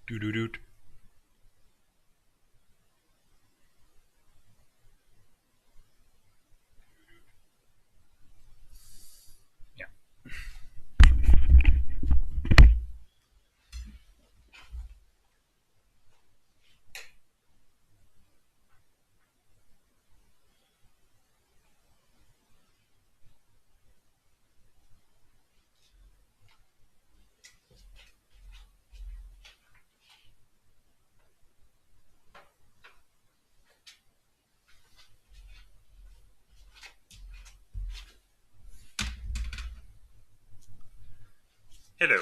Doo doo doo. Yeah. Hello.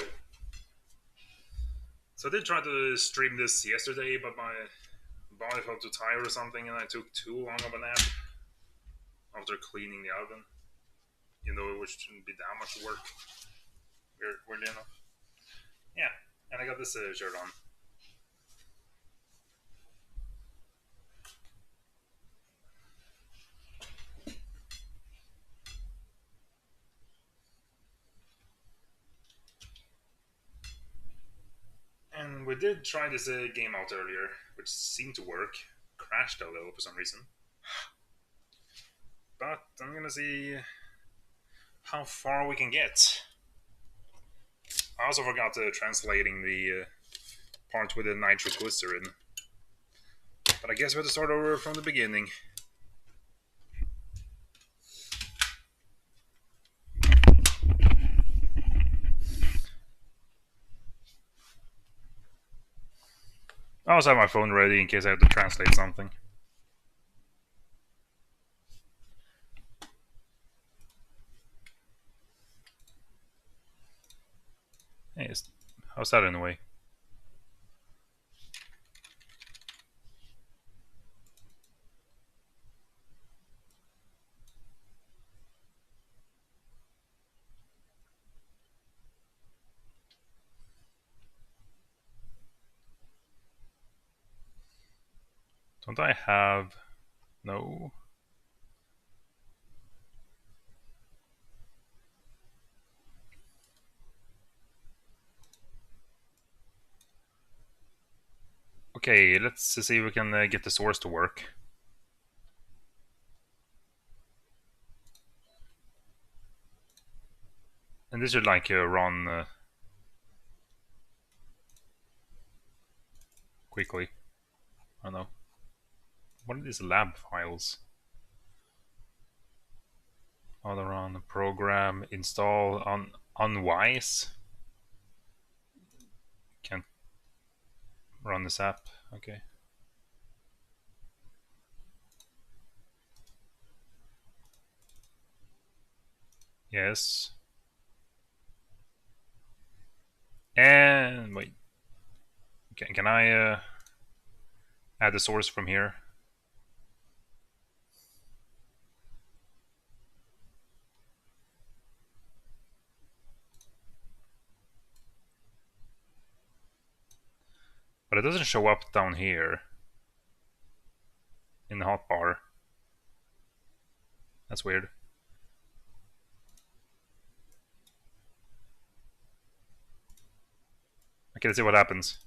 So I did try to stream this yesterday, but my body felt too tired or something, and I took too long of a nap after cleaning the oven. You know, it shouldn't be that much work. Weirdly enough. Yeah, and I got this shirt on. And we did try this game out earlier, which seemed to work. Crashed a little for some reason. But I'm gonna see how far we can get. I also forgot translating the part with the nitroglycerin. But I guess we have to start over from the beginning. I also have my phone ready in case I have to translate something. Hey, how's that in a way? Don't I have... No. Okay, let's see if we can get the source to work. And this should like run quickly. I don't know. What are these lab files? All around program install on unwise. Can't run this app. Okay. Yes. And wait. Can I add the source from here? But it doesn't show up down here in the hotbar. That's weird. Okay, let's see what happens.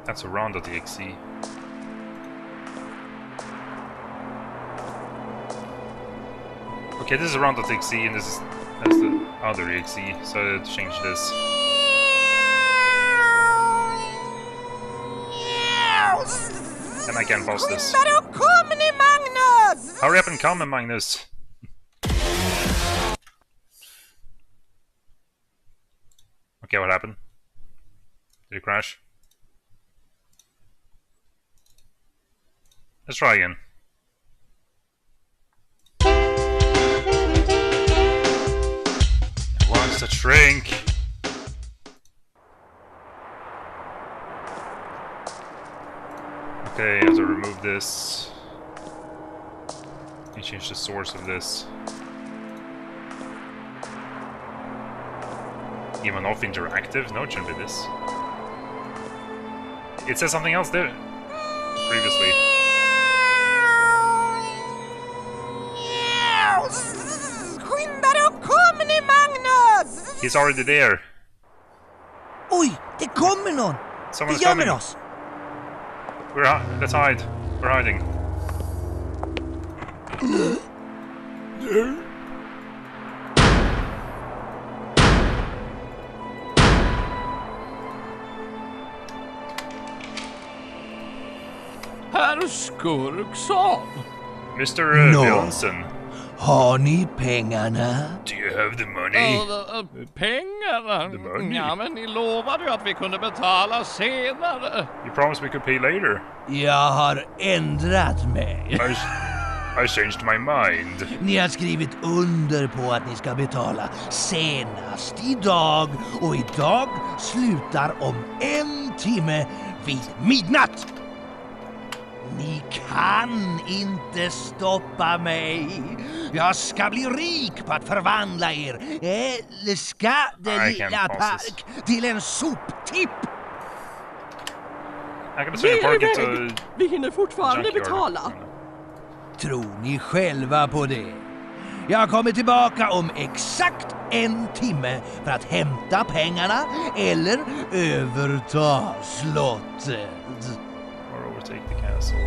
That's a round.exe. Okay, this is round.exe and that's the other exe, so I have to change this. And I can't pause this. Hurry up and come, Magnus! Okay, what happened? Did it crash? Let's try again. It wants to shrink. Okay, I have to remove this. And change the source of this. Even off interactive? No, it shouldn't be this. It says something else there previously. Skynda dig upp, kom nu Magnus! He's already there. Oj, det kommer någon! Someone's Vi gömmer coming. oss! Let's hide. We're hiding. Herr Skurkson. Mr. No. Wilson, Har ni pengarna? do you have the money? Pengarna? The money. Ja, men ni lovade ju att vi kunde betala senare. You promised we could pay later. Jag har ändrat mig. I changed my mind. Ni har skrivit under på att ni ska betala senast idag. Och idag slutar om 1 timme vid midnatt. Ni kan inte stoppa mig. Jag ska bli rik på att förvandla er älskade I can't lilla pass this. park till en soptipp. I'm gonna turn your park into Vi hinner fortfarande junkyard. betala. Tror ni själva på det? Jag kommer tillbaka om exakt 1 timme för att hämta pengarna eller överta slottet. Or overtake the castle.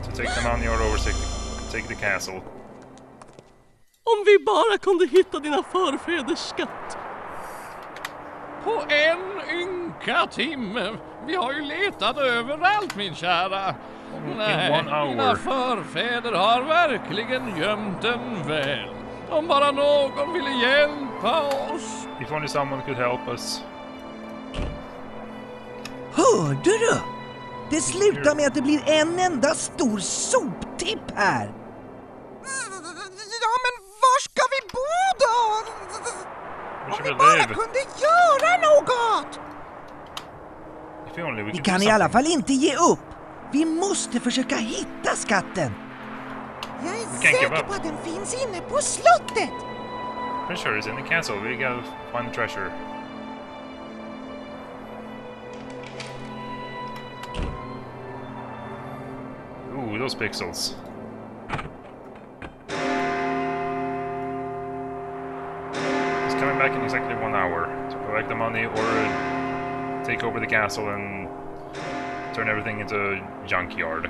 To take the money or take the castle. Om vi bara kunde hitta dina förfäders skatt. På en ynka timme. Vi har ju letat överallt, min kära. Nej, 1 hour. dina förfäder har verkligen gömt den väl. Om bara någon ville hjälpa oss. If only someone could help us. Hörde du? Det slutar med att det blir en enda stor soptipp här. Ja, men var ska vi bo då? Where Om should vi we bara live? kunde göra något! If only we Vi could kan do i alla something. fall inte ge upp. Vi måste försöka hitta skatten. Jag är can't give säker up. på att den finns inne på slottet! Pretty sure it's in the castle. We gotta find the treasure. Ooh, those pixels. He's coming back in exactly 1 hour to collect the money or take over the castle and turn everything into a junkyard.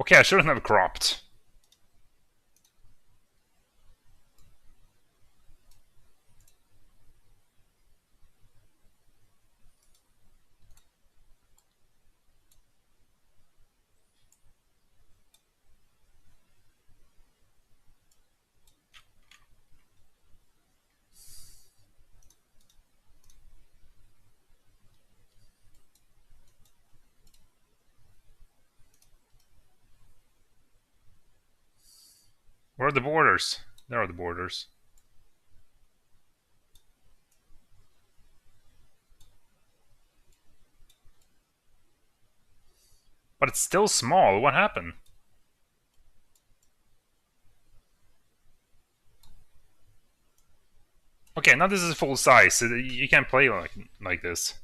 Okay, I shouldn't have cropped. Where are the borders? There are the borders. But it's still small. What happened? Okay, now this is full size. So you can't play like this.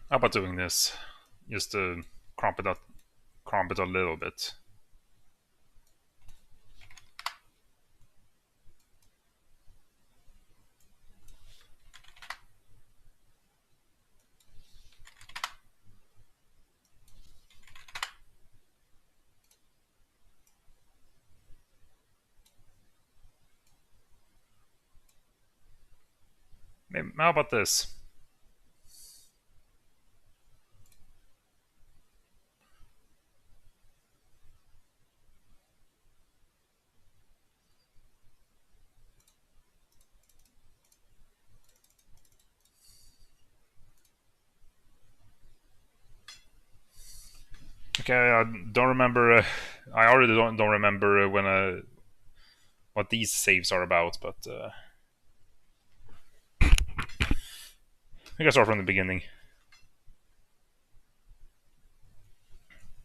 How about doing this? Just to crop it a little bit. Maybe, how about this? Okay, I don't remember. I already don't remember when what these saves are about, but We can start from the beginning.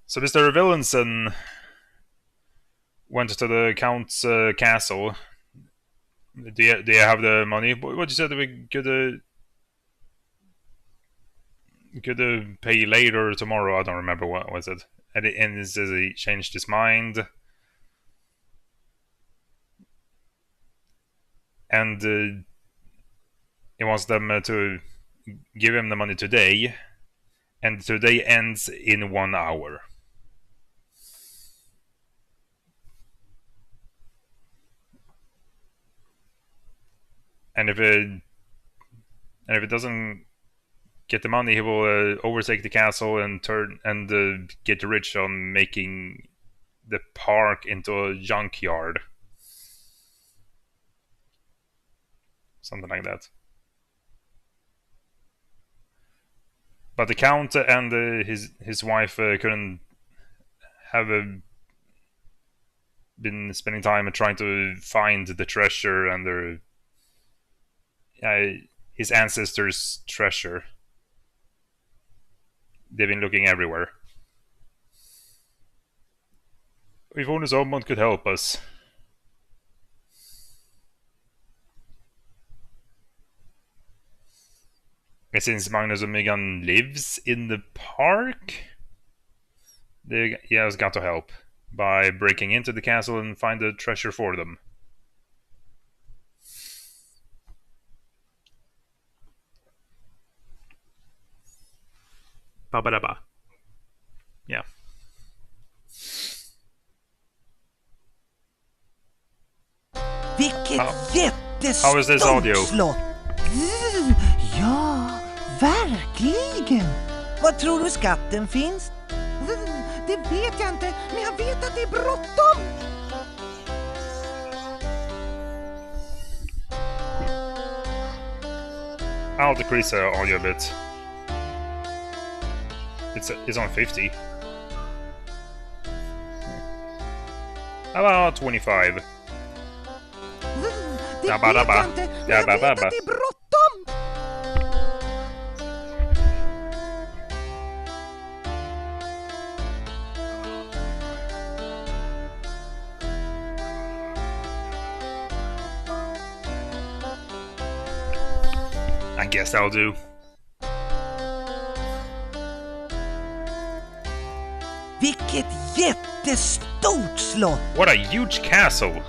So Mr. Willensen went to the Count's castle. Do you have the money? What you said we could pay later or tomorrow. I don't remember what was it. And it says he changed his mind. And he wants them to give him the money today. And today ends in 1 hour. And if it doesn't get the money, he will overtake the castle and get rich on making the park into a junkyard. Something like that. But the Count and his wife couldn't have been spending time trying to find the treasure and his ancestors' treasure. They've been looking everywhere. If only someone could help us. And since Magnus and Myggan lives in the park, he has got to help by breaking into the castle and find the treasure for them. Ba-ba-da-ba. Yeah. Vilket How is this audio? jättestort slott! Ja, verkligen! Var tror du skatten finns? Det vet jag inte, men jag vet att det är bråttom. I'll decrease the audio a bit. It's on 50. About 25. Det vet jag inte, men jag vet att det är bråttom. I guess that'll do. Vilket jättestort slott! What a huge castle!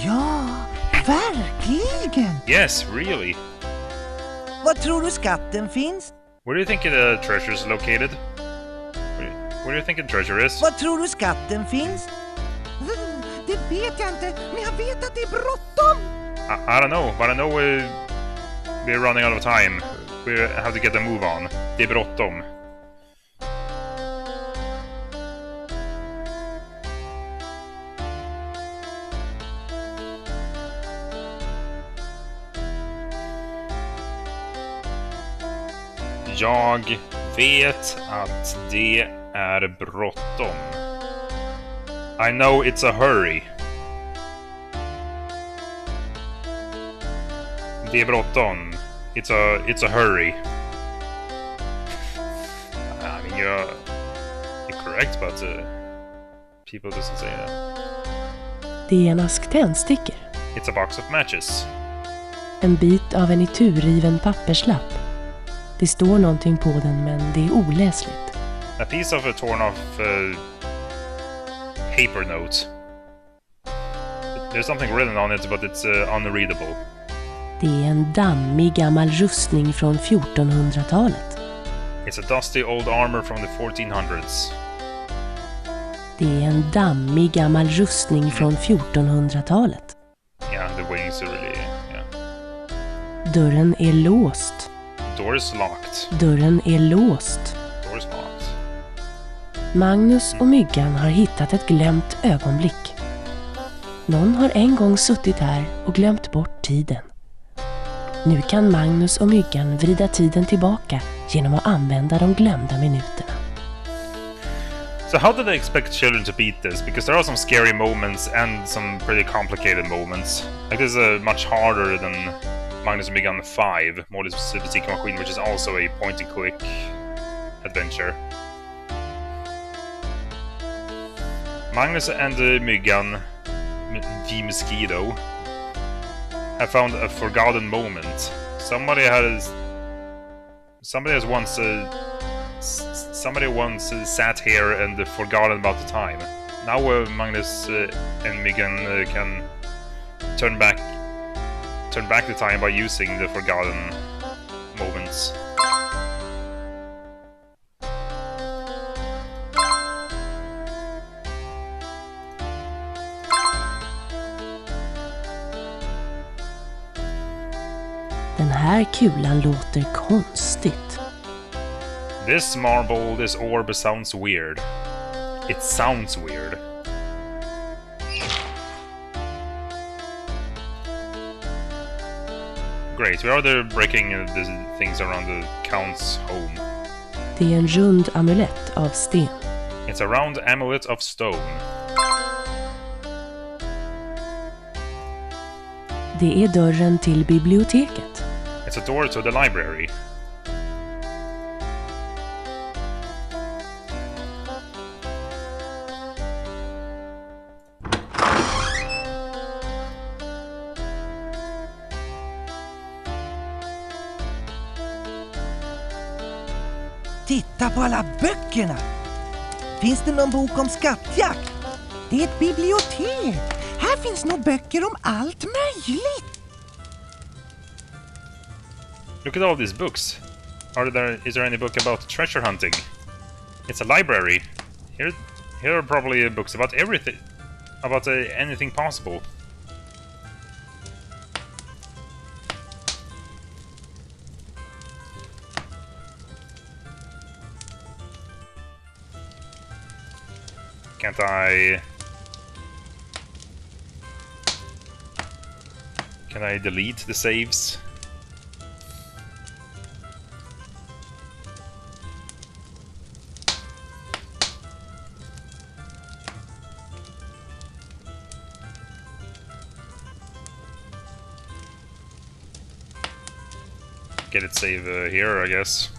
Ja, verkligen! Yes, really. Var tror du skatten finns? Where do you think the treasure is located? Where do you think the treasure is? Var tror du skatten finns? Det vet jag inte, men jag vet att det är bråttom. I don't know, but I know we're running out of time. We have to get the move on. Det är bråttom. Jag vet att det är bråttom. I know it's a hurry. Det är bråttom. It's a hurry. I mean, you're correct, but people doesn't say that. Det är en ask tändstickor. It's a box of matches. En bit av en ituriven papperslapp. Det står någonting på den, men det är oläsligt. A piece of a torn off paper note. There's something written on it, but it's unreadable. Det är en dammig gammal rustning från 1400-talet. It's a dusty old armor from the 1400s. Det är en dammig gammal rustning från 1400-talet. Yeah, the wings are really... Yeah. Dörren är låst. Door is locked. Dörren är låst. Door is locked. Magnus och Myggan har hittat ett glömt ögonblick. Någon har en gång suttit här och glömt bort tiden. Nu kan Magnus och Myggan vrida tiden tillbaka genom att använda de glömda minuterna. So how did they expect children to beat this? Because there are some scary moments and some pretty complicated moments. Like this is much harder than Magnus and Myggan 5, Molly's Boutique Machine, which is also a point-and-click adventure. Magnus and Myggan, the mosquito, have found a forgotten moment. Somebody once sat here and forgotten about the time. Now Magnus and Myggan can turn back the time by using the forgotten moments. Den här kulan låter konstigt. This marble, this orb sounds weird. It sounds weird. Great, we are there breaking the things around the Count's home. Det är en rund amulett av sten. It's a round amulet of stone. Det är dörren till biblioteket. It's a door to the library. Titta på alla böckerna! Finns det någon bok om skattjakt? Det är ett bibliotek. Här finns nog böcker om allt möjligt. Look at all these books. Is there any book about treasure hunting? It's a library. Here are probably books about everything, about anything possible. Can't I... Can I delete the saves? Get it save here, I guess.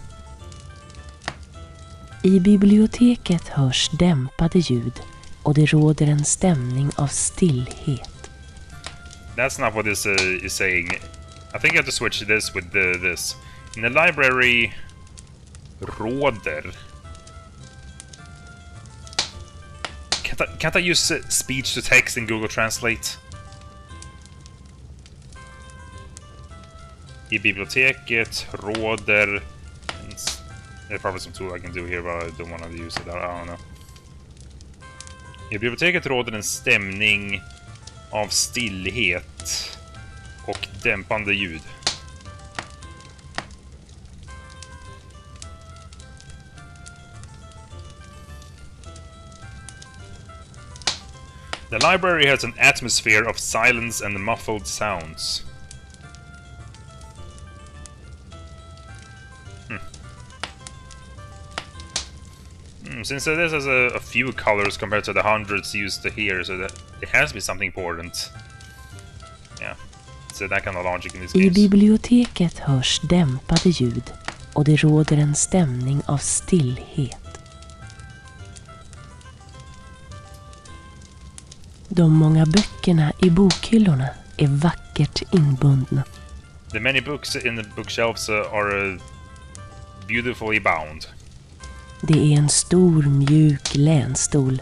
I biblioteket hörs dämpade ljud och det råder en stämning av stillhet. That's not what this is saying. I think I have to switch this with this. In the library, råder. Can't I use speech to text in Google Translate? I biblioteket råder... There's probably some tool I can do here, but I don't want to use it. I don't know. I biblioteket råder en stämning av stillhet och dämpande ljud. The library has an atmosphere of silence and muffled sounds. Since this has a few colors compared to the hundreds used here, so that it has to be something important. Yeah, so that kind of logic in this I case. biblioteket hörs dämpade ljud och det råder en stämning av stillhet. De många böckerna i bokhyllorna är vackert inbundna. The many books in the bookshelves are beautifully bound. Det är en stor mjuk länstol.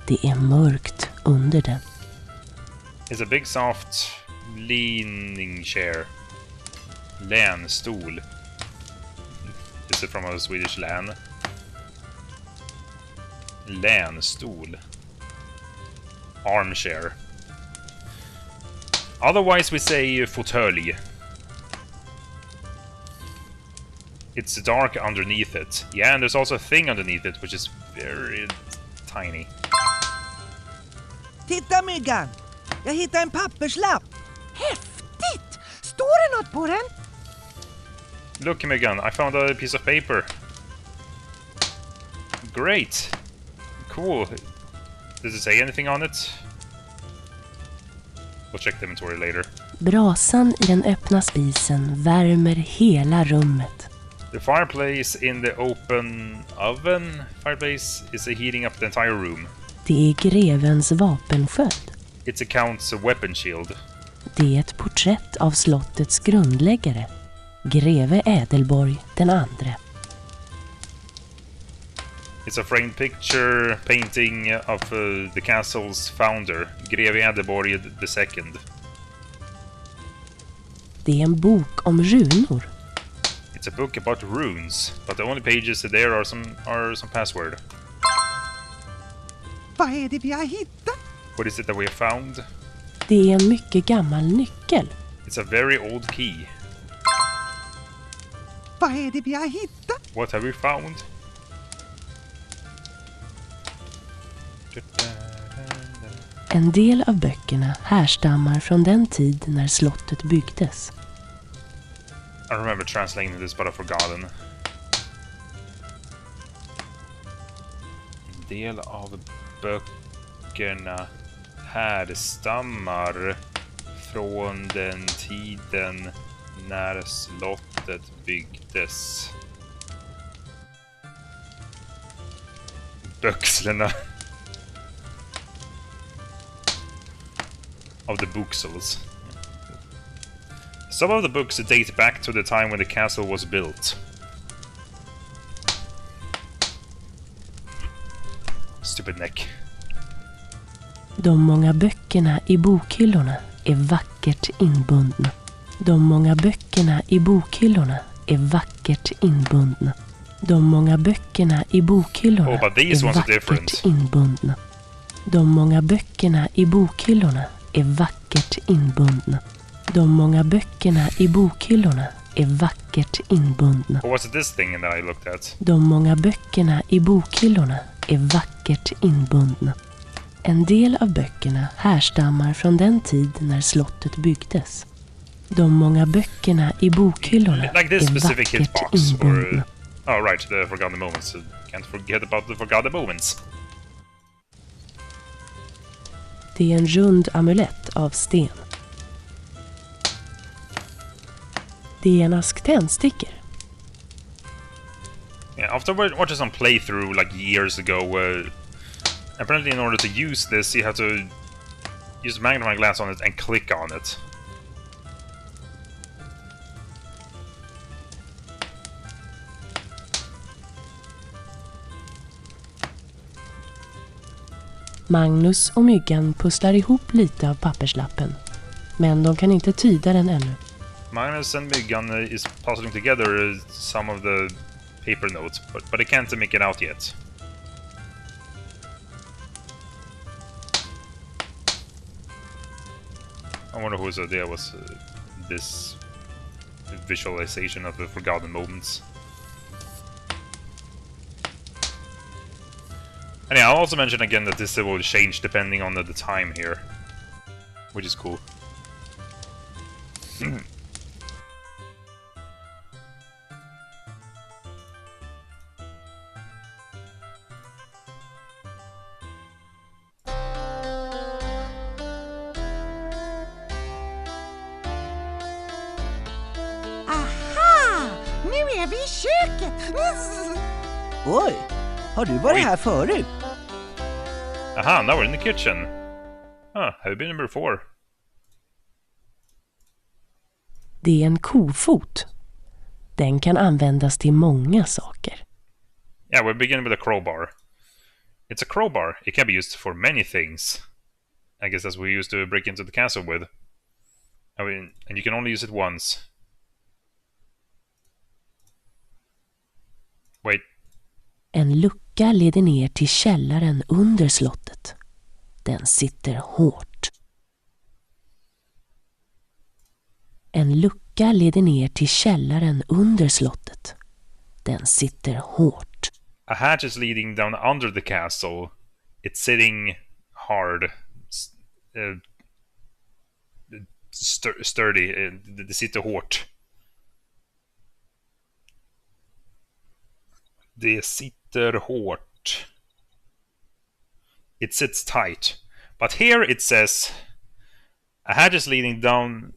Det är mörkt under den. It's a big soft leaning chair. Länstol. Is it from a Swedish län? Länstol. Armchair. Otherwise we say fåtölj. It's dark underneath it. Yeah, and there's also a thing underneath it which is very tiny. Titta Myggan! Jag hittade en papperslapp! Häftigt! Står det något på den? Look, Myggan, I found a piece of paper. Great! Cool. Does it say anything on it? We'll check the inventory later. Brasan i den öppna spisen värmer hela rummet. The fireplace in the open oven fireplace is heating up the entire room. Det är grevens vapensköld. It's a count's weapon shield. Det är ett porträtt av slottets grundläggare, greve Ädelborg den andre. It's a framed picture painting of the castle's founder, greve Ädelborg the second. Det är en bok om runor. It's a book about runes, but the only pages there are some password. Vad är det vi har hittat? What is it that we have found? Det är en mycket gammal nyckel. It's a very old key. Vad är det vi har hittat? What have we found? En del av böckerna härstammar från den tid när slottet byggdes. I remember translating this, but I've forgotten. En del av böckerna härstammar från den tiden när slottet byggdes. Böckslena of the booksels. Some of the books date back to the time when the castle was built. Stupid neck. De många böckerna i bokhyllorna är vackert inbundna. De många böckerna i bokhyllorna är vackert inbundna. De många böckerna i bokhyllorna Oh, but these är ones are vackert different. inbundna. De många böckerna i bokhyllorna är vackert inbundna. De många böckerna i bokhyllorna är vackert inbundna. What was this thing that I looked at? De många böckerna i bokhyllorna är vackert inbundna. En del av böckerna härstammar från den tid när slottet byggdes. De många böckerna i bokhyllorna Like this är specific vackert hitbox, inbundna. or oh right, the forgotten moments. Can't forget about the forgotten moments. Det är en rund amulett av sten. Det är en ask tändstickor. Yeah, after watching some playthrough like years ago, apparently in order to use this, you have to use magnifying glass on it and click on it. Magnus och Myggan pusslar ihop lite av papperslappen. Men de kan inte tyda den ännu. Magnus and Myggan is puzzling together some of the paper notes, but they can't make it out yet. I wonder whose idea was this visualization of the forgotten moments. And yeah, I'll also mention again that this will change depending on the time here, which is cool. Aha! Nu är vi i köket! Oj, har du varit här förut? Aha, now we're in the kitchen. Huh, have you been here before? Det är en kofot. Den kan användas till många saker. Yeah, we begin with a crowbar. It's a crowbar. It can be used for many things. I guess that's what we used to break into the castle with. I mean, and you can only use it once. Wait. En lucka leder ner till källaren under slottet. Den sitter hårt. En lucka leder ner till källaren under slottet. Den sitter hårt. A hatch is leading down under the castle. It's sitting hard. Sturdy. Det sitter hårt. Det sitter hårt. It sits tight. But here it says A hatch is leading down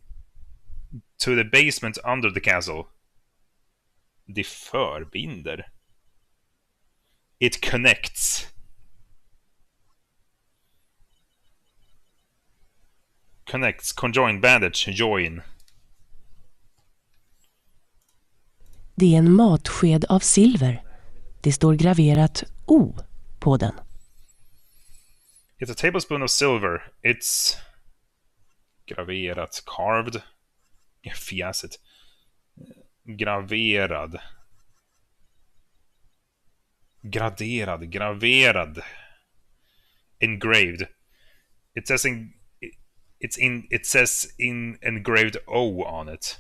to the basement under the castle. Det förbinder. It connects. Connects, conjoin, bandage, join. Det är en matsked av silver. Det står graverat O på den. It's a tablespoon of silver. It's graverat, carved. Fjäset. Graverad. Graverad. Engraved. It says engraved O on it.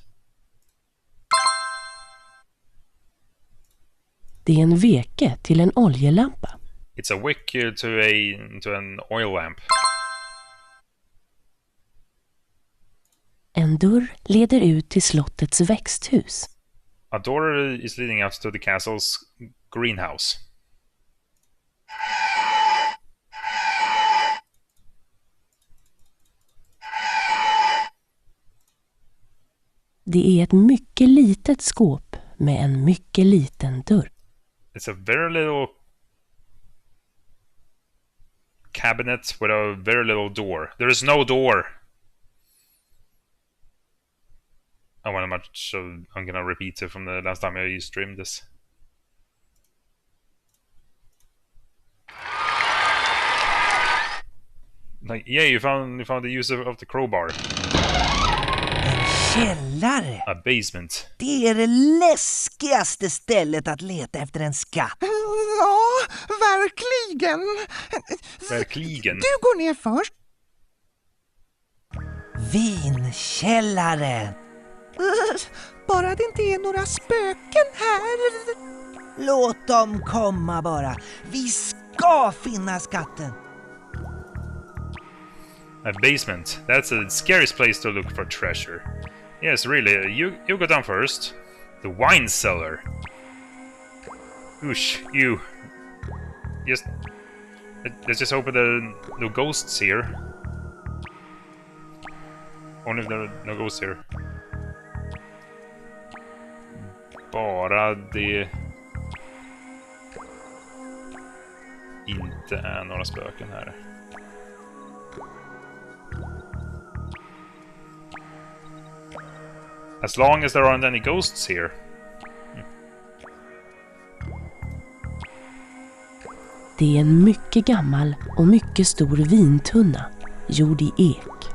Det är en veke till en oljelampa. It's a wick to an oil lamp. En dörr leder ut till slottets växthus. A door is leading us to the castle's greenhouse. Det är ett mycket litet skåp med en mycket liten dörr. It's a very little cabinet with a very little door. There is no door. I'm gonna repeat it from the last time I streamed this. Like, yeah, you found the use of the crowbar. Källare! A basement. Det är det läskigaste stället att leta efter en skatt. Ja, verkligen. Verkligen. Du går ner först. Vinkällaren. Bara det inte är några spöken här. Låt dem komma bara. Vi ska finna skatten. A basement. That's the scariest place to look for treasure. Yes, really. You go down first. The wine cellar. Oosh, you. Let's just hope there are no ghosts here. Only if there are no ghosts here. Bara det inte är några spöken här. As long as there aren't any ghosts here. Det är en mycket gammal och mycket stor vintunna, gjord i ek.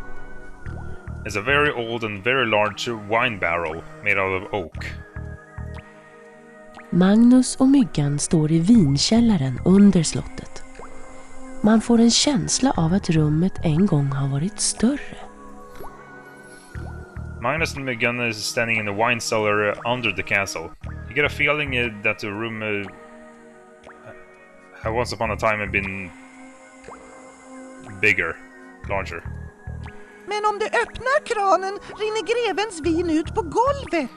It's a very old and very large wine barrel made out of oak. Magnus och Myggan står i vinkällaren under slottet. Man får en känsla av att rummet en gång har varit större. Magnus and Myggan is standing in the wine cellar under the castle. You get a feeling that the room had once upon a time been bigger, larger. Men om du öppnar kranen rinner grevens vin ut på golvet.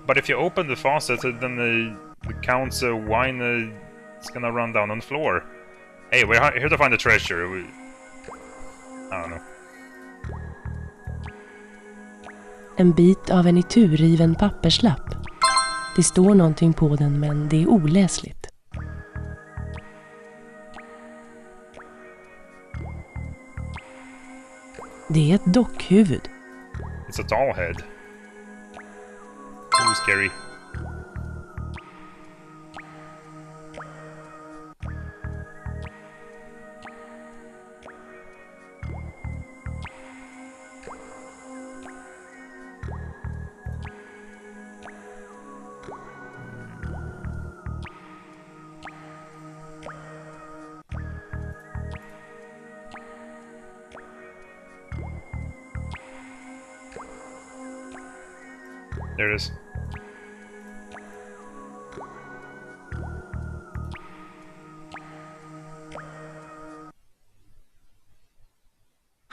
But if you open the faucet, then the count's wine is gonna run down on the floor. Hey, we're here to find the treasure. I don't know. En bit av en ituriven papperslapp. Det står någonting på den, men det är oläsligt. Det är ett dockhuvud. It's a doll head. Too scary. There it is.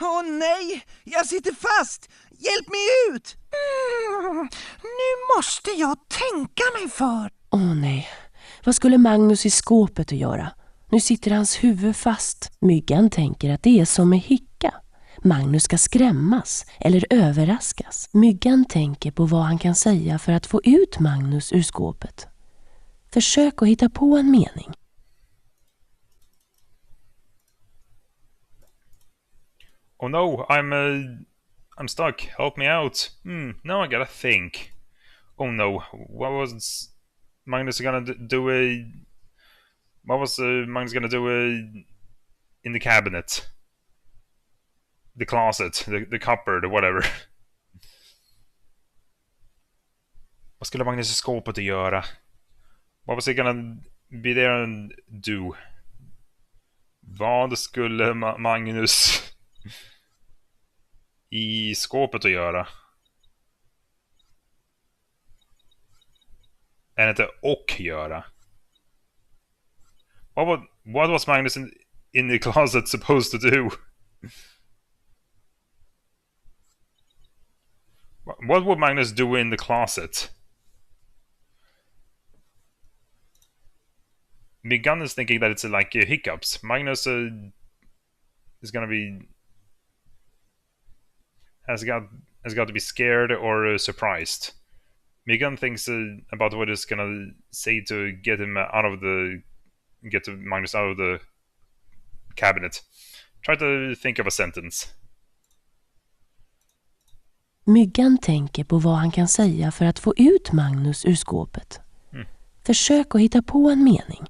Åh nej, jag sitter fast. Hjälp mig ut. Nu måste jag tänka mig för. Åh nej, vad skulle Magnus i skåpet att göra? Nu sitter hans huvud fast. Myggan tänker att det är som med hicka. Magnus ska skrämmas eller överraskas. Myggan tänker på vad han kan säga för att få ut Magnus ur skåpet. Försök att hitta på en mening. Oh no, I'm stuck. Help me out. Now I gotta think. Oh no, what was Magnus gonna do? What was Magnus gonna do in the cabinet? The closet, the cupboard, or whatever. Vad skulle Magnus i skåpet att göra? What was he gonna be there and do? Vad skulle Magnus i skåpet att göra? Är det inte och göra? What was Magnus in the closet supposed to do? What would Magnus do in the closet? Myggan is thinking that it's like hiccups. Magnus is gonna be has got to be scared or surprised. Myggan thinks about what it's gonna say to get Magnus out of the cabinet. Try to think of a sentence. Myggan tänker på vad han kan säga för att få ut Magnus ur skåpet. Försök att hitta på en mening.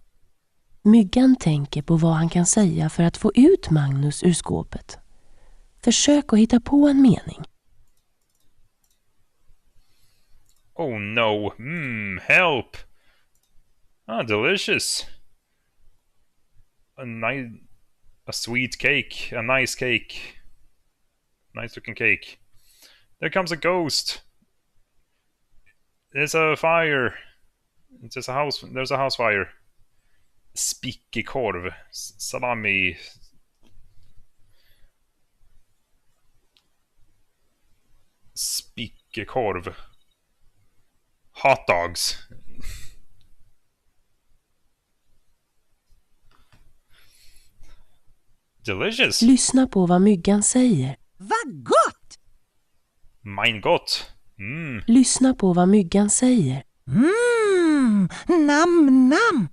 Myggan tänker på vad han kan säga för att få ut Magnus ur skåpet. Försök att hitta på en mening. Oh no, help! Delicious. A sweet cake, a nice cake. Nice looking cake. There comes a ghost. There's a fire. There's a house fire. Spickekorv. Salami. Spickekorv. Hot dogs. Delicious. Lyssna på vad Myggan säger. Vad gott! Mein Gott. Lyssna på vad Myggan säger. Nam nam.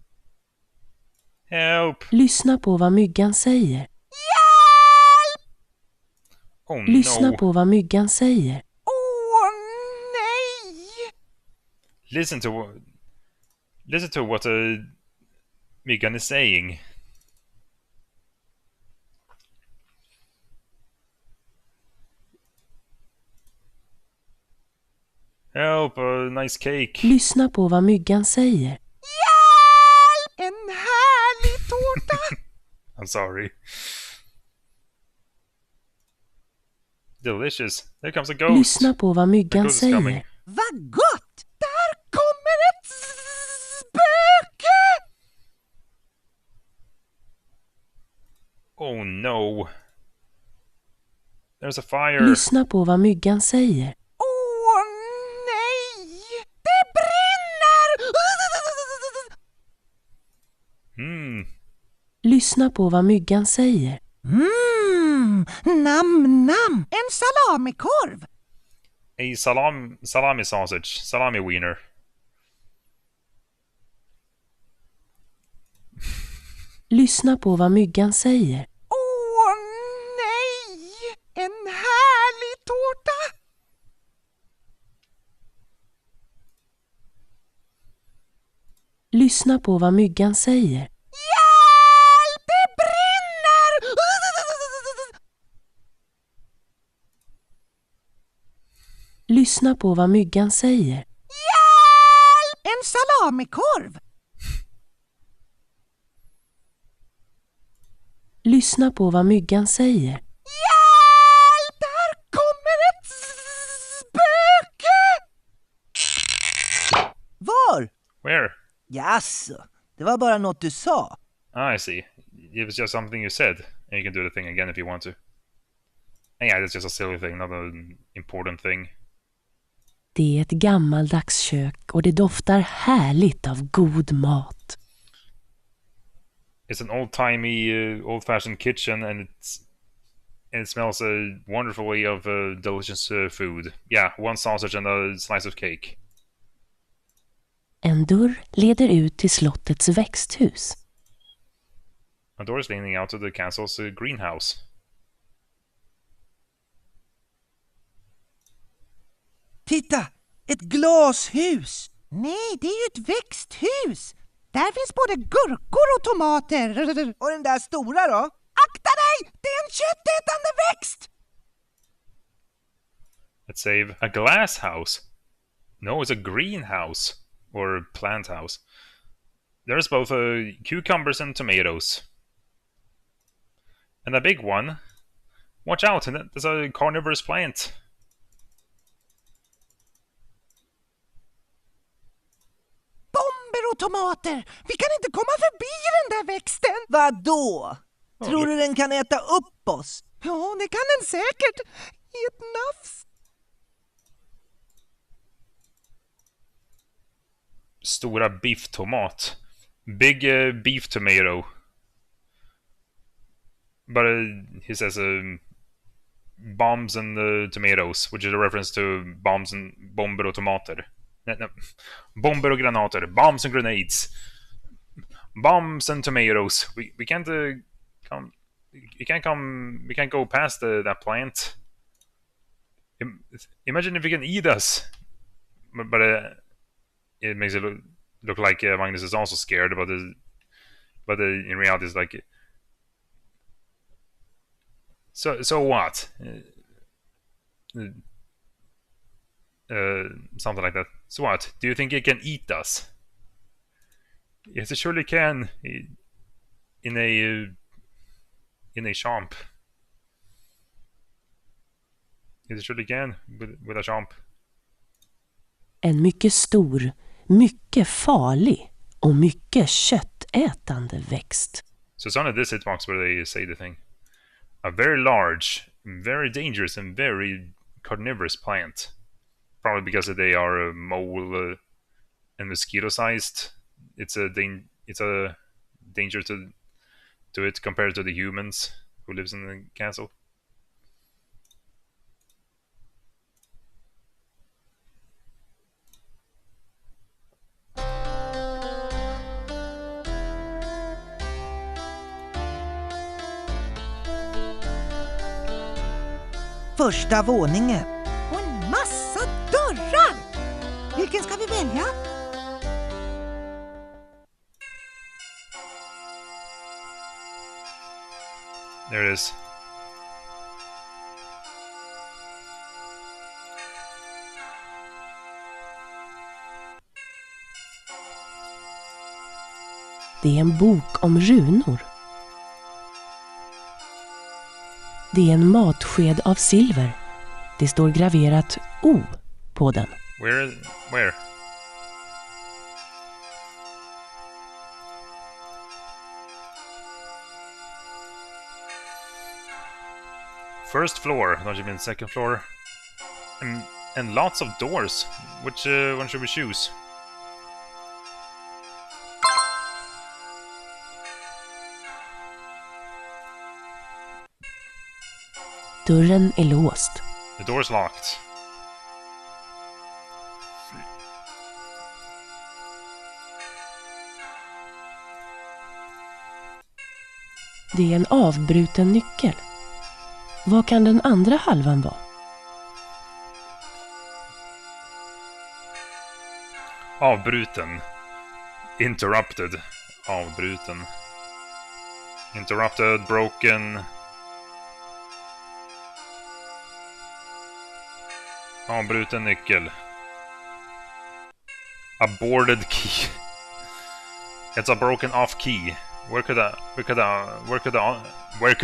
Help. Lyssna på vad Myggan säger. Hjälp! Oh Lyssna no. på vad Myggan säger. Åh nej! Listen to what Myggan is saying. Help, a nice cake. Lyssna på vad Myggan säger. Hjälp! En härlig tårta! I'm sorry. Delicious. There comes a ghost. Lyssna på vad The Myggan ghost is coming. säger. Vad gott! Där kommer ett spöke! Oh no. There's a fire. Lyssna på vad Myggan säger. Åh nej! Det brinner! Lyssna på vad Myggan säger. Nam nam! En salamikorv! A salami sausage. Salami wiener. Lyssna på vad Myggan säger. Åh nej! En härlig tårta! Lyssna på vad Myggan säger. Hjälp! Det brinner! Lyssna på vad Myggan säger. Hjälp! En salamikorv! Lyssna på vad Myggan säger. Hjälp! Där kommer ett spöke! Var? Where? Jaså, det var bara något du sa. I see. It was just something you said, and you can do the thing again if you want to. And yeah, it's just a silly thing, not an important thing. Det är ett gammaldags kök och det doftar härligt av god mat. It's an old-timey, old-fashioned kitchen, and it smells wonderfully of delicious food. Yeah, 1 sausage and a slice of cake. En dörr leder ut till slottets växthus. A door is leading out to the castle's greenhouse. Titta! Ett glashus! Nej, det är ju ett växthus. Där finns både gurkor och tomater. Och den där stora då? Akta dig! Det är en köttätande växt! Let's save a glass house. No, it's a greenhouse. Or plant house. There's both cucumbers and tomatoes. And a big one. Watch out, there's a carnivorous plant. Bomber och tomater! Vi kan inte komma förbi den där växten! Vadå? Tror du den kan äta upp oss? Ja, det kan den säkert. I ett nafs. Stora beef-tomat. Big beef tomato. But he says bombs and tomatoes, which is a reference to bombs and bomber och tomater. No. Bomber och granater. Bombs and grenades. Bombs and tomatoes. We can't come. We can't go past that plant. Imagine if we can eat us. But it makes it look like Magnus is also scared about this. But in reality, it's like. So what? Something like that. So what? Do you think it can eat us? Yes, it surely can. In a chomp. Yes, it surely can with a chomp. En mycket stor, mycket farlig och mycket köttätande växt. So it's only this hitbox where they say the thing. A very large, very dangerous, and very carnivorous plant. Probably because they are mole and mosquito-sized. It's a danger to it compared to the humans who lives in the castle. Första våningen. Och en massa dörrar! Vilken ska vi välja? There it is. Det är en bok om runor. Det är en matsked av silver. Det står graverat O på den. Where? First floor, don't you mean second floor? And lots of doors. Which one should we choose? Dörren är låst. The door's locked. Det är en avbruten nyckel. Vad kan den andra halvan vara? Avbruten. Interrupted. Avbruten. Interrupted, broken. Avbruten nyckel. Aborted key. It's a broken off key. Where could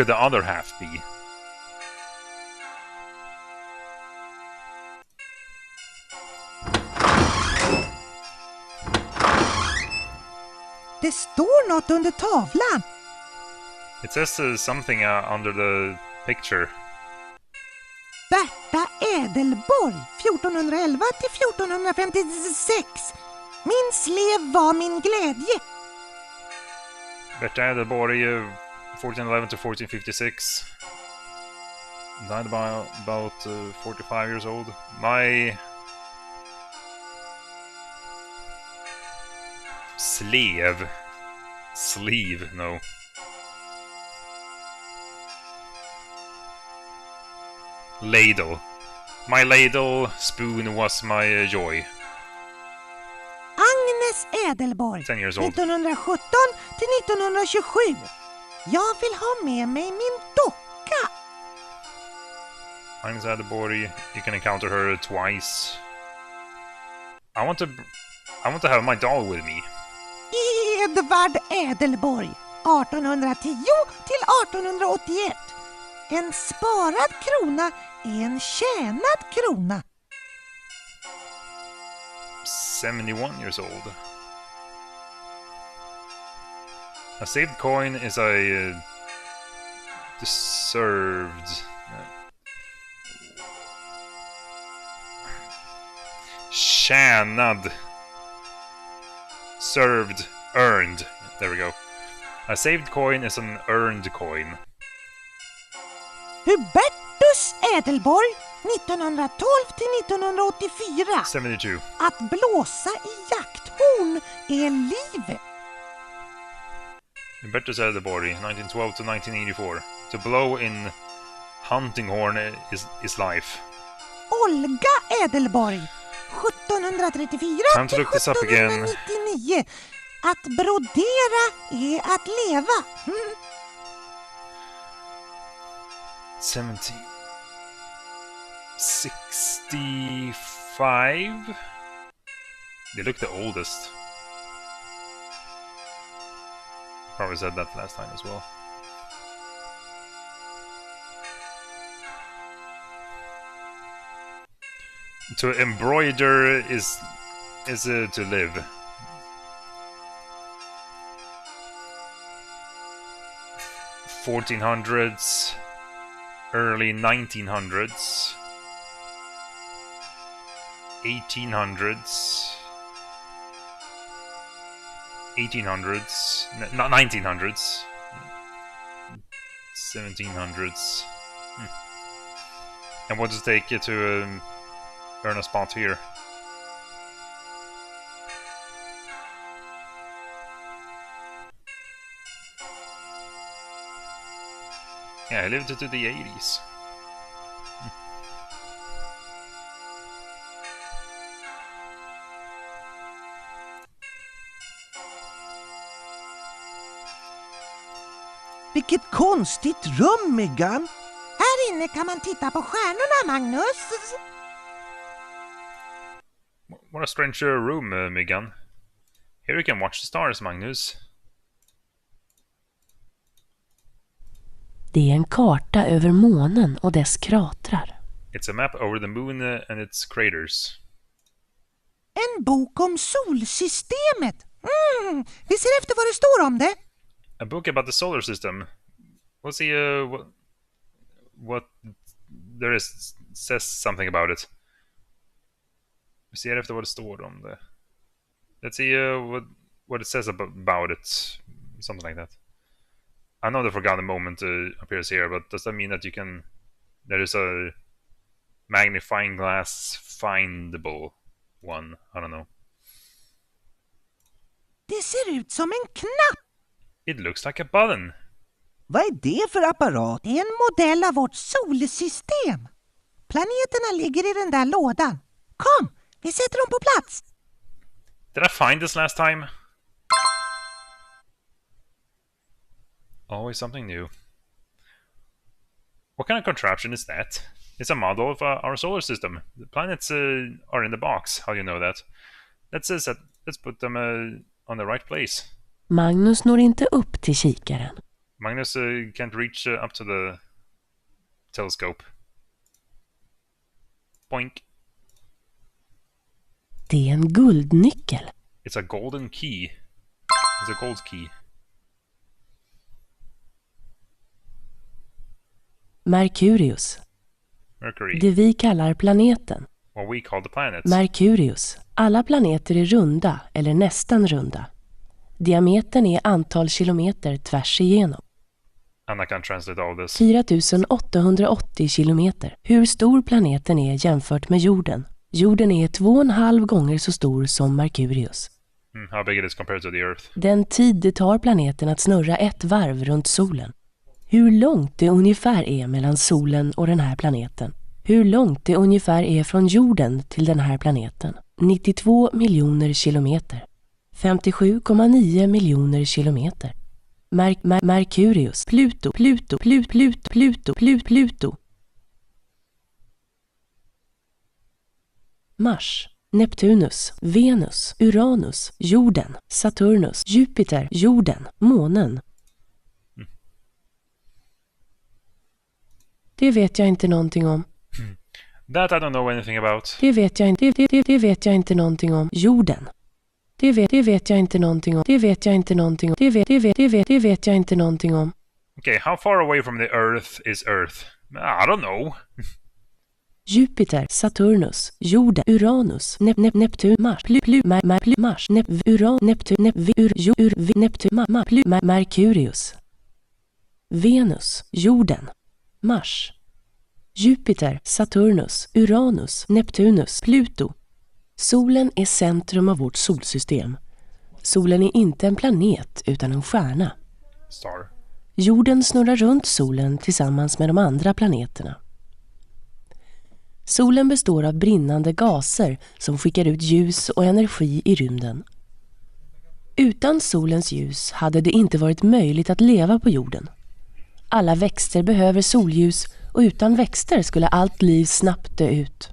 the other half be? Det står något under tavlan. It says something under the picture. Berta Ädelborg, 1411 till 1456. Min slev var min glädje. Berta Ädelborg, 1411 to 1456. Died about 45 years old. My sleeve, no. Ladle. My ladle spoon was my joy. Agnes Edelborg, 10 years old. 1917 till 1927. Jag vill ha med mig min docka. Agnes Edelborg, you can encounter her twice. I want to have my doll with me. Edvard Edelborg, 1810 till 1881. En sparad krona är en tjänad krona. 71 years old. A saved coin is a deserved. Tjänad. Served. Earned. There we go. A saved coin is an earned coin. Hubertus Edelborg, 1912 till 1984. 72. Att blåsa i jakthorn är livet. Hubertus Edelborg, 1912 to 1984. To blow in hunting horn is life. Olga Edelborg, 1734 Time to till look this up again. 1799. Att brodera är att leva. 1765. They look the oldest. Probably said that last time as well. To embroider is to live. $1400s, early 1900s, 1800s, 1800s, not 1900s, 1700s. And what does it take you to earn a spot here? Yeah, I lived into the 80s. Vilket konstigt rum, Myggan. Här inne kan man titta på stjärnorna, Magnus. What a strange room, Myggan. Here you can watch the stars, Magnus. Det är en karta över månen och dess kratrar. It's a map over the moon and its craters. En bok om solsystemet. Vi ser efter vad det står om det. A book about the solar system. We'll see what there is says something about it. Vi ser efter vad det står om det. Let's see what it says about it. Something like that. I know the forgotten moment appears here, but does that mean that you can... There is a magnifying glass findable one? I don't know. Det ser ut som en knapp. It looks like a button. Vad är det för apparat? Det är en modell av vårt solsystem. Planeterna ligger i den där lådan. Kom, vi sätter dem på plats. Did I find this last time? Always something new. What kind of contraption is that? It's a model of our solar system. The planets are in the box. How do you know that? Let's put them on the right place. Magnus når inte upp till kikaren. Magnus can't reach up to the telescope. Boink. Det är en guldnyckel. It's a golden key. It's a gold key. Merkurius. Mercury. Det vi kallar planeten. What we call the planets. Merkurius. Alla planeter är runda eller nästan runda. Diametern är antal kilometer tvärs igenom. And I can translate all this. 4880 kilometer. Hur stor planeten är jämfört med jorden. Jorden är 2,5 gånger så stor som Merkurius. How big it is compared to the Earth. Den tid det tar planeten att snurra ett varv runt solen. Hur långt det ungefär är mellan solen och den här planeten. Hur långt det ungefär är från jorden till den här planeten. 92 miljoner kilometer. 57,9 miljoner kilometer. Merkurius, Pluto. Mars, Neptunus, Venus, Uranus, jorden, Saturnus, Jupiter, jorden, månen. Det vet jag inte någonting om. That I don't know anything about. Det vet jag inte någonting om. Jorden. Det vet jag inte någonting om. Det vet jag inte någonting om. Okay, how far away from the Earth is Earth? I don't know. Jupiter, Saturnus, jorden, Uranus, Neptun, Mars, Mars, Neptun, Merkurius, Venus, jorden, Mars, Jupiter, Saturnus, Uranus, Neptunus, Pluto. Solen är centrum av vårt solsystem. Solen är inte en planet utan en stjärna. Star. Jorden snurrar runt solen tillsammans med de andra planeterna. Solen består av brinnande gaser som skickar ut ljus och energi i rymden. Utan solens ljus hade det inte varit möjligt att leva på jorden. Alla växter behöver solljus och utan växter skulle allt liv snabbt dö ut.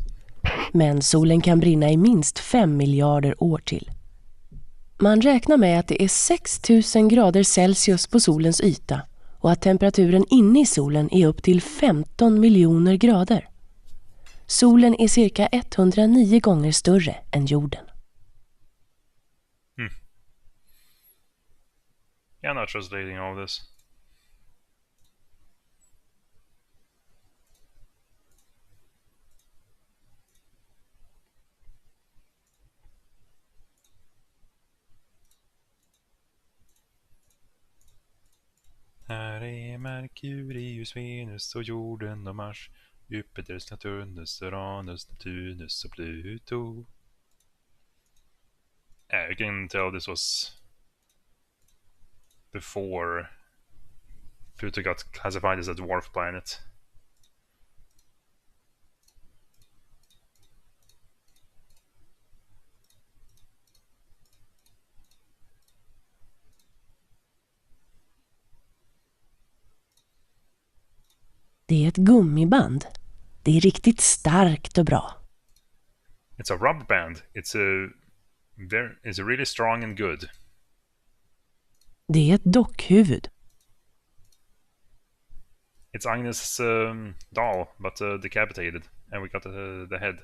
Men solen kan brinna i minst 5 miljarder år till. Man räknar med att det är 6000 grader Celsius på solens yta och att temperaturen inne i solen är upp till 15 miljoner grader. Solen är cirka 109 gånger större än jorden. Yeah, I'm not translating all this. Här är Merkurius, Venus och jorden och Mars, Jupiter, Saturnus, Uranus, Neptunus och Pluto. Yeah, you can tell this was before Pluto got classified as a dwarf planet. Det är ett gummiband. Det är riktigt starkt och bra. It's a rubber band. It's really strong and good. Det är ett dockhuvud. It's Agnes' doll, but decapitated, and we got the head.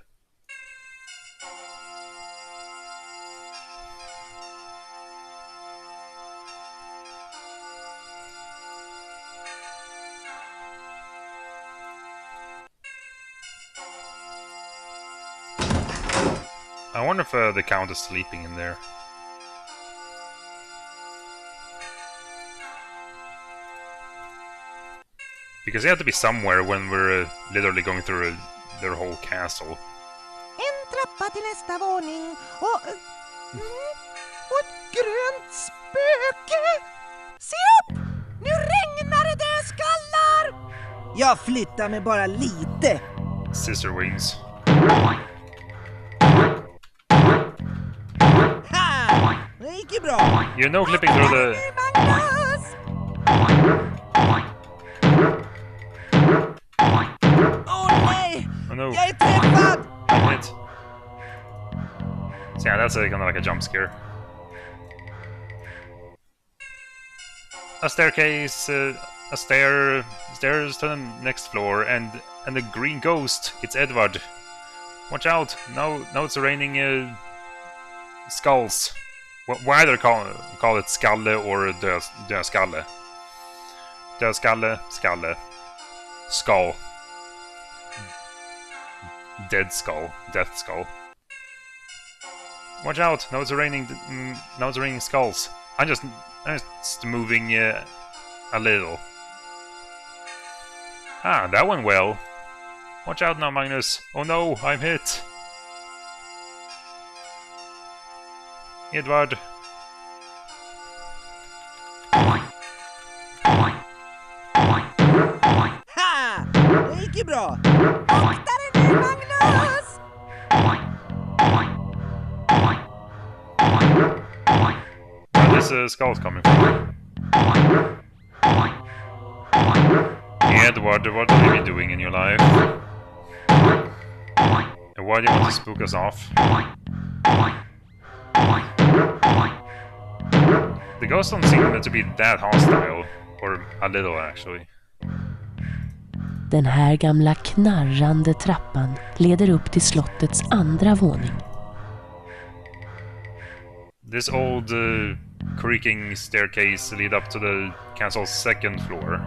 I wonder if the Count is sleeping in there. Because they have to be somewhere when we're literally going through their whole castle. En trappa till nästa våning och ett grönt spöke. Se upp! Nu regnar det skallar! Jag flyttar mig bara lite. Sister Wings. Ha! Det gick ju bra. You know, clipping through the... Magnus! Åh nej! Oh no. Jag är träffad! Wait. So yeah, that's kind of like a jump scare. A staircase, stairs to the next floor, and the green ghost. It's Edward. Watch out! Now it's raining skulls. Why they call it skalle or dödskalle? Dödskalle, skalle, skull. Dead skull, death skull. Watch out! Now it's raining skulls. I'm just moving a little. Ah, that went well. Watch out now, Magnus. Oh no, I'm hit. Edvard. Ha! Det gick ju bra. Akta dig nu, Magnus! Where this skull's coming from? Edward, what are you doing in your life? And why do you want to spook us off? The ghosts don't seem to be that hostile. Or a little, actually. Den här gamla knarrande trappan leder upp till slottets andra våning. This old creaking staircase lead up to the castle's second floor.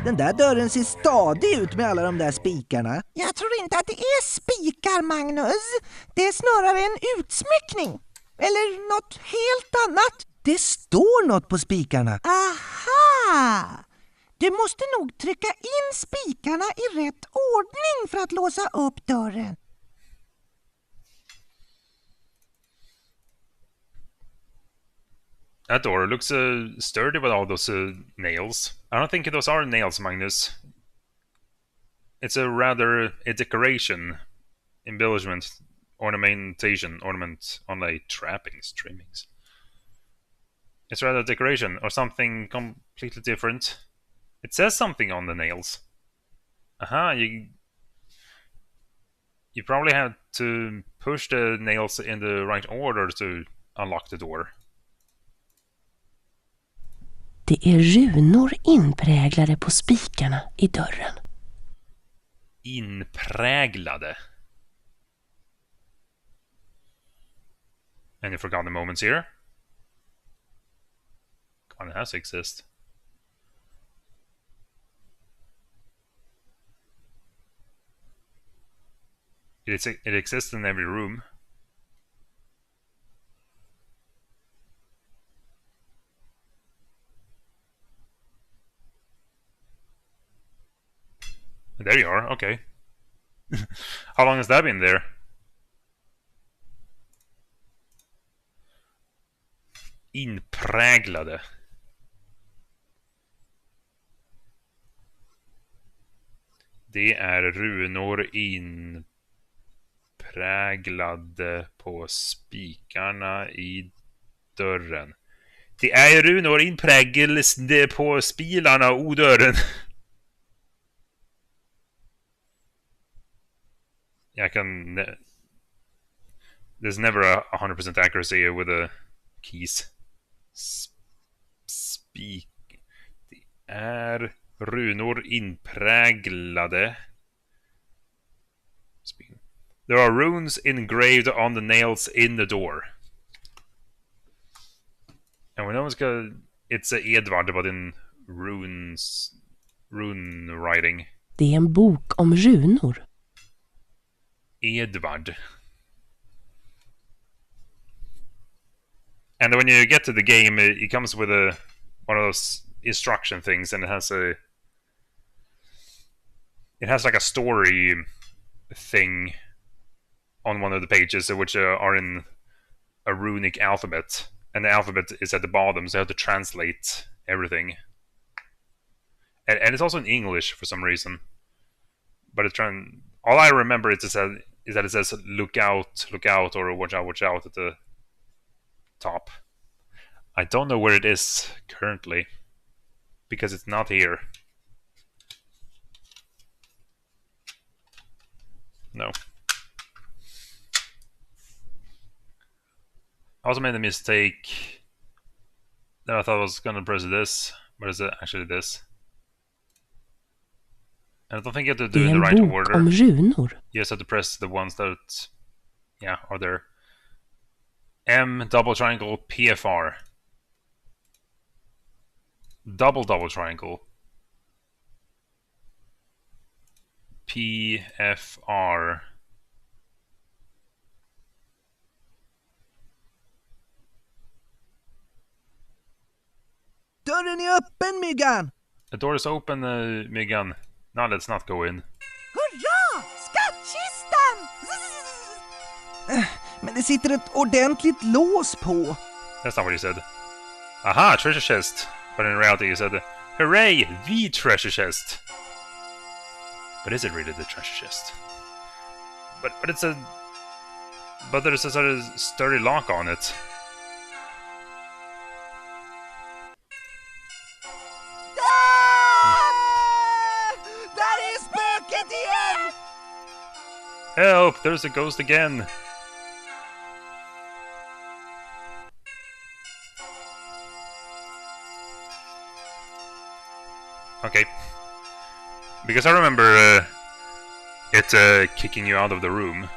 Den där dörren ser stadig ut med alla de där spikarna. Jag tror inte att det är spikar, Magnus. Det är snarare en utsmyckning. Eller något helt annat. Det står något på spikarna. Aha! Du måste nog trycka in spikarna i rätt ordning för att låsa upp dörren. That door looks sturdy with all those nails. I don't think those are nails, Magnus. It's a rather a decoration, embellishment, ornament on like trappings, trimmings. It's rather decoration or something completely different. It says something on the nails. Aha, you probably had to push the nails in the right order to unlock the door. Det är runor inpräglade på spikarna i dörren. Inpräglade? Any forgotten moments here? Come on, it has to exist. It exists in every room. There you are, okay. How long has that been there? Inpräglade. Det är runor inpräglade på spikarna i dörren. Det är runor inpräglade på spilarna och dörren. I can... There's never a 100% accuracy with the keys. Spik... Det är runor inpräglade. There are runes engraved on the nails in the door. And we know it's a Edvard, but in rune writing. Det är en bok om runor. Edvard. And when you get to the game, it comes with one of those instruction things, and it has like a story thing on one of the pages, which are in a runic alphabet, and the alphabet is at the bottom, so you have to translate everything. And it's also in English for some reason, but all I remember is that it says look out, or watch out at the top. I don't know where it is currently, because it's not here. No. I also made a mistake that I thought I was gonna press this, but it's actually this. And I don't think you have to do it in the right order. Om runor. You just have to press the ones that, are there. M, double triangle, PFR. Double triangle. PFR. Dörren är öppen, Myggan! The door is open, Myggan. Now let's not go in. Hurra! Skattkistan! Men det sitter ett ordentligt lås på. That's not what he said. Aha, treasure chest. But in reality he said, hooray, the treasure chest. But is it really the treasure chest? But it's a... But there's a sort of sturdy lock on it. Där är spöket igen! Help! There's a ghost again! Okay. Because I remember it kicking you out of the room.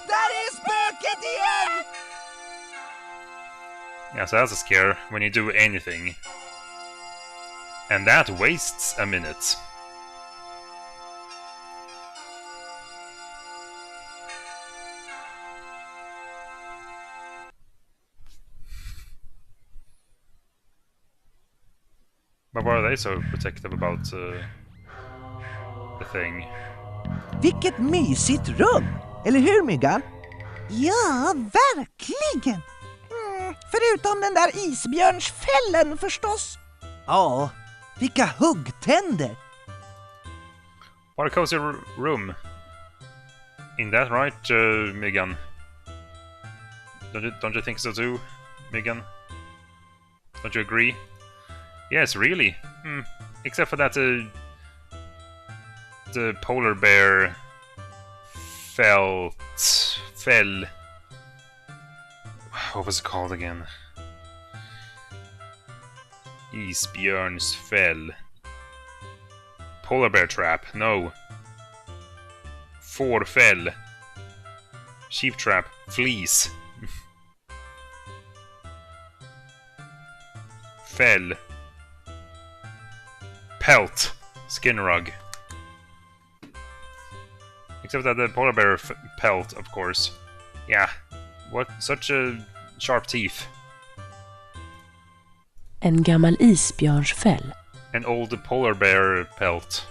Där är spöket igen! Yeah, so that's a scare when you do anything. And that wastes a minute. But why are they so protective about the thing? Vilket mysigt rum! Eller hur, Myggan? Ja, verkligen. Förutom den där isbjörnsfällen förstås. Ja, vilka huggtänder! What a cozy room. In that right, Myggan? Don't you think so too, Myggan? Don't you agree? Yes, really. Except for that the polar bear fell. What was it called again? Isbjörnsfäll. Polar bear trap. No. Fårfäll. Sheep trap. Fleece. Fäll. Pelt. Skin rug. Except that the polar bear pelt, of course. Yeah. What? Such a sharp teeth. En gammal isbjörnsfäll. An old polar bear pelt.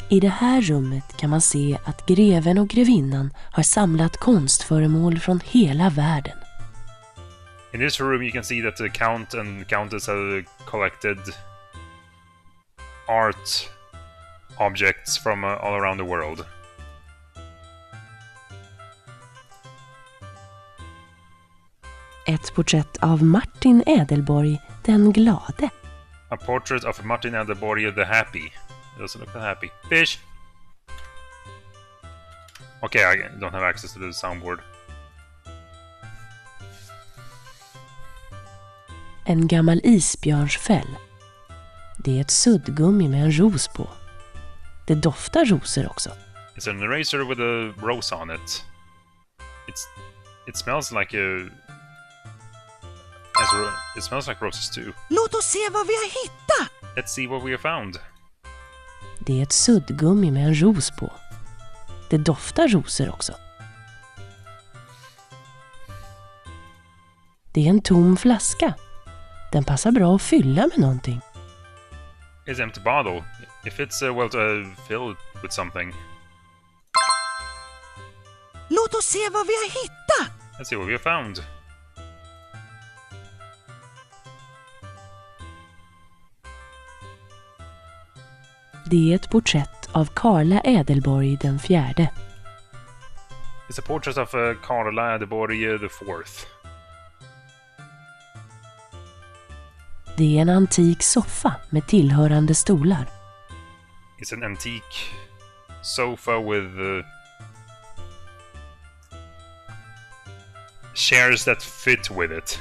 I det här rummet kan man se att greven och grevinnan har samlat konstföremål från hela världen. In this room you can see that the count and countess have collected art objects from all around the world. Ett porträtt av Martin Ädelborg, den glade. A portrait of Martin Ädelborg the happy. It doesn't look that happy. Fish! Okay, I don't have access to the soundboard. En gammal isbjörnsfäll. Det är ett suddgummi med en ros på. Det doftar rosor också. It's an eraser with a rose on it. It smells like a... It smells like roses too. Låt oss se vad vi har hittat. Let's see what we have found. Det är ett suddgummi med en ros på. Det doftar rosor också. Det är en tom flaska. Den passar bra att fylla med någonting. It's an empty bottle. If it's filled with something. Låt oss se vad vi har hittat. Let's see what we have found. Det är ett porträtt av Karla Ädelborg den fjärde. It's a portrait of Karla Ädelborg the fourth. Det är en antik soffa med tillhörande stolar. It's an antique sofa with chairs that fit with it.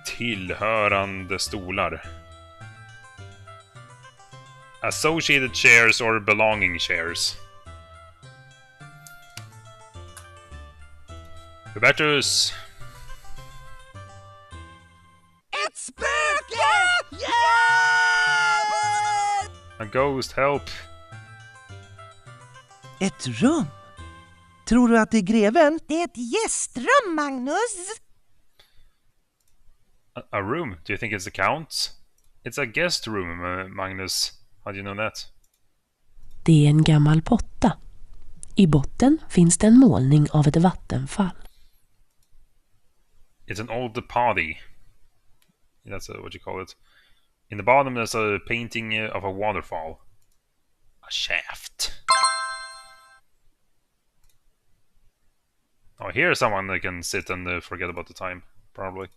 Tillhörande stolar. Associated chairs or belonging chairs. Hubertus! Ett spöke! Hjälp! A ghost, help! Ett rum? Tror du att det är greven? Det är ett gästrum, Magnus. A room? Do you think it's the count's? It's a guest room, Magnus. How do you know that? Det är en gammal potta. I botten finns det en målning av ett vattenfall. It's an old potty. That's what you call it. In the bottom there's a painting of a waterfall. A shaft. Oh, here's someone that can sit and forget about the time, probably.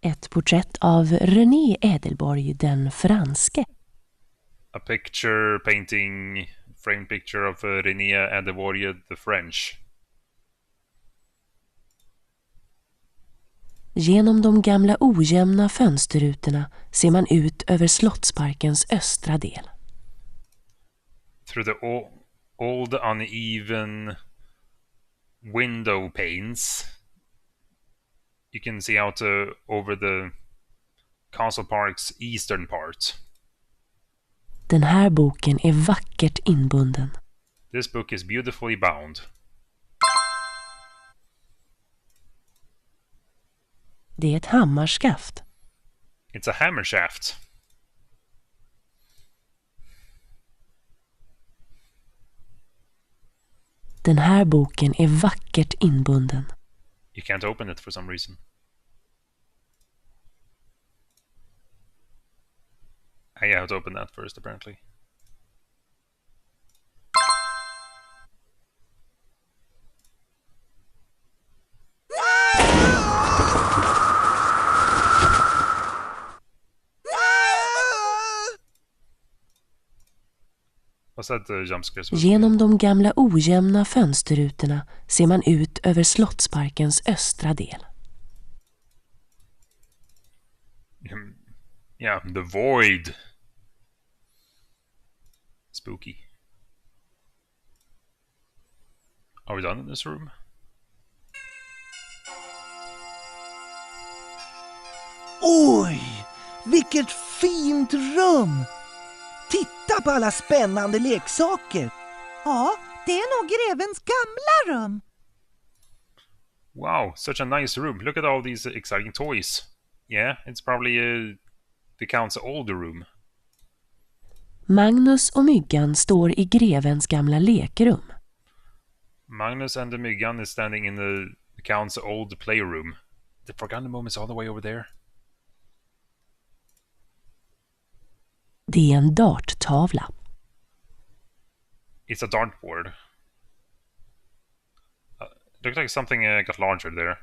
Ett porträtt av René Edelborg den franske. A picture painting, framed picture of René Edelborg the French. Genom de gamla ojämna fönsterrutorna ser man ut över slottsparkens östra del. Through the old uneven window panes, you can see out over the castle park's eastern part. Den här boken är vackert inbunden. This book is beautifully bound. Det är ett hammarskaft. It's a hammer shaft. Den här boken är vackert inbunden. You can't open it for some reason. I have to open that first, apparently. What's that jump scare? Genom de gamla ojämna fönsterrutorna ser man ut över slottsparkens östra del. Yeah, the void. Spooky. Are we done in this room? Oj, vilket fint rum! Titta på alla spännande leksaker. Ja, det är nog grevens gamla rum. Wow, such a nice room. Look at all these exciting toys. Yeah, it's probably the count's older room. Magnus och Myggan står i grevens gamla lekrum. Magnus and the Myggan is standing in the count's old playroom. The forgotten moment's all the way over there. Det är en darttavla. It's a dartboard. Looks like something got larger there.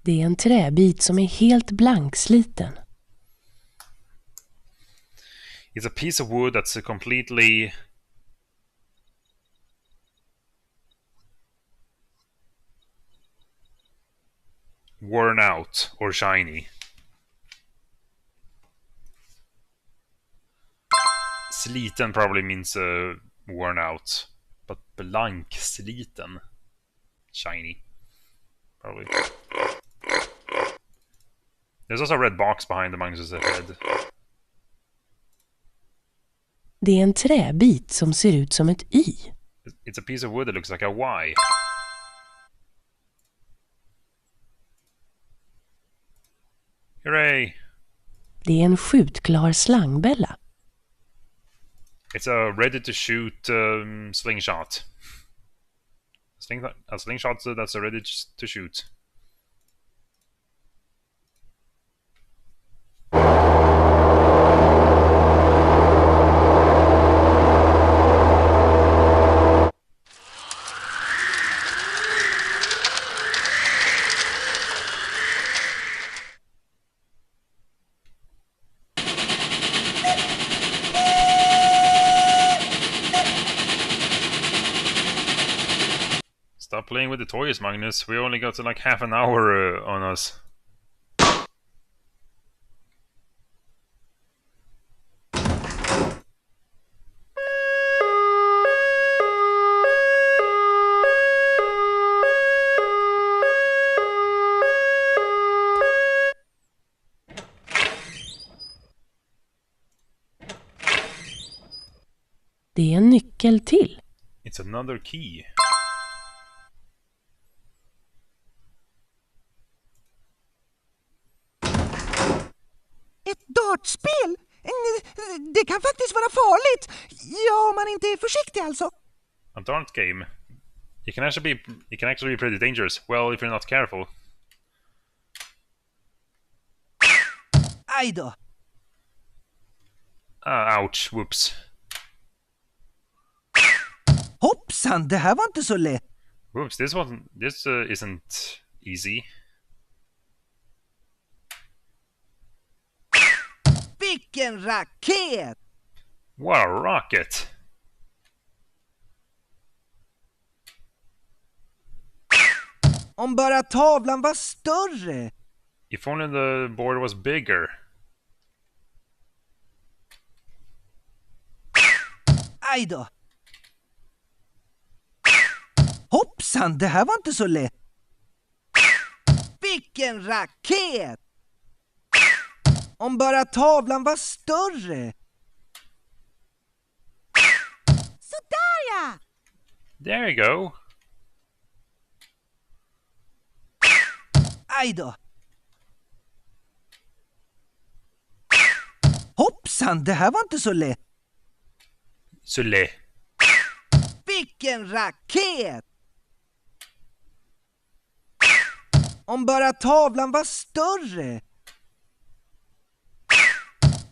Det är en träbit som är helt blanksliten. It's a piece of wood that's completely worn out or shiny. Sliten probably means worn out, but blanksliten, shiny, probably. There's also a red box behind the Magnus' head. Det är en träbit som ser ut som ett Y. It's a piece of wood that looks like a Y. Hooray! Det är en skjutklar slangbälla. It's a ready-to-shoot slingshot. A slingshot that's ready to shoot. Stop playing with the toys, Magnus. We only got like half an hour on us. Det är en nyckel till. It's another key. Ett dartspel? Det kan faktiskt vara farligt. Ja, om man inte är försiktig alltså. A dart game. It can actually be pretty dangerous. Well, if you're not careful. Aj då. Ouch, whoops. Hoppsan, det här var inte så lätt. Whoops, this isn't easy. Vilken raket! What a rocket! Om bara tavlan var större. If only the board was bigger. Aj då. Hoppsan, det här var inte så lätt. Vilken raket! Om bara tavlan var större. Sådär ja! There you go. Aj då. Hoppsan, det här var inte så lätt. Sule. Vilken raket! Om bara tavlan var större.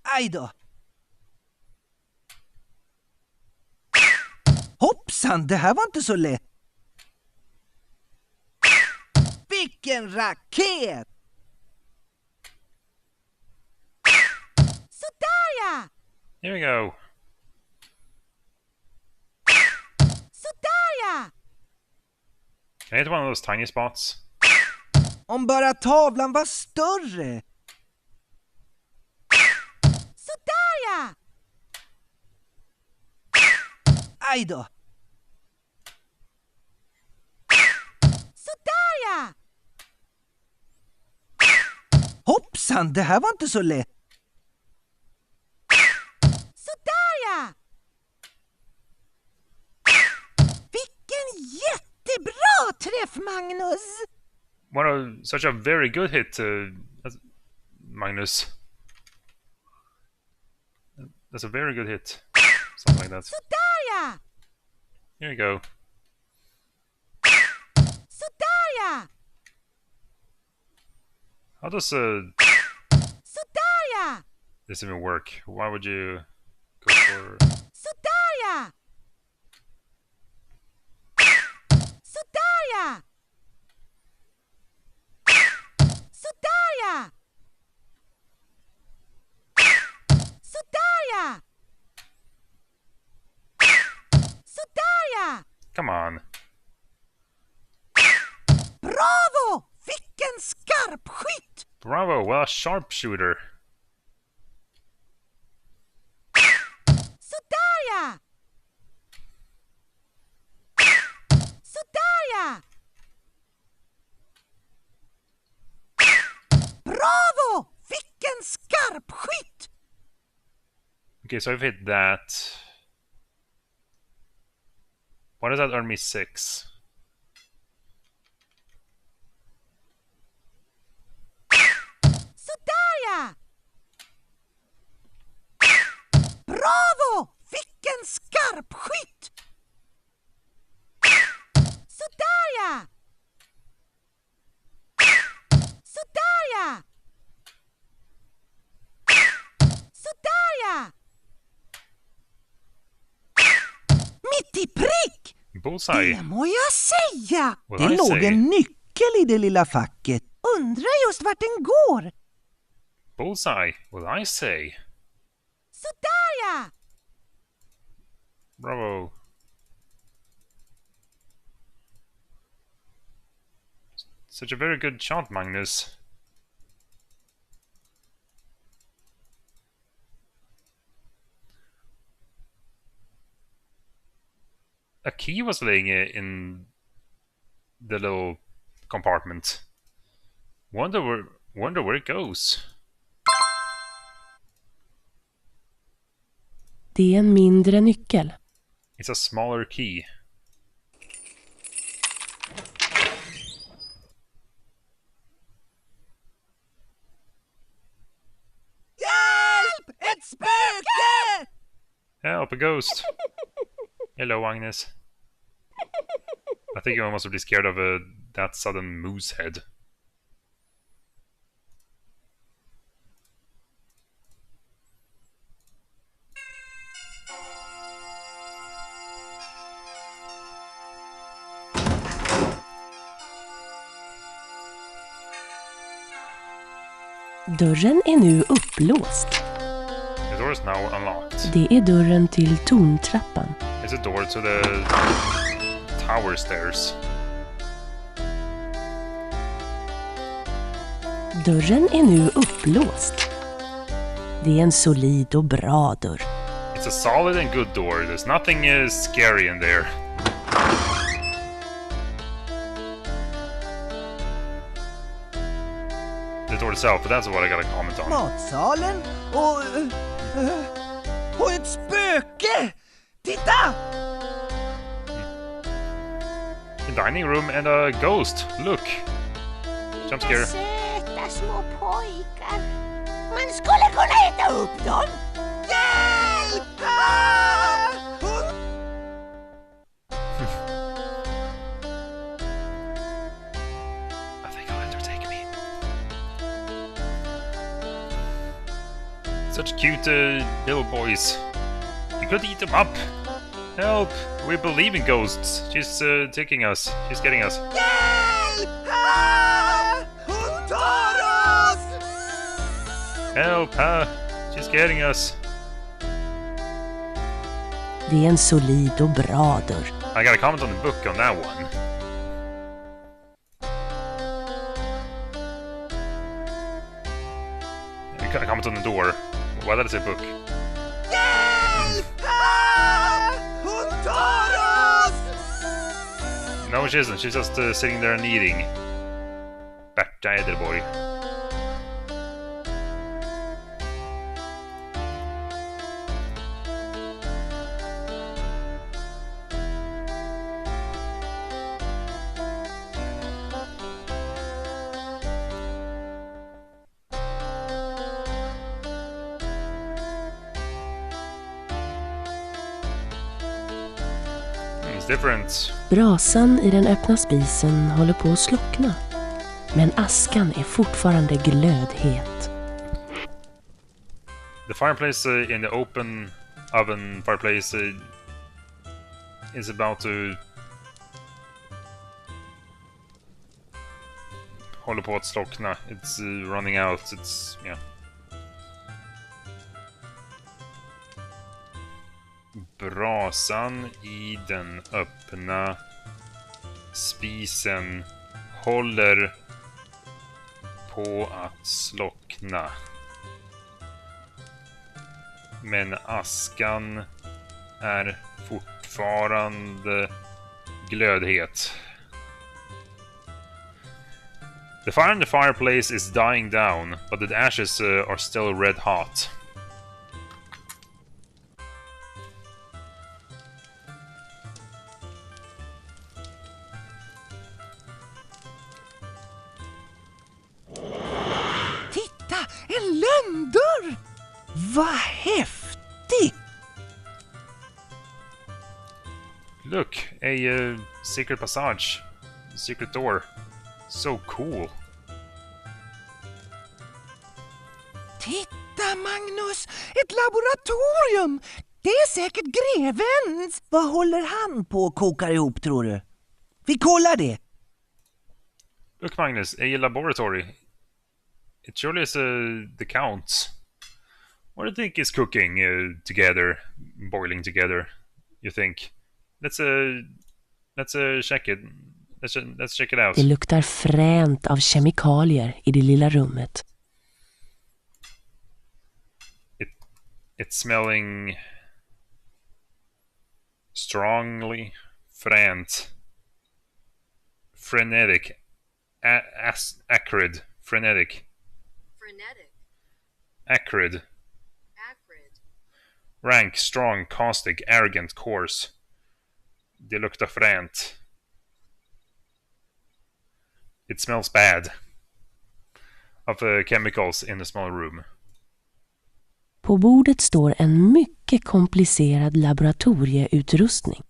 Aj då. Hoppsan, det här var inte så lätt. Vilken raket! Sådär ja! Here we go. Sådär ja! Can I hit one of those tiny spots? Om bara tavlan var större. Sådär ja! Aj då. Sådär ja! Hoppsan, det här var inte så lätt. Sådär ja! Vilken jättebra träff, Magnus! Such a very good hit, Magnus. That's a very good hit. Something like that. Sådär ja! Here you go. Sådär ja! How does Sådär ja! this even work? Why would you go for... Sådär ja! Sådär ja! Sådär ja! Sådär ja! Sådär ja! Come on. Bravo! Vilken skarp skytt! Bravo, well, a sharpshooter. Sådär ja! Sådär ja! Bravo! Vilken skarp skytt! Okay, so I've hit that. What does that earn me? 6. Sådär ja! Bravo! Vilken skarp skytt! Sådär ja! Sådär ja! Sådär ja! Mitt i prick! Bullseye. Det må jag säga! What Det I låg say? en nyckel i det lilla facket. Undrar just vart den går. Bullseye, what I say? Sådär ja! Bravo. Such a very good shot, Magnus. A key was laying in the little compartment. Wonder where it goes. Det är en mindre nyckel. It's a smaller key. Hjälp! Ett spöke! Help, a ghost! Hello, Magnus. I think you must be scared of that sudden moose head. Dörren är nu upplåst. The door is now unlocked. Det är dörren till torntrappan. It's a door to the tower stairs. Dörren är nu upplåst. Det är en solid och bra dörr. It's a solid and good door. There's nothing scary in there. The door itself, but that's what I gotta comment on. Matsalen och ett spöke! Titta! A dining room and a ghost. Look. Jump scare. Söta små pojkar. Man skulle kunna äta upp dem. Hjälp! Ah! I think I'll let her take me. Such cute little boys. You could eat them up. Help! We believe in ghosts. She's taking us. She's getting us. Hjälp! Ah! Hon tar oss! Help! She's getting us. Det är en solid och bra dörr. I got a comment on the book on that one. I got a comment on the door. Why did I say book? Hjälp! Ah! Hon tar oss! No, she isn't. She's just sitting there and eating. Berta Edelborg. It's different. Brasan i den öppna spisen håller på att slockna. Men askan är fortfarande glödhet. The fireplace in the open oven fireplace is about to håller på att slockna. It's running out. It's yeah. Brasan i den öppna spisen håller på att slockna. Men askan är fortfarande glödhet. The fire in the fireplace is dying down, but the ashes are still red hot. Titta! En lönndörr! Vad häftigt! Look, a secret passage. Secret door. So cool. Titta, Magnus! Ett laboratorium! Det är säkert grevens! Vad håller han på och kokar ihop, tror du? Vi kollar det! Look, Magnus, a laboratory. It surely is the Count's. What do you think is cooking together, boiling together? You think? Let's check it. Let's check it out. Det luktar fränt av kemikalier i det lilla rummet. It's smelling strongly fränt, frenetic, acrid, frenetic, acrid, rank, strong, caustic, arrogant, coarse. Det luktar fränt. It smells bad. Of chemicals in a small room. På bordet står en mycket komplicerad laboratorieutrustning.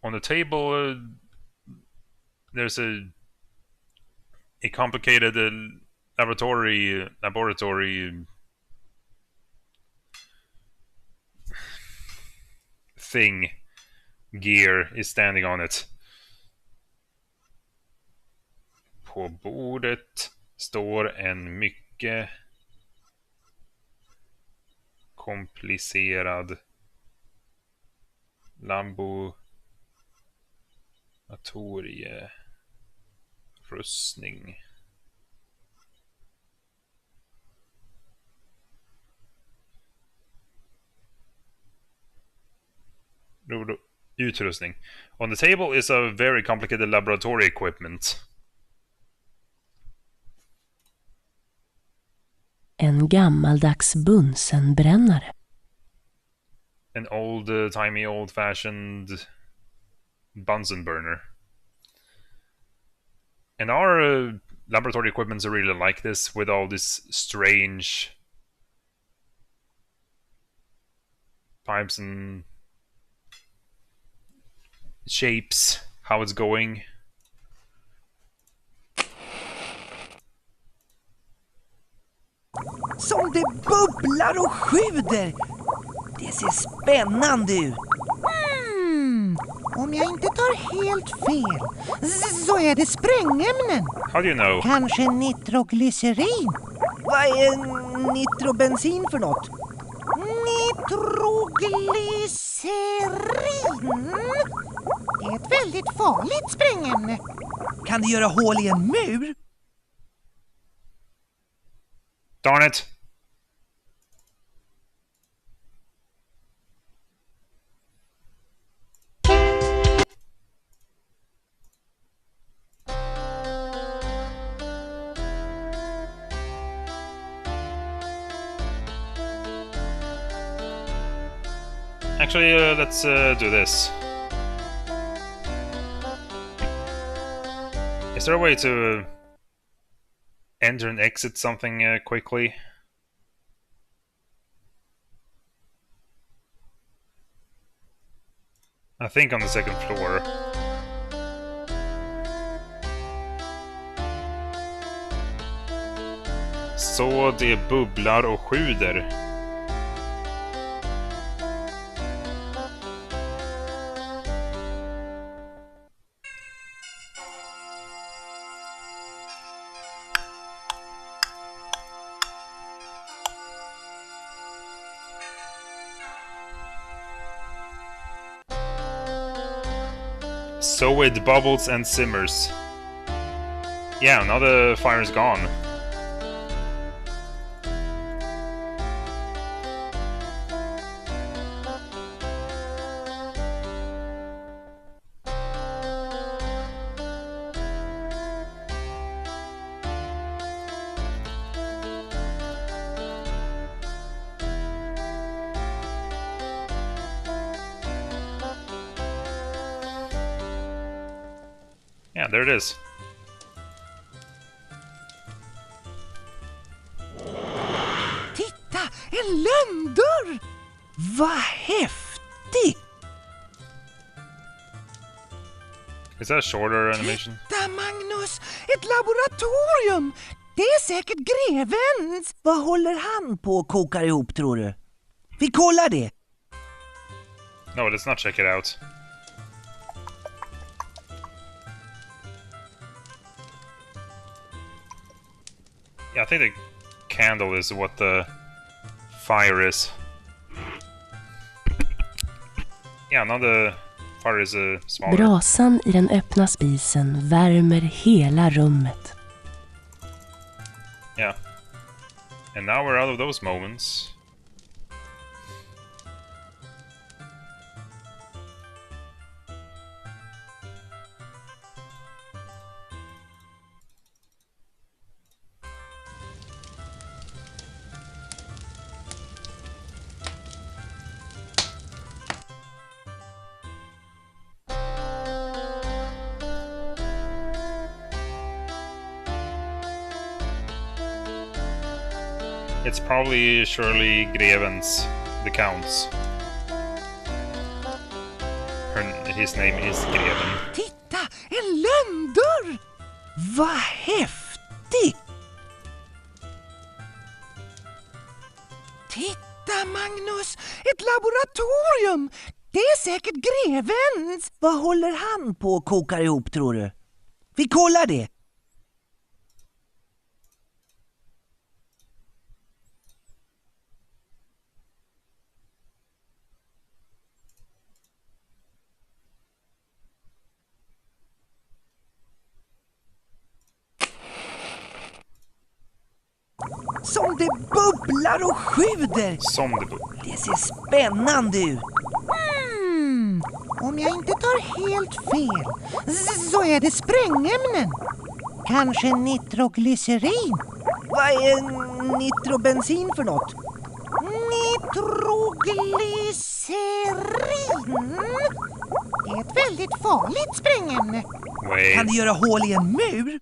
On the table, there's a complicated laboratory thing. Gear is standing on it. På bordet står en mycket komplicerad laboratorierustning. Utrustning. On the table is a very complicated laboratory equipment. En gammaldags bunsenbrännare. An old-timey, old-fashioned Bunsen burner. And our laboratory equipments are really like this, with all this strange pipes and shapes, how it's going. Som det bubblar och sjuder. Det ser spännande ut. Om jag inte tar helt fel så är det sprängämnen. How do you know? Kanske nitroglycerin. Vad är nitrobensin för något? Nitroglycerin? Det är ett väldigt farligt sprängämne. Kan det göra hål i en mur? Darn it! Actually, let's do this. Is there a way to enter and exit something quickly? I think on the second floor. Så det bubblar och sjuder. So it bubbles and simmers. Yeah, now the fire's gone. Yeah, there it is. Titta, en lönndörr! Vad häftigt! Is that a shorter animation? Titta, Magnus! Ett laboratorium! Det är säkert grevens! Vad håller han på och kokar ihop, tror du? Vi kollar det! No, let's not check it out. Yeah, I think the candle is what the fire is. Yeah, now the fire is smaller. Brasan i den öppna spisen värmer hela rummet. Yeah. And now we're out of those moments. It's probably surely Grevens, the Count's. His name is Greven. Titta, en lönndörr! Vad häftigt! Titta, Magnus! Ett laboratorium! Det är säkert grevens! Vad håller han på och kokar ihop, tror du? Vi kollar det! Som det bubblar och sjuder! Som det bubblar. Det ser spännande ut! Om jag inte tar helt fel så är det sprängämnen. Kanske nitroglycerin. Vad är nitrobensin för något? Nitroglycerin? Det är ett väldigt farligt sprängämne. Wait. Kan det göra hål i en mur?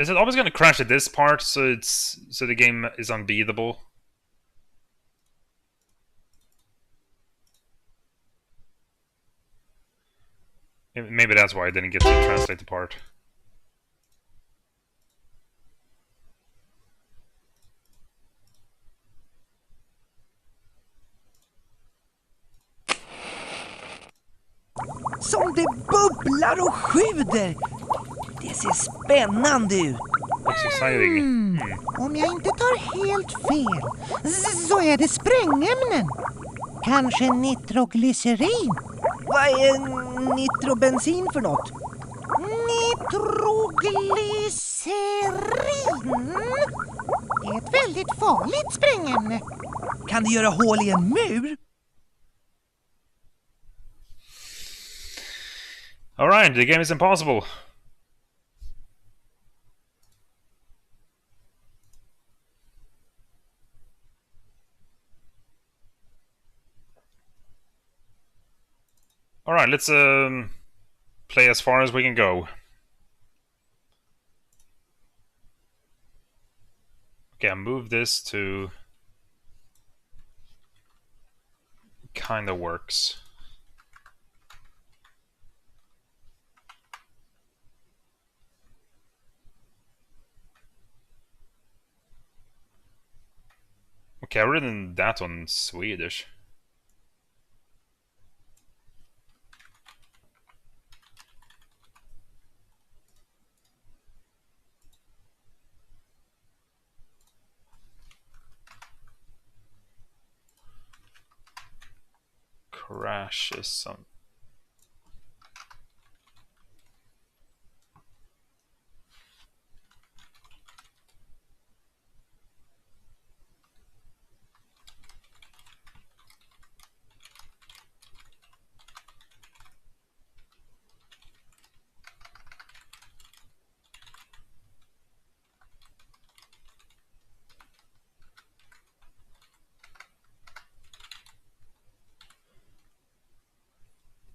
Is it always going to crash at this part so the game is unbeatable? Maybe that's why I didn't get to translate the part. Som det bubblar och sjuder! Det ser spännande ut! Looks exciting. Om jag inte tar helt fel så är det sprängämnen. Kanske nitroglycerin. Vad är nitrobensin för något? Nitroglycerin? Det är ett väldigt farligt sprängämne. Kan det göra hål i en mur? Alright, the game is impossible. Alright, let's play as far as we can go. Okay, I move this to... Kinda works. Okay, I've written that on Swedish. Crashes some.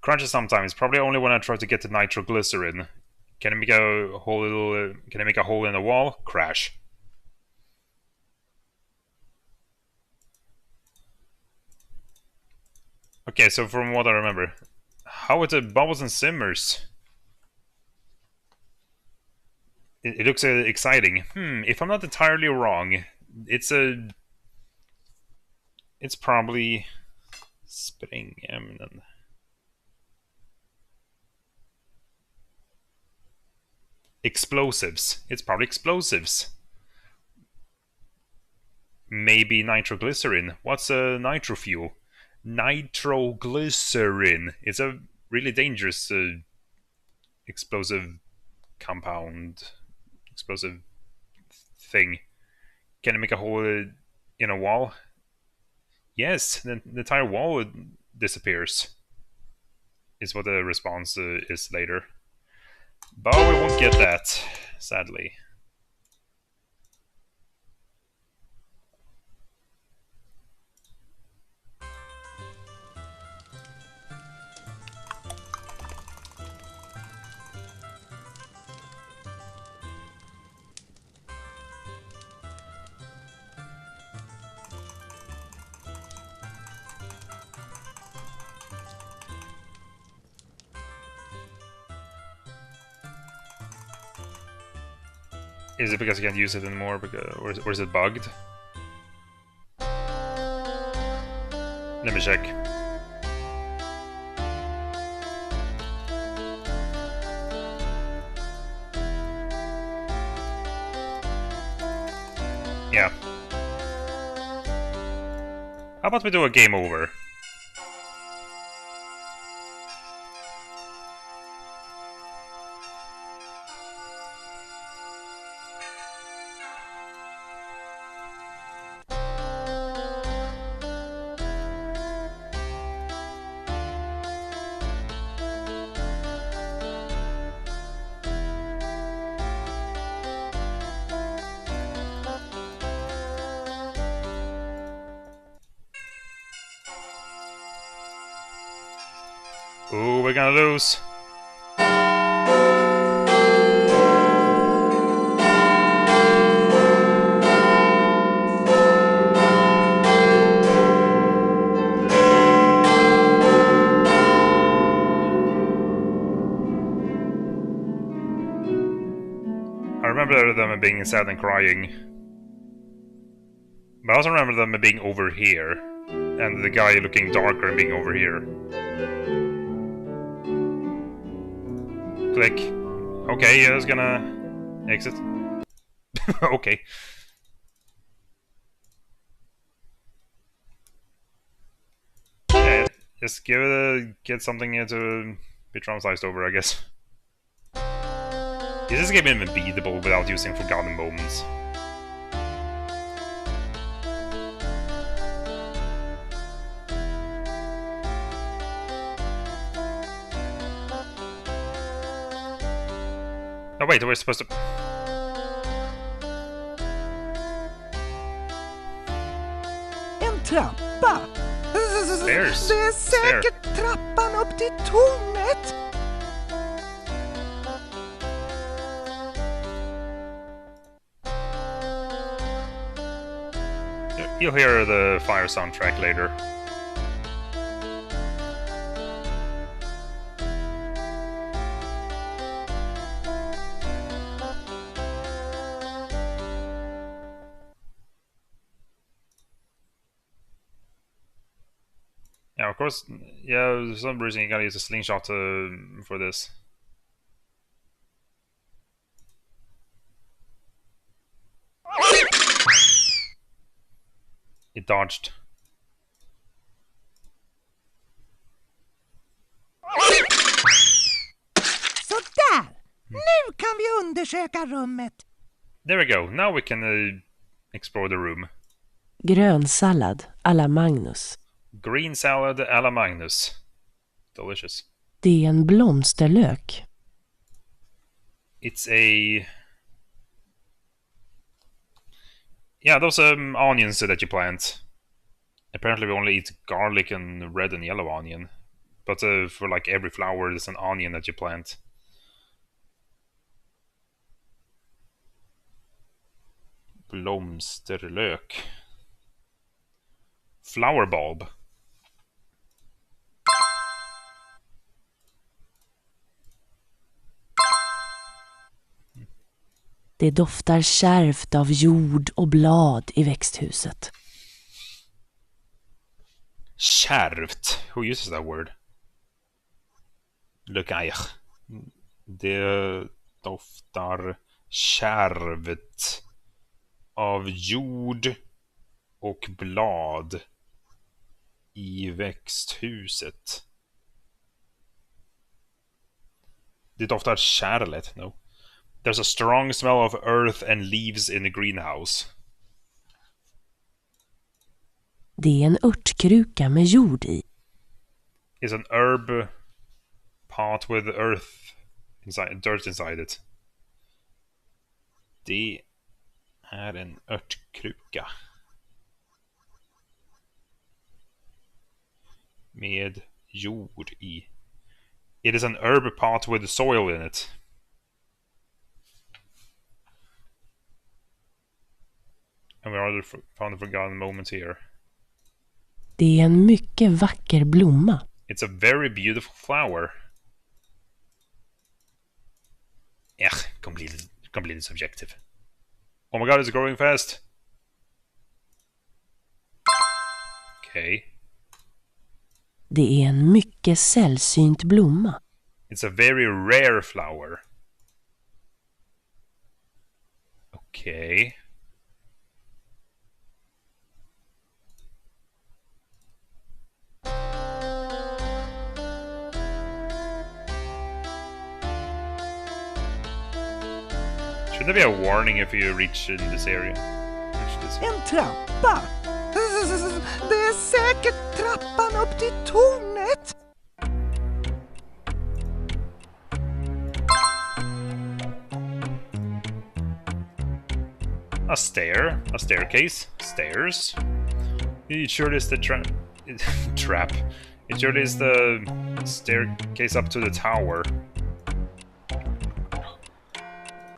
Crunches sometimes, probably only when I try to get the nitroglycerin. Can I make a hole? Can I make a hole in the wall? Crash. Okay, so from what I remember, how with the bubbles and simmers? It looks exciting. If I'm not entirely wrong, it's probably sprängämnen. Explosives. It's probably explosives. Maybe nitroglycerin. What's a nitro fuel? Nitroglycerin. It's a really dangerous explosive compound. Explosive thing. Can it make a hole in a wall? Yes, the entire wall disappears. Is what the response is later. But we won't get that, sadly. Is it because I can't use it anymore, or is it bugged? Let me check. Yeah. How about we do a game over? Ooh, we're gonna lose. I remember them being sad and crying. But I also remember them being over here. And the guy looking darker and being over here. Click. Okay, I was gonna exit. Okay. Yeah, just get something to be traumatized over, I guess. Is this game even beatable without using forgotten moments? Oh wait, we're supposed to... En trappa! Stairs. Det är säkert trappan upp till tornet! You'll hear the fire soundtrack later. Yeah, of course. Yeah, for some reason you gotta use a slingshot for this. It dodged. Så där! Nu kan vi undersöka rummet. There we go. Now we can explore the room. Grönsallad à la Magnus. Green salad à la Magnus. Delicious. Det är en blomsterlök. It's a... Yeah, those onions that you plant. Apparently we only eat garlic and red and yellow onion. But for like every flower there's an onion that you plant. Blomsterlök. Flower bulb. Det doftar kärvt av jord och blad i växthuset. Kärvt. Who uses that word? Lökaj. Det doftar kärvt av jord och blad i växthuset. Det doftar kärlet, no. There's a strong smell of earth and leaves in the greenhouse. Det är en örtkruka med jord i. It's an herb pot with earth inside, dirt inside it. Det är en örtkruka. Med jord i. It is an herb pot with soil in it. And we already found a forgotten moment here. Det är en mycket vacker blomma. It's a very beautiful flower. Yeah, completely subjective. Oh my god, it's growing fast. Okay. Det är en mycket sällsynt blomma. It's a very rare flower. Okay. Should there be a warning if you reach in this area? En trappa! Det är säkert trappan upp till tornet! A staircase, stairs. It sure is the trap. It sure is the staircase up to the tower.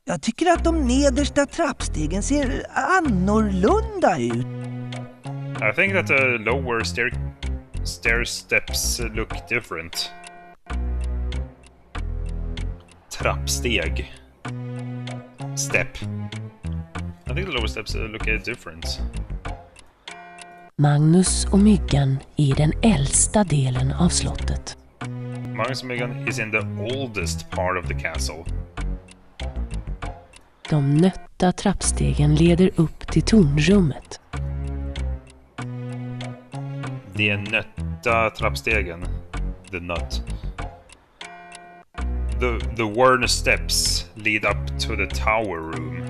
Jag tycker att de nedersta trappstegen ser annorlunda ut. I think that the lower stair steps look different. Trappsteg. Step. I think the lower steps look different. Magnus och Myggan är i den äldsta delen av slottet. Magnus and Myggan is in the oldest part of the castle. De nötta trappstegen leder upp till tornrummet. Det är nötta trappstegen. The nut. The worn steps lead up to the tower room.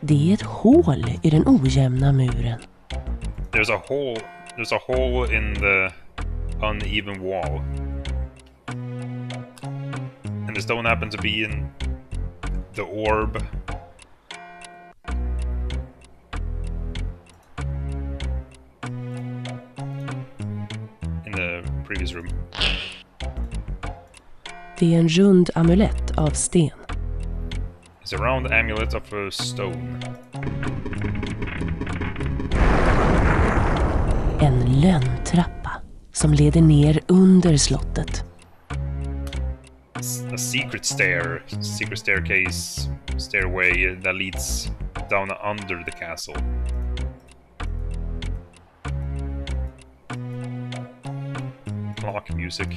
Det är ett hål i den ojämna muren. There's a hole in the uneven wall. And the stone happened to be in the orb. In the previous room. Det är en rund amulett av sten. It's a round amulet of a stone. En lönntrappa som leder ner under slottet. A secret stairway that leads down under the castle. Clock music.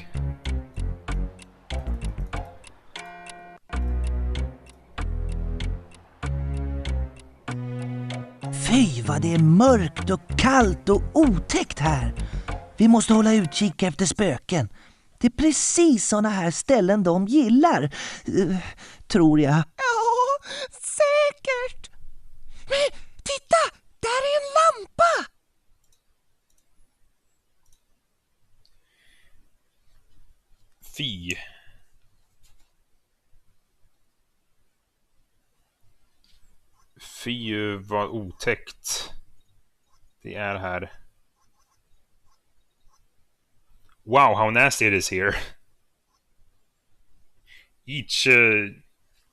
Fy vad det är mörkt och kallt och otäckt här. Vi måste hålla utkik efter spöken. Det är precis såna här ställen de gillar, tror jag. Ja, säkert. Men titta, där är en lampa. Fy. Fy vad otäckt det är här. Wow, how nasty it is here.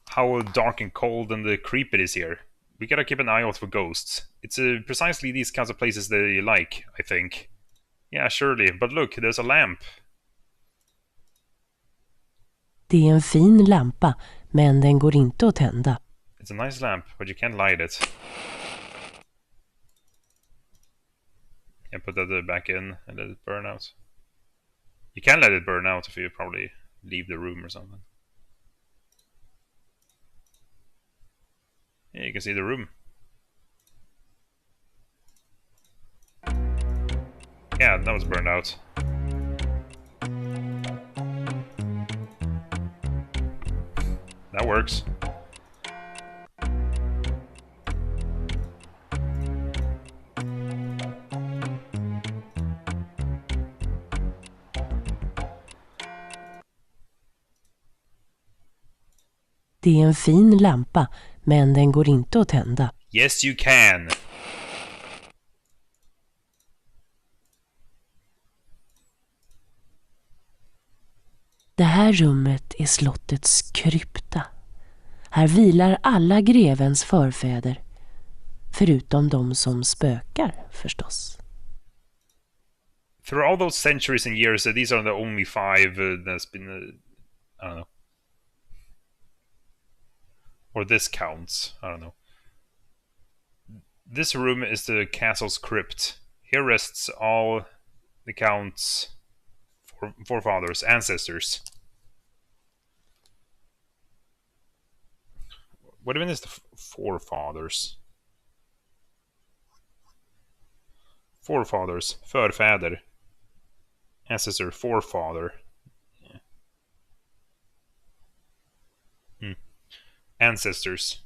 How dark and cold and creepy it is here. We gotta keep an eye out for ghosts. It's precisely these kinds of places that you like, I think. Yeah, surely. But look, there's a lamp. Det är en fin lampa, men den går inte att tända. It's a nice lamp, but you can't light it. Can't put that back in and let it burn out. You can let it burn out if you probably leave the room or something. Yeah, you can see the room. Yeah, that was burned out. That works. Det är en fin lampa, men den går inte att tända. Yes, you can. Det här rummet är slottets krypta. Här vilar alla grevens förfäder, förutom de som spökar förstås. Through all those centuries and years, these are the only five that's been, I don't know. Or this counts, I don't know. This room is the castle's crypt. Here rests all the Count's forefathers, ancestors. What do you mean is the forefathers? Forefathers, förfäder. Ancestor, forefather. Yeah. Ancestors.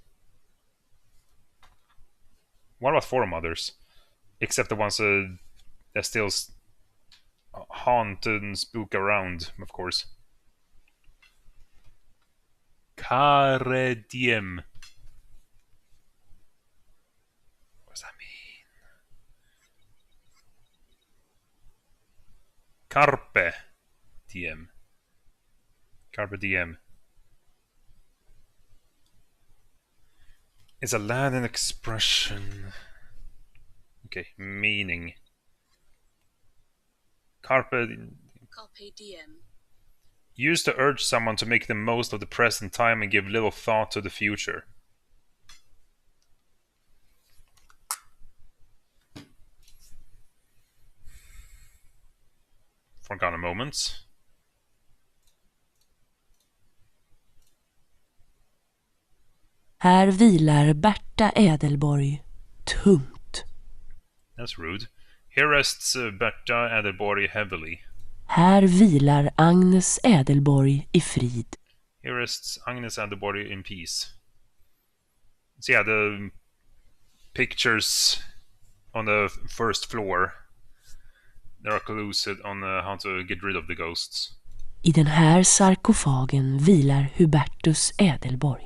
What about foremothers? Except the ones that still haunt and spook around, of course. Carpe diem. What does that mean? Carpe diem. Carpe diem. It's a Latin expression. Okay, meaning. Carpe diem. Used to urge someone to make the most of the present time and give little thought to the future. Forgotten moments. Här vilar Berta Ädelborg tungt. That's rude. Here rests Berta Ädelborg heavily. Här vilar Agnes Ädelborg i frid. Here rests Agnes Ädelborg in peace. So yeah, the pictures on the first floor, there are clues on how to get rid of the ghosts. I den här sarkofagen vilar Hubertus Ädelborg.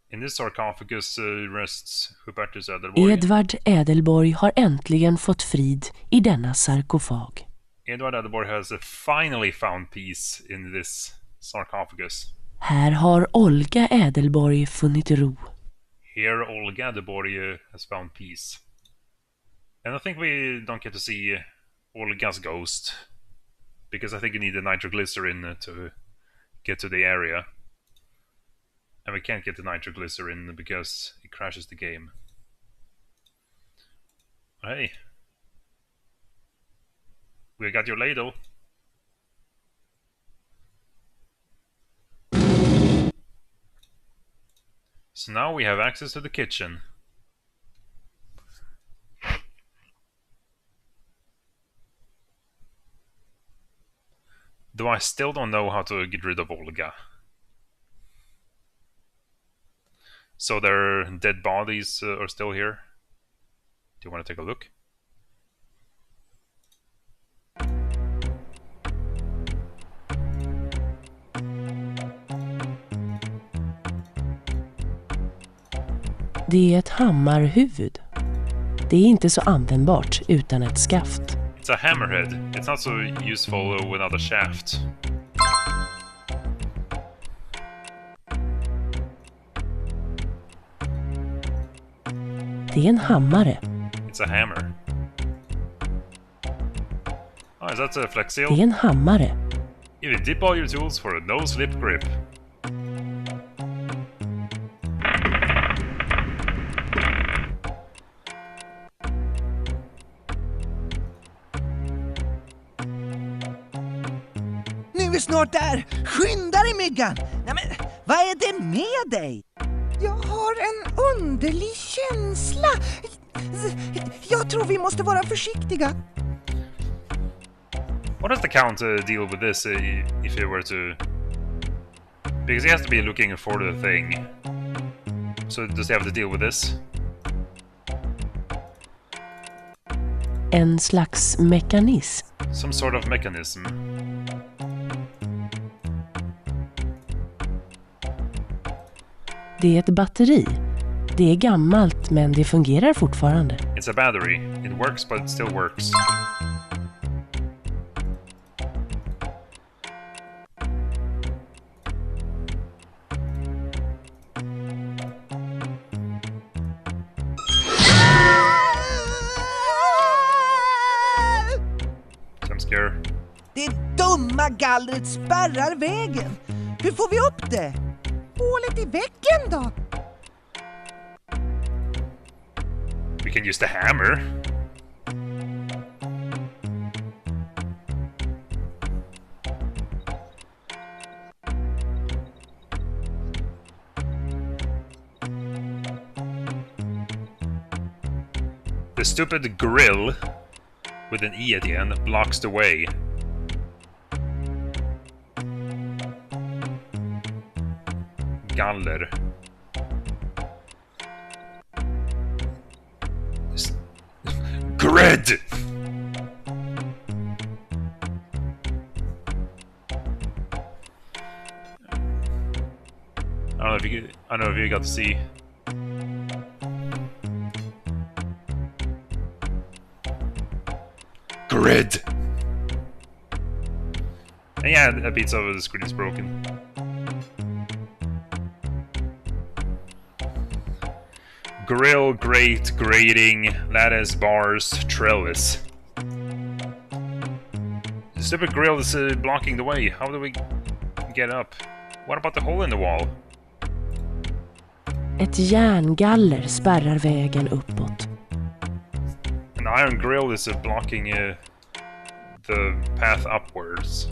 In this sarcophagus rests Hubertus Ädelborg. Edvard Ädelborg har äntligen fått frid i denna sarkofag. Edvard Ädelborg has finally found peace in this sarcophagus. Här har Olga Ädelborg funnit ro. Here Olga Ädelborg has found peace. And I think we don't get to see Olga's ghost, because I think you need the nitroglycerin to get to the area. And we can't get the nitroglycerin because it crashes the game. Hey. We got your ladle. So now we have access to the kitchen. Though I still don't know how to get rid of Olga. So their dead bodies are still here. Do you want to take a look? Det är ett hammarhuvud. Det är inte så användbart utan ett skaft. It's a hammerhead. It's not so useful without a shaft. Det är en hammare. It's a hammer. Oh, is that a flex seal? Det är en hammare. If you dip all your tools for a no-slip grip. Nu är vi snart där! Skynda dig, Myggan! Nej, men, vad är det med dig? Jag har en underlig känsla. Jag tror vi måste vara försiktiga. What does the Count deal with this if he were to... Because he has to be looking for the thing. So does he have to deal with this? En slags mekanism. Some sort of mechanism. Det är ett batteri. Det är gammalt men det fungerar fortfarande. It's a battery. It works but it still works. I'm scared. Det dumma gallret spärrar vägen. Hur får vi upp det? Hålet i väggen då? can use the hammer. The stupid grill with an E at the end blocks the way. Galler. Grid! I don't know if you got to see. Grid! And yeah, a piece of the screen is broken. Grill, grate, grating, lattice, bars, trellis. The stupid grill is blocking the way. How do we get up? What about the hole in the wall? Ett järngaller spärrar vägen uppåt. An iron grill is blocking the path upwards.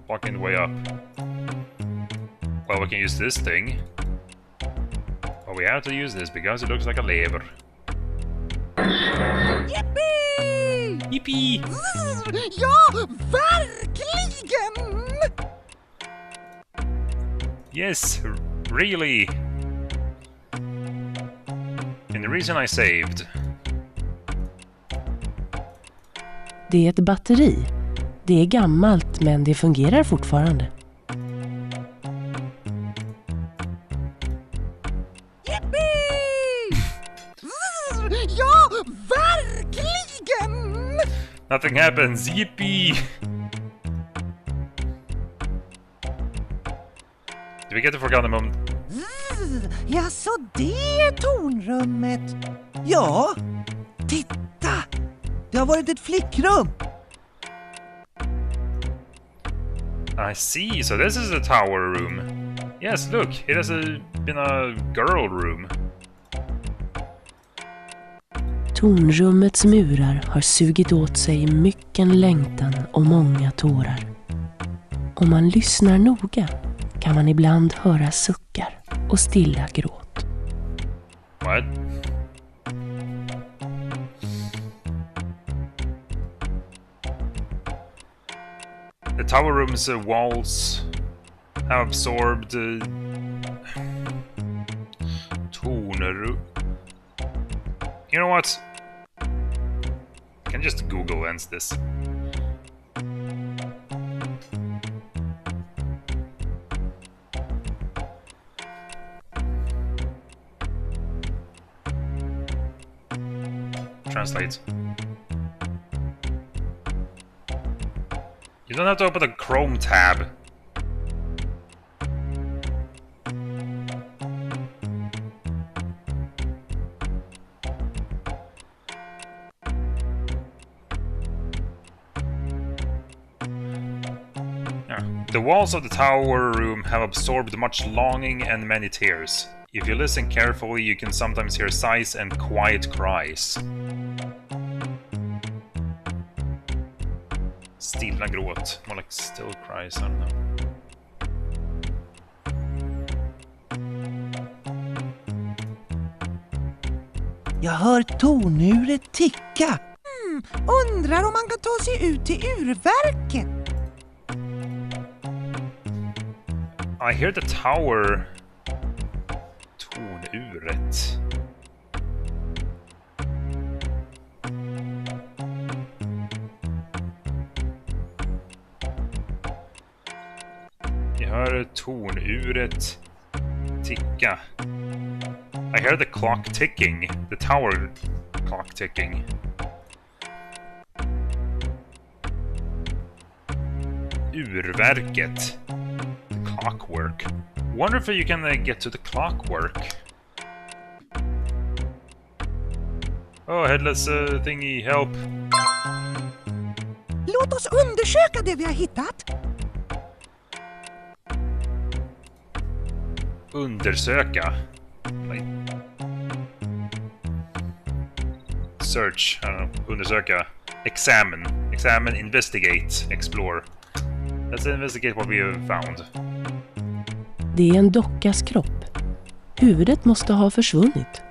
Blocking the way up. Well, we can use this thing. But we have to use this because it looks like a lever. Yippee! Yippee! Ja, verkligen! Yes, really! And the reason I saved. Det är ett batteri. Det är gammalt men det fungerar fortfarande. Yippee! Ja, verkligen! Nothing happens, yippee! Do we get to forgotten moment? Ja, så det är tornrummet. Ja, titta! Det har varit ett flickrum. I see, so this is the tower room. Yes, look, it has been a girl room. Tornrummets murar har sugit åt sig mycken längtan och många tårar. Om man lyssnar noga kan man ibland höra suckar och stilla gråt. What? The tower room's walls have absorbed toner. You know what? I can just Google ends this. Translate. You don't have to open the Chrome tab. The walls of the tower room have absorbed much longing and many tears. If you listen carefully, you can sometimes hear sighs and quiet cries. Stilla gråt. More like still cries, I don't know. Jag hör tornuret ticka. Undrar om man kan ta sig ut till urverket. I hear the tower. Tornuret. Jag hör tornuret ticka. I hear the clock ticking. The tower clock ticking. Urverket. The clockwork. Wonder if you can get to the clockwork. Oh, headless thingy, help. Låt oss undersöka det vi har hittat. Undersöka. search, I don't know, undersöka, examine, investigate, explore. Let's investigate what we have found. Det är en dockas kropp. Huvudet måste ha försvunnit.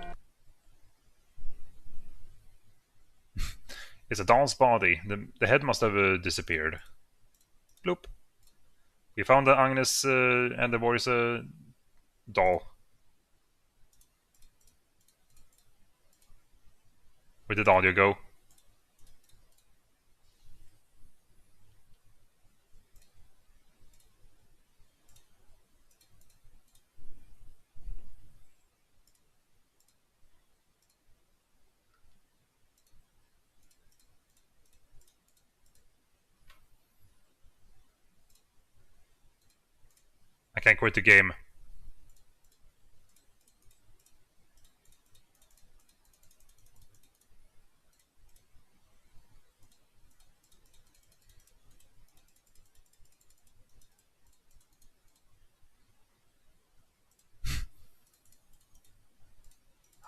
It's a doll's body. The head must have disappeared. Bloop. We found the Agnes and the boy's doll. Where did audio go? I can't quit the game.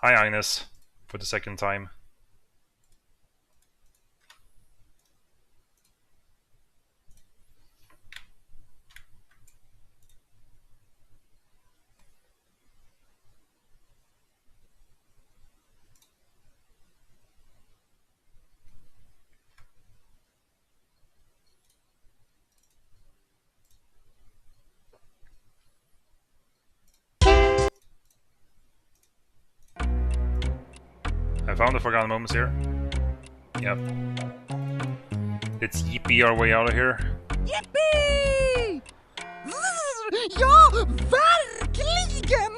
Hi Agnes, for the second time. I found the forgotten moments here. Yep. Let's yippee our way out of here. Yippee! Ja, verkligen!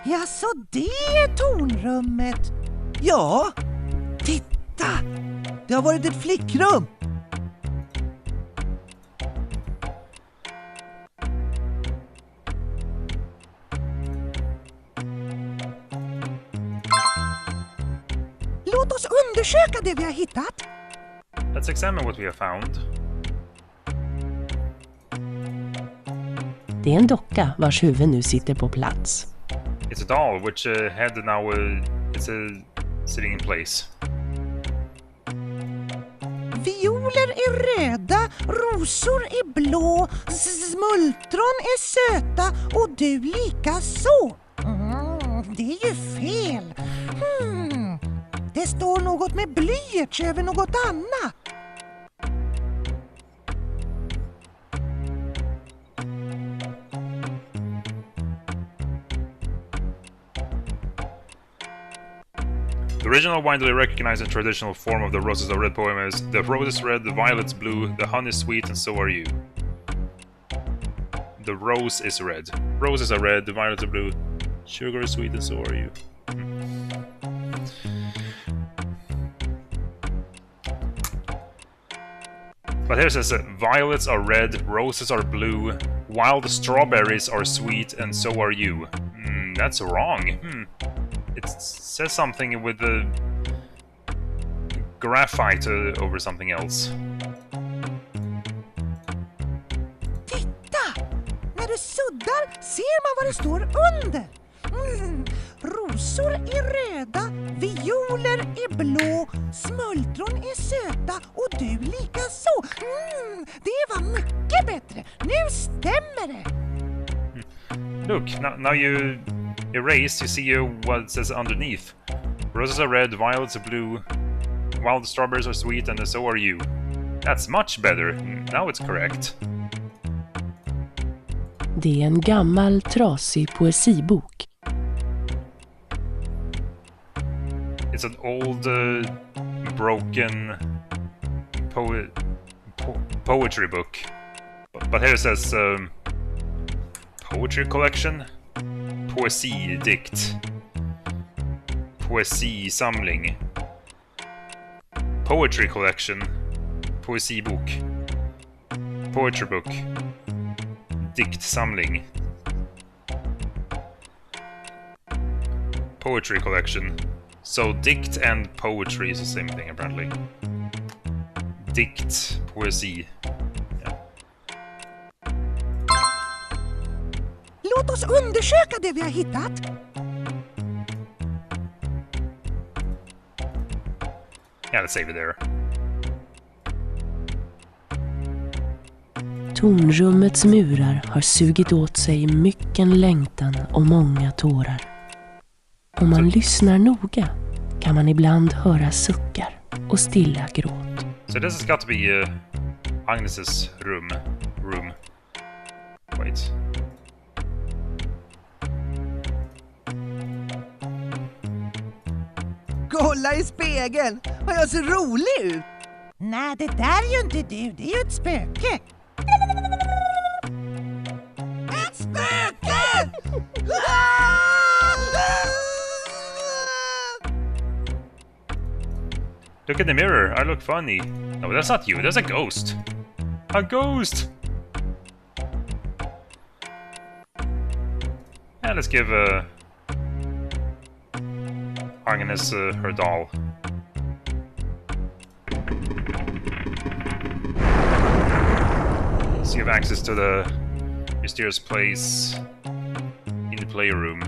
Ja, så det är tornrummet. Ja, titta! Det har varit ett flickrum. Låt oss undersöka det vi har hittat. Let's examine what we have found. Det är en docka vars huvud nu sitter på plats. It's a doll which head now it's sitting in place. Violer är röda, rosor är blå, smultron är söta och du lika så. Det är ju fel. Det står något med blyerts över något annat. The original widely recognized and traditional form of the roses are red poem is the rose is red, the violet's blue, the honey is sweet, and so are you. The rose is red. Roses are red, the violets are blue, sugar is sweet, and so are you. But here it says violets are red, roses are blue, wild strawberries are sweet, and so are you. That's wrong. It says something with the graphite over something else. Titta! När du suddar ser man vad det står under. Rosor är röda, violer är blå, smultron är söta och du lika så. Det var mycket bättre. Nu stämmer det. Look, now you erase, you see what it says underneath. Roses are red, violets are blue, wild strawberries are sweet, and so are you. That's much better. Now it's correct. Det är en gammal trasig poesibok. It's an old, broken poetry book. But here it says poetry collection, poesidikt, poesisamling, poetry collection, poesibok, poetry book, diktsamling, poetry collection. So dikt and poetry is the same thing apparently. Dikt, poesi. Yeah. Låt oss undersöka det vi har hittat. Yeah, let's save it there. Tornrummets murar har sugit åt sig mycken längtan och många tårar. Om man lyssnar noga kan man ibland höra suckar och stilla gråt. So this has got to be Agnes's room. Wait. Kolla i spegeln! Vad jag ser rolig ut! Nej, det där är ju inte du. Det är ju ett spöke. Ett spöke! Look in the mirror. I look funny. No, that's not you. That's a ghost. A ghost! Yeah, let's give Agnes her doll. So you have access to the mysterious place in the playroom.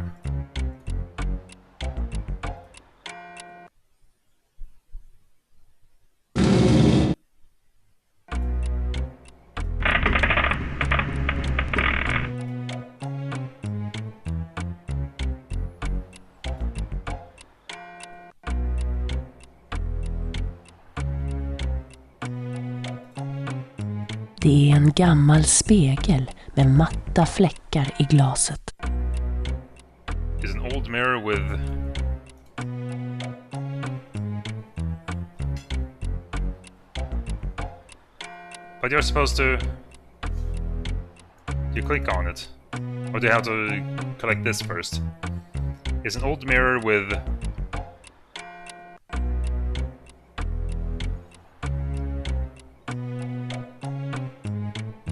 Det är en gammal spegel med matta fläckar i glaset. Is an old mirror with but you're supposed to you click on it, or do you have to collect this first? It's an old mirror with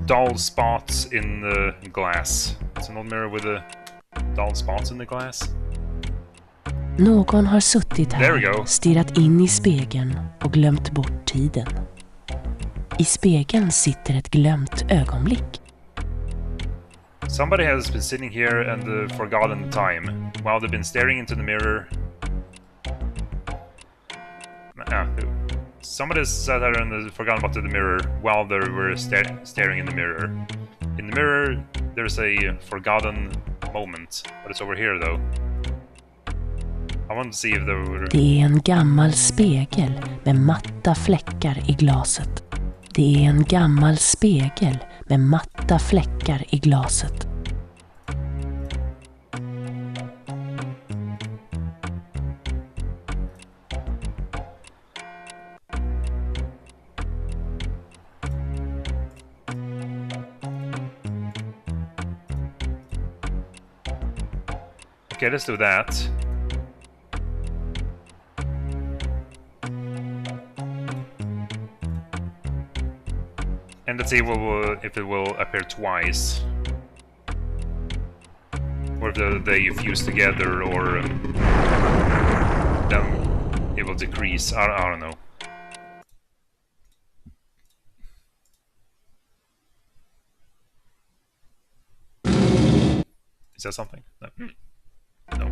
dull spots in the glass. It's an old mirror with a dull spots in the glass. Någon har suttit There we här, go. stirrat in i spegeln och glömt bort tiden. I spegeln sitter ett glömt ögonblick. Somebody has been sitting here and forgotten the time while they've been staring into the mirror. Somebody sat there and forgot about the mirror while they were staring in the mirror. In the mirror, there's a forgotten moment, but it's over here though. I want to see if there were... Det är en gammal spegel med matta fläckar i glaset. Det är en gammal spegel med matta fläckar i glaset. Okay, let's do that. And let's see if it will appear twice. Or if they fuse together, or then it will decrease. I don't know. Is that something? No. No.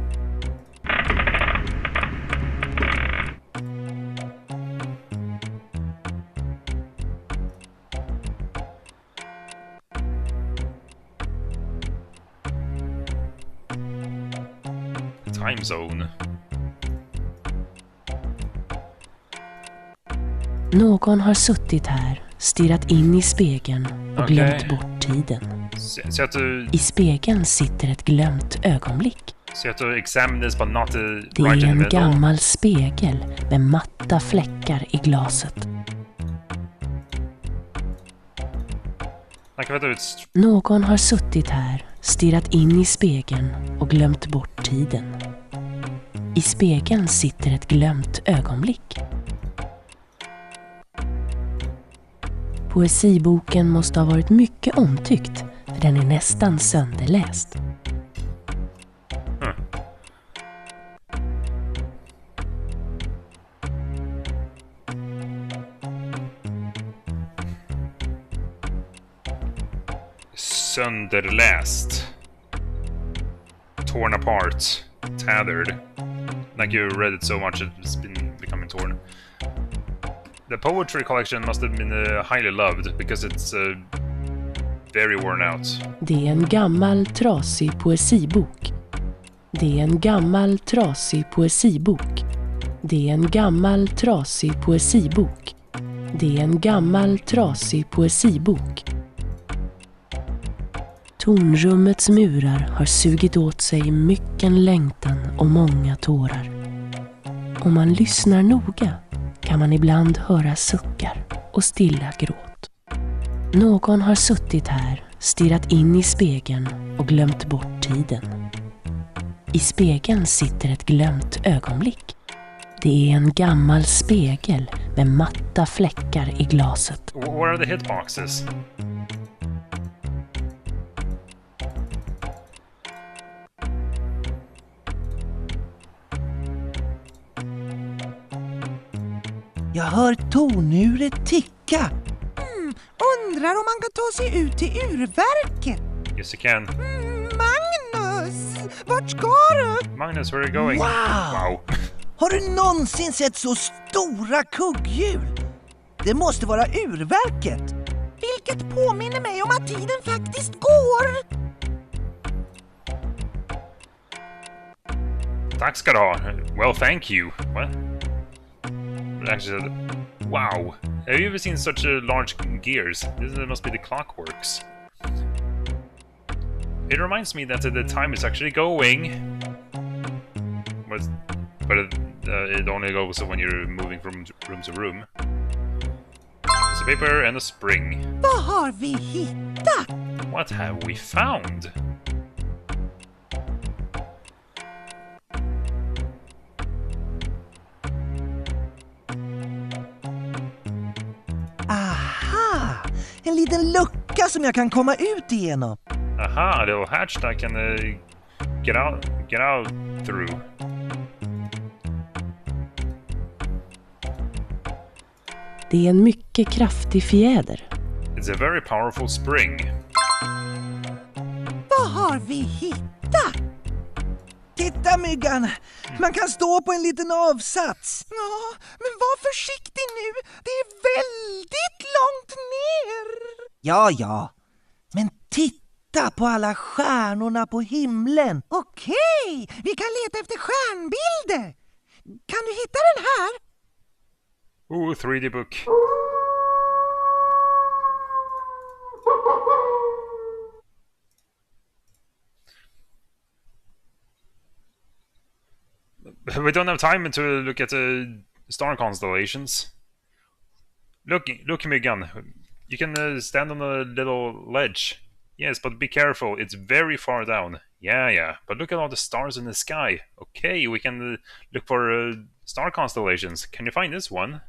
Time zone. Någon har suttit här, stirrat in i spegeln och Okej. glömt bort tiden. So you have to, I spegeln sitter ett glömt ögonblick. so you have to examine this, but not Det right är in the en middle. gammal spegel med matta fläckar i glaset. Like, vänta ut. Någon har suttit här, stirrat in i spegeln och glömt bort tiden. I spegeln sitter ett glömt ögonblick. Poesiboken måste ha varit mycket omtyckt, för den är nästan sönderläst. Sönderläst. torn apart, tattered. Like you read it so much it's been becoming torn. The poetry collection must have been highly loved because it's very worn out. Det är en gammal trasig poesibok. Det är en gammal trasig poesibok. Det är en gammal trasig poesibok. Det är en gammal trasig poesibok. Tornrummets murar har sugit åt sig mycken längtan och många tårar. Om man lyssnar noga kan man ibland höra suckar och stilla gråt. Någon har suttit här, stirrat in i spegeln och glömt bort tiden. I spegeln sitter ett glömt ögonblick. Det är en gammal spegel med matta fläckar i glaset. What are the hitboxes? Jag hör tornuret ticka. Undrar om man kan ta sig ut till urverket. Yes, you can. Magnus! Vart ska du? Magnus, where are you going? Wow! Har du någonsin sett så stora kugghjul? Det måste vara urverket. Vilket påminner mig om att tiden faktiskt går. Tack ska du ha. Well, thank you. What? Actually, wow. Have you ever seen such large gears? This must be the clockworks. It reminds me that the time is actually going. But it only goes when you're moving from room to room. There's a paper and a spring. Vad har vi hittat? What have we found? Aha! En liten lucka som jag kan komma ut igenom. Aha, a little hatch that I can get out through. Det är en mycket kraftig fjäder. It's a very powerful spring. Vad har vi hittat? Titta, Myggan! Man kan stå på en liten avsats. Ja, men var försiktig nu. Det är väldigt långt ner. Ja. Men titta på alla stjärnorna på himlen. Okej, vi kan leta efter stjärnbilder. Kan du hitta den här? Ooh, 3D book. We don't have time to look at the star constellations. Look, Myggan. You can stand on a little ledge. Yes, but be careful. It's very far down. Yeah. But look at all the stars in the sky. Okay, we can look for star constellations. Can you find this one?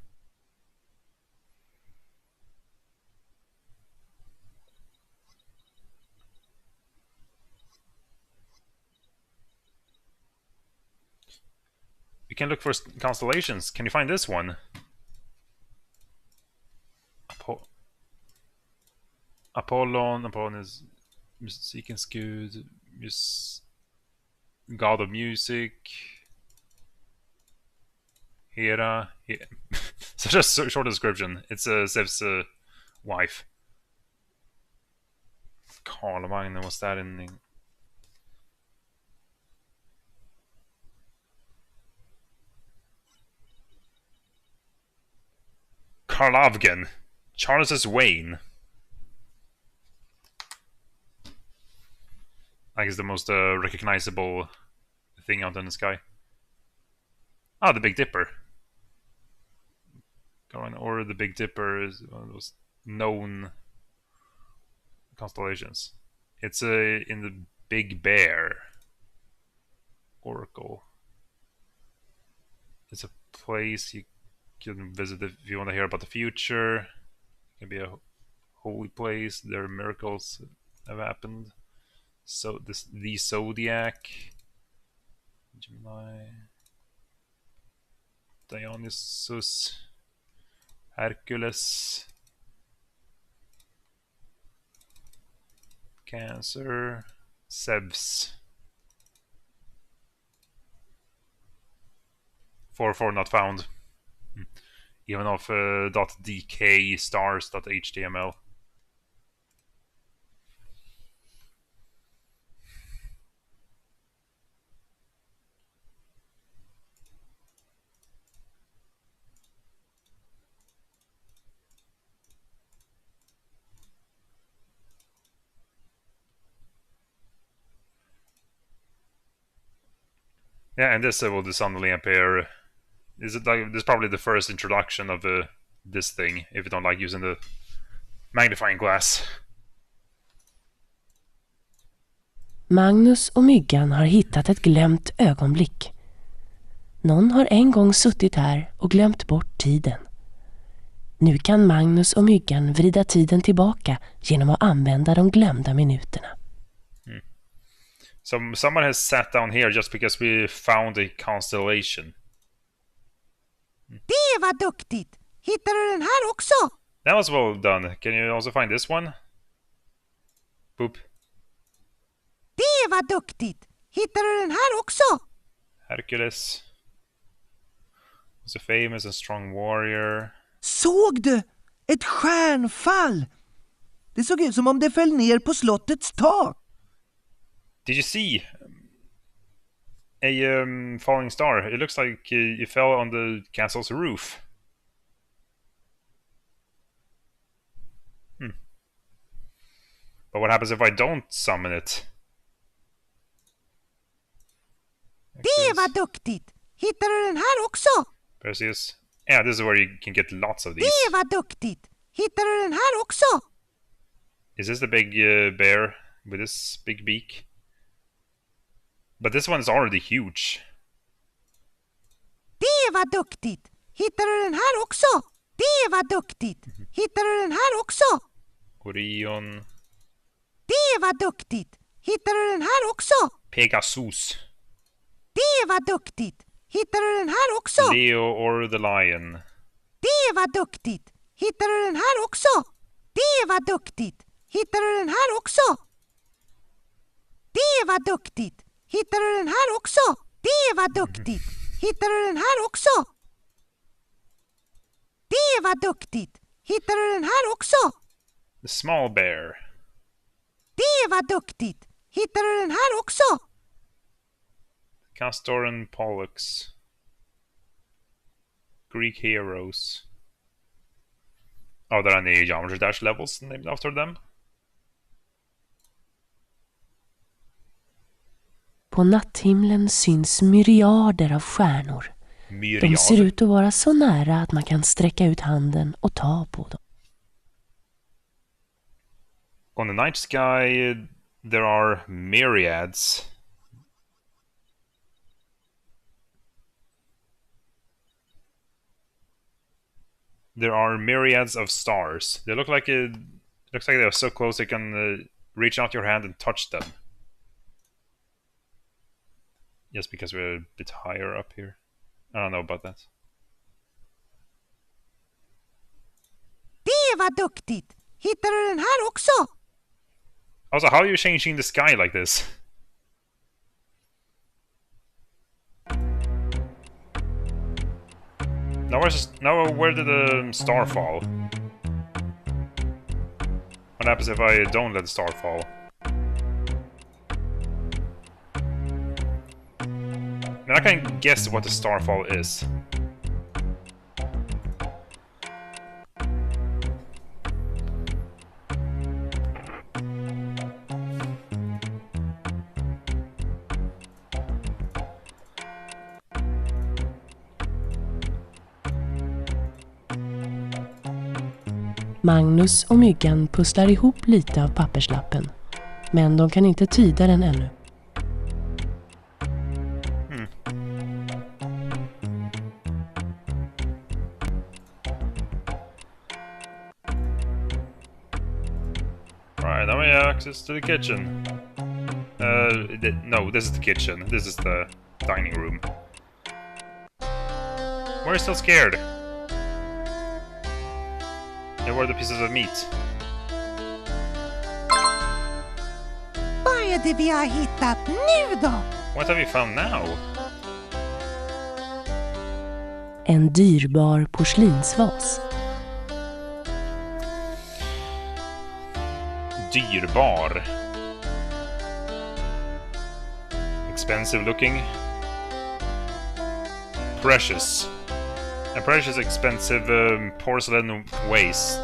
You can look for constellations. Can you find this one? Apollon is musikens gud, god of music. Hera, such a short description. It's Zeus' wife. Carl what's that in? Karlavgen, Charles's Wayne. I guess the most recognizable thing out in the sky. Ah, the Big Dipper. Or the Big Dipper is one of those known constellations. It's in the Big Bear Oracle. It's a place you can visit if you want to hear about the future. It can be a holy place. There are miracles have happened. So the Zodiac, Gemini, Dionysus, Hercules, Cancer, Zeus. for not found. Even of .dk stars.html. Yeah, and this will suddenly appear. Is it like this is probably the first introduction of this thing if you don't like using the magnifying glass. Magnus och Myggan har hittat ett glömt ögonblick. Någon har en gång suttit här och glömt bort tiden. Nu kan Magnus och Myggan vrida tiden tillbaka genom att använda de glömda minuterna. So someone has sat down here just because we found a constellation. Det var duktigt! Hittar du den här också? That was well done. Can you also find this one? Boop. Det var duktigt! Hittar du den här också? Hercules was a famous and strong warrior. Såg du? Ett stjärnfall! Det såg ut som om det föll ner på slottets tak. Did you see a falling star? It looks like it fell on the castle's roof. But what happens if I don't summon it? Det var duktigt! Hittar du den här också? Perseus. Yeah, this is where you can get lots of these. Det var duktigt! Hittar du den här också? Is this the big bear with this big beak? But this one is already huge. Det var duktigt! Hittar du den här också? Det var duktigt! Hittar du den här också? Orion. Det var duktigt! Hittar du den här också? Pegasus. Det var duktigt! Hittar du den här också? Leo or the lion. Det var duktigt! Hittar du den här också? Det var duktigt! Hittar du den här också? Det var duktigt! Hittar du den här också? Det var duktigt! Hittar du den här också? Det var duktigt! Hittar du den här också? The small bear. Det var duktigt! Hittar du den här också? Castor and Pollux. Greek heroes. Are there any Geometry Dash levels named after them? På natthimlen syns myriader av stjärnor. De ser ut att vara så nära att man kan sträcka ut handen och ta på dem. On the night sky there are myriads. There are myriads of stars. They look like looks like they are so close you can reach out your hand and touch them. Just because we're a bit higher up here. I don't know about that. Det var duktigt! Hittar du den här också? Also, how are you changing the sky like this? Now where did the star fall? What happens if I don't let the star fall? I mean, I can guess what the starfall is. Magnus och Myggan pusslar ihop lite av papperslappen. Men de kan inte tyda den ännu. Alright, now we have access to the kitchen. No, this is the kitchen. This is the dining room. We're still scared. There were the pieces of meat. Vad är det vi har hittat nu då? What have we found now? En dyrbar porslinsvas. Dyrbar. Expensive looking. Precious. A precious expensive porcelain vase.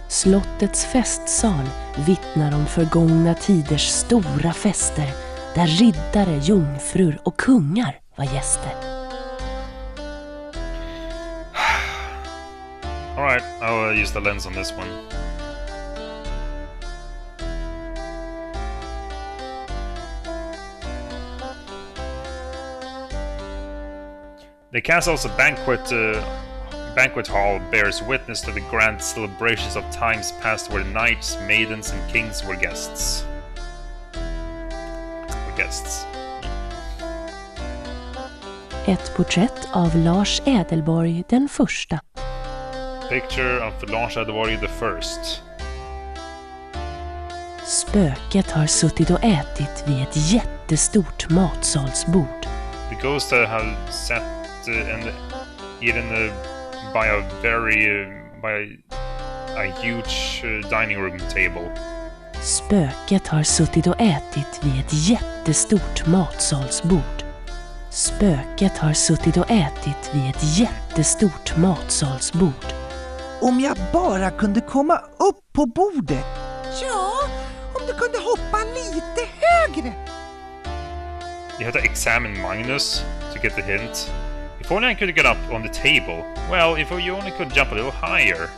Slottets festsal vittnar om förgångna tiders stora fester där riddare, jungfrur och kungar var gäster. Alright, I'll use the lens on this one. The castle's banquet hall bears witness to the grand celebrations of times past where knights, maidens and kings were guests. Ett porträtt av Lars Ädelborg den första. Picture of Lars Ädelborg the first. Spöket har suttit och ätit vid ett jättestort matsalsbord. The ghost have sat and eaten by a huge dining room table. Spöket har suttit och ätit vid ett jättestort matsalsbord. Spöket har suttit och ätit vid ett jättestort matsalsbord. Om jag bara kunde komma upp på bordet. Ja, om du kunde hoppa lite högre. You have to examine Magnus to get the hint. If only I could get up on the table. Well, if you only could jump a little higher.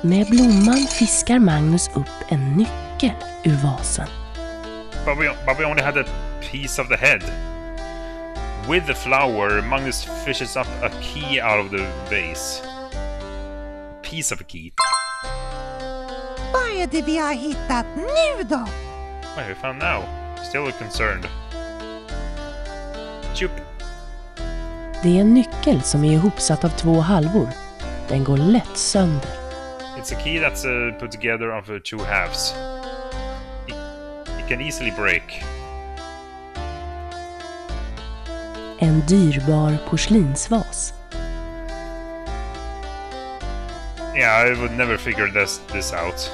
Med blomman fiskar Magnus upp en nyckel ur vasen. But we only had a piece of the head. With the flower, Magnus fishes up a key out of the vase. Piece of a key. Vad är det vi har hittat nu då? What have we found now? Still concerned. Chup. Det är en nyckel som är ihopsatt av 2 halvor. Den går lätt sönder. It's a key that's put together of 2 halves. It can easily break. En dyrbar porslinsvas. Yeah, I would never figure this out.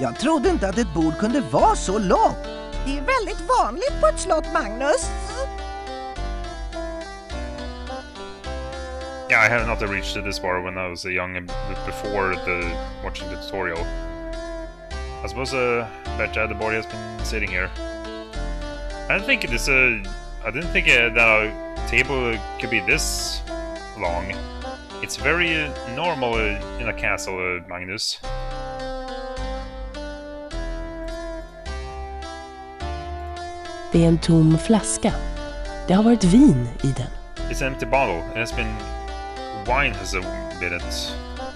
Jag trodde inte att ett bord kunde vara så långt. Det är väldigt vanligt på ett slott, Magnus. Yeah, I have not reached this far when I was young before watching the tutorial. I suppose that Ädelborg has been sitting here. I didn't think that a table could be this long. It's very normal in a castle, Magnus. Det är en tom flaska. Det har varit vin i den. It's an empty bottle. It has been... Wine has been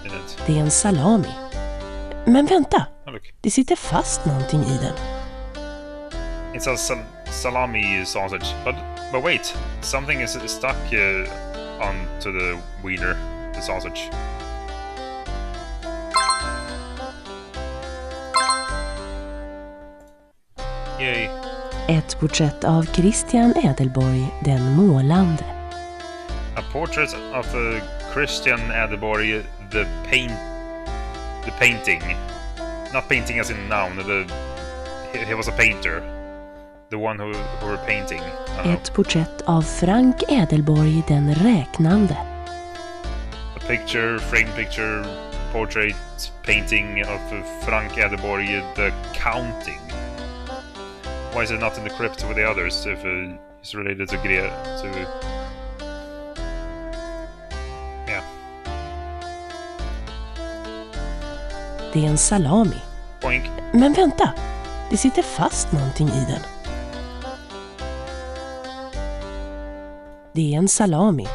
in it. Det är en salami. Men vänta! Oh, look. Det sitter fast någonting i den. It's a salami sausage. But wait. Something is stuck onto the wiener, the sausage. Yay. Ett porträtt av Christian Ädelborg den målande. A portrait of Christian Ädelborg, the painting. Not painting as in noun, he was a painter. The one who were painting. Ett porträtt av Frank Ädelborg den räknande. A picture, framed picture, portrait, painting of Frank Ädelborg, the counting. Why is it not in the crypt with the others if it's related to yeah. Det är en salami. Boink. Men vänta! Det sitter fast någonting i den. Det är en salami.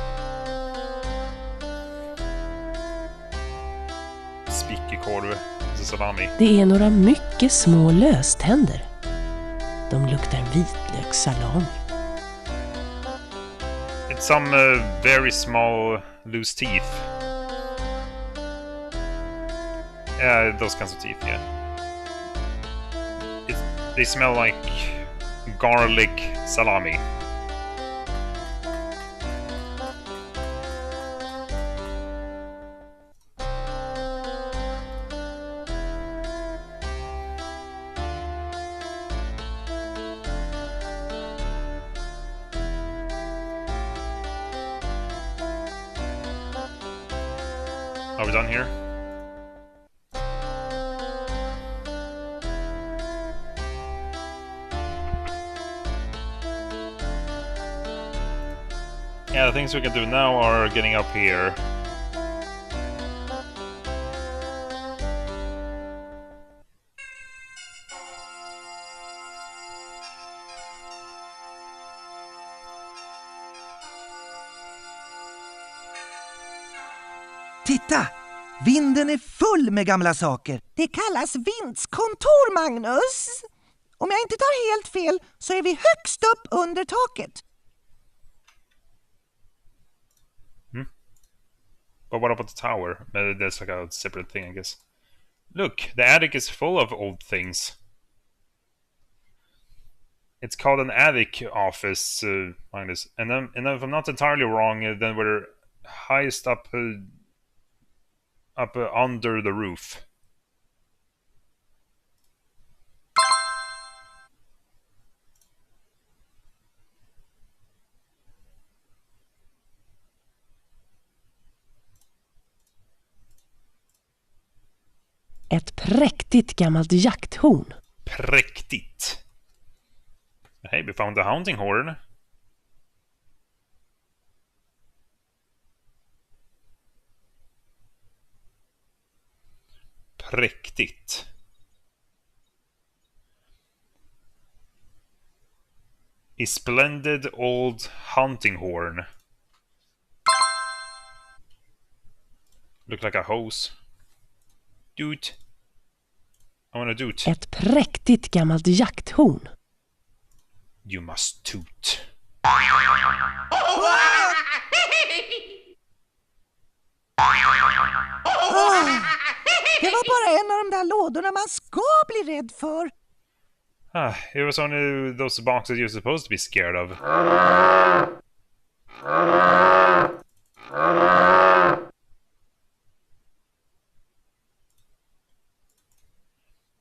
Spickekorv, salami. Det är några mycket små löständer. De luktar vitlökssalami. It's some very small loose teeth. Yeah, those kinds of teeth, yeah. They smell like garlic salami. Are we done here? Yeah, the things we can do now are getting up here. Titta! Vinden är full med gamla saker. Det kallas vindskontor, Magnus. Om jag inte tar helt fel så är vi högst upp under taket. But what about the tower? That's like a separate thing, I guess. Look, the attic is full of old things. It's called an attic office, Magnus. And if I'm not entirely wrong, then we're highest up under the roof. Ett präktigt gammalt jakthorn. Präktigt. Hey, we found the hunting horn. Präktigt. A splendid old hunting horn. Look like a hose. Dude. I wanna do it. Ett präktigt gammalt jakthorn. You must toot. Det var bara en av de där lådorna man ska bli rädd för. It was only those boxes you're supposed to be scared of.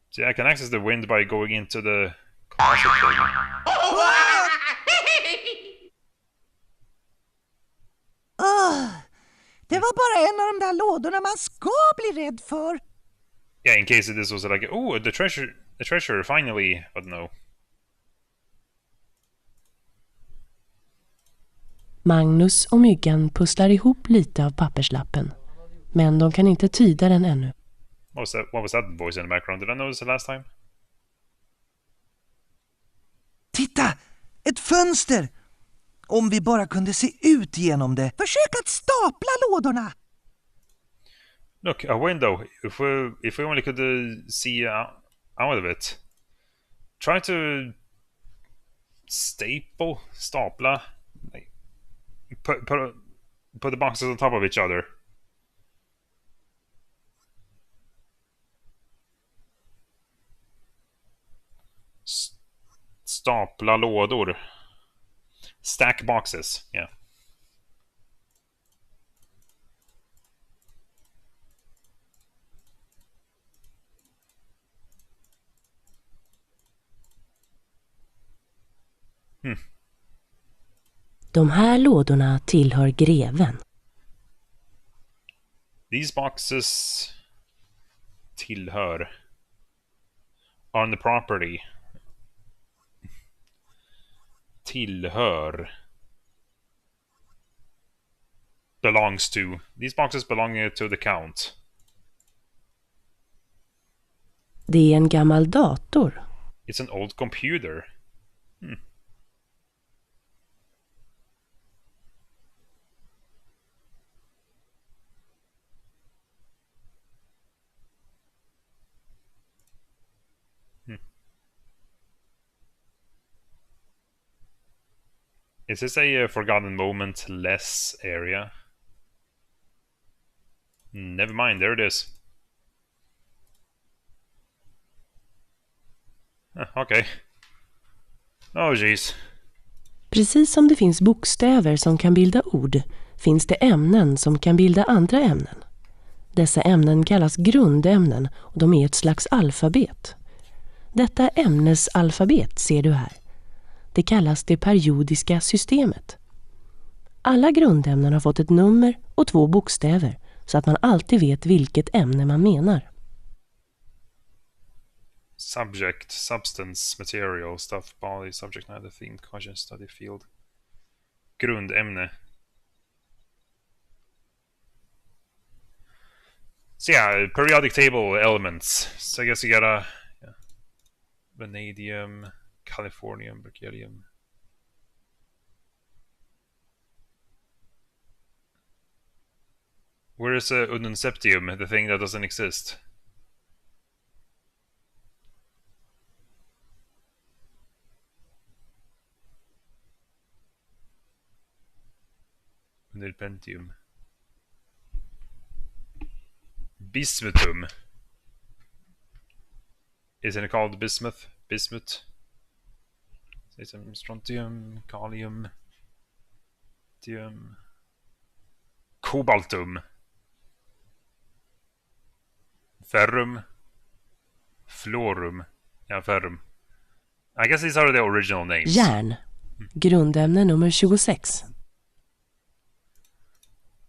See, I can access the wind by going into the closet thing. Det var bara en av de där lådorna man ska bli rädd för. Yeah, in case this was like, oh, the treasure, finally, but no. Magnus och Myggan pusslar ihop lite av papperslappen. Men de kan inte tyda den ännu. What was that voice in the background? Did I notice it last time? Titta! Ett fönster! Om vi bara kunde se ut genom det. Försök att stapla lådorna. Look, a window. If we only could see out of it. Try to stapla. Put the boxes on top of each other. Stapla lådor. Stack boxes, yeah. De här lådorna tillhör greven. These boxes tillhör on the property. Tillhör. Belongs to. These boxes belong to the count. Det är en gammal dator. It's an old computer. Is this a forgotten moment less area? Never mind, there it is. Okej. Oh jeez. Precis som det finns bokstäver som kan bilda ord finns det ämnen som kan bilda andra ämnen. Dessa ämnen kallas grundämnen och de är ett slags alfabet. Detta ämnesalfabet ser du här. Det kallas det periodiska systemet. Alla grundämnen har fått ett nummer och 2 bokstäver så att man alltid vet vilket ämne man menar. Subject, substance, material, stuff, body, subject matter, theme, conscious, study field. Grundämne. So yeah, periodic table elements. So I guess you got vanadium, californium, berkelium. Where is ununceptium, the thing that doesn't exist? Unirpentium. Bismutum. Isn't it called bismuth? Bismuth. Say some strontium, kalium, kobaltum, ferrum, fluorum. Yeah, ferrum. I guess these are the original names. Järn. Grundämne nummer 26.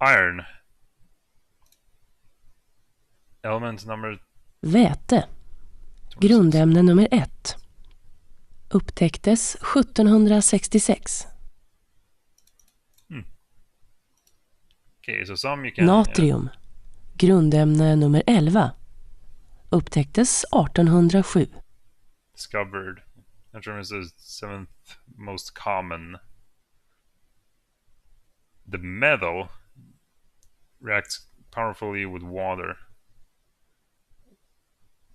Iron. Element number... Väte. Grundämne nummer 1. Upptäcktes 1766. Okay, so some you can... Natrium. Grundämne nummer 11. Upptäcktes 1807. Discovered. Natrium is the 7th most common. The metal reacts powerfully with water.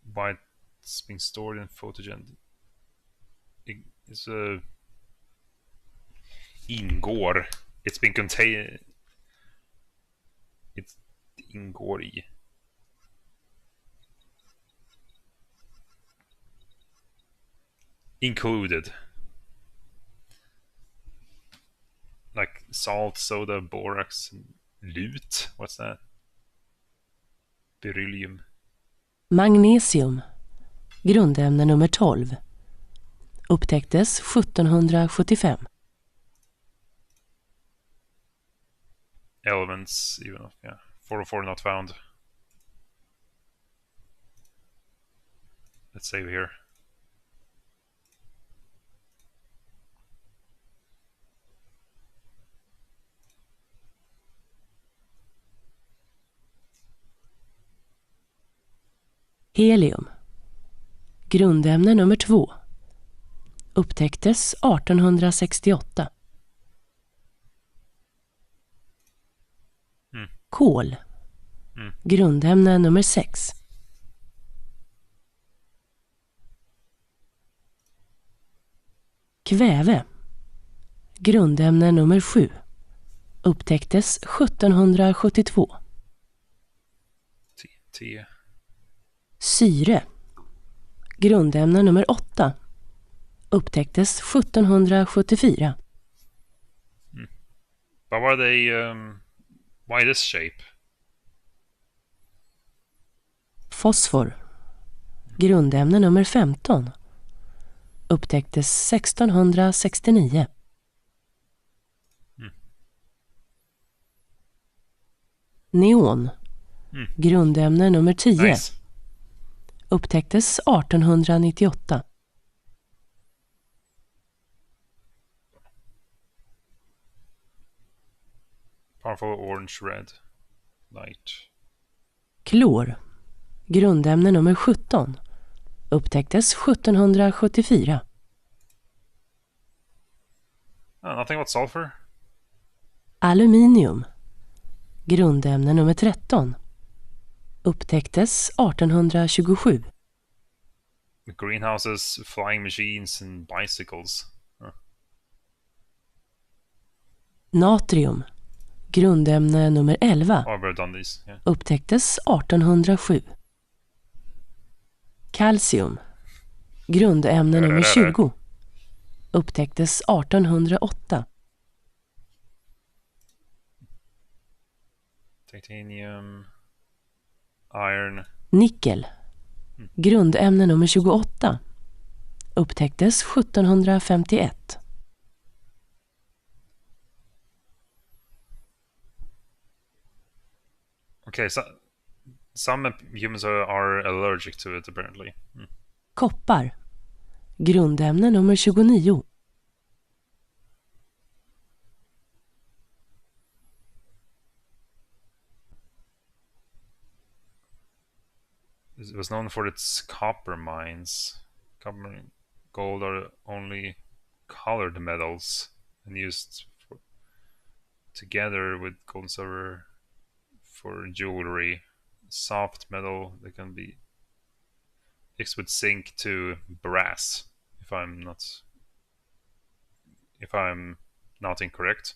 By it's being stored in photogen. It's a ingår. It's been contained. It ingår i. Included. Like salt, soda, borax, lut. What's that? Beryllium. Magnesium. Grundämne nummer 12. Upptäcktes 1775. Elements, even if, yeah. 404 not found. Let's save here. Helium. Grundämne nummer 2. Upptäcktes 1868. Kol. Grundämne nummer 6. Kväve. Grundämne nummer 7. Upptäcktes 1772. T. Syre. Grundämne nummer 8. Upptäcktes 1774. But were they why this shape? Fosfor. Grundämne nummer 15. Upptäcktes 1669. Neon. Grundämne nummer 10. Nice. Upptäcktes 1898. Powerful orange red light. Klor. Grundämne nummer 17. Upptäcktes 1774. Nothing but sulfur. Aluminium. Grundämne nummer 13. Upptäcktes 1827. Greenhouses, flying machines and bicycles. Natrium, grundämne nummer 11, Oh, we've done these. Yeah. upptäcktes 1807. Kalcium, grundämne nummer 20, upptäcktes 1808. Titanium, iron. Nickel, grundämne nummer 28, upptäcktes 1751. Okay, so some humans are allergic to it apparently. Koppar, grundämne nummer 29. It was known for its copper mines. Copper and gold are only colored metals and used together with gold and silver for jewelry. Soft metal that can be mixed with zinc to brass, if I'm not incorrect.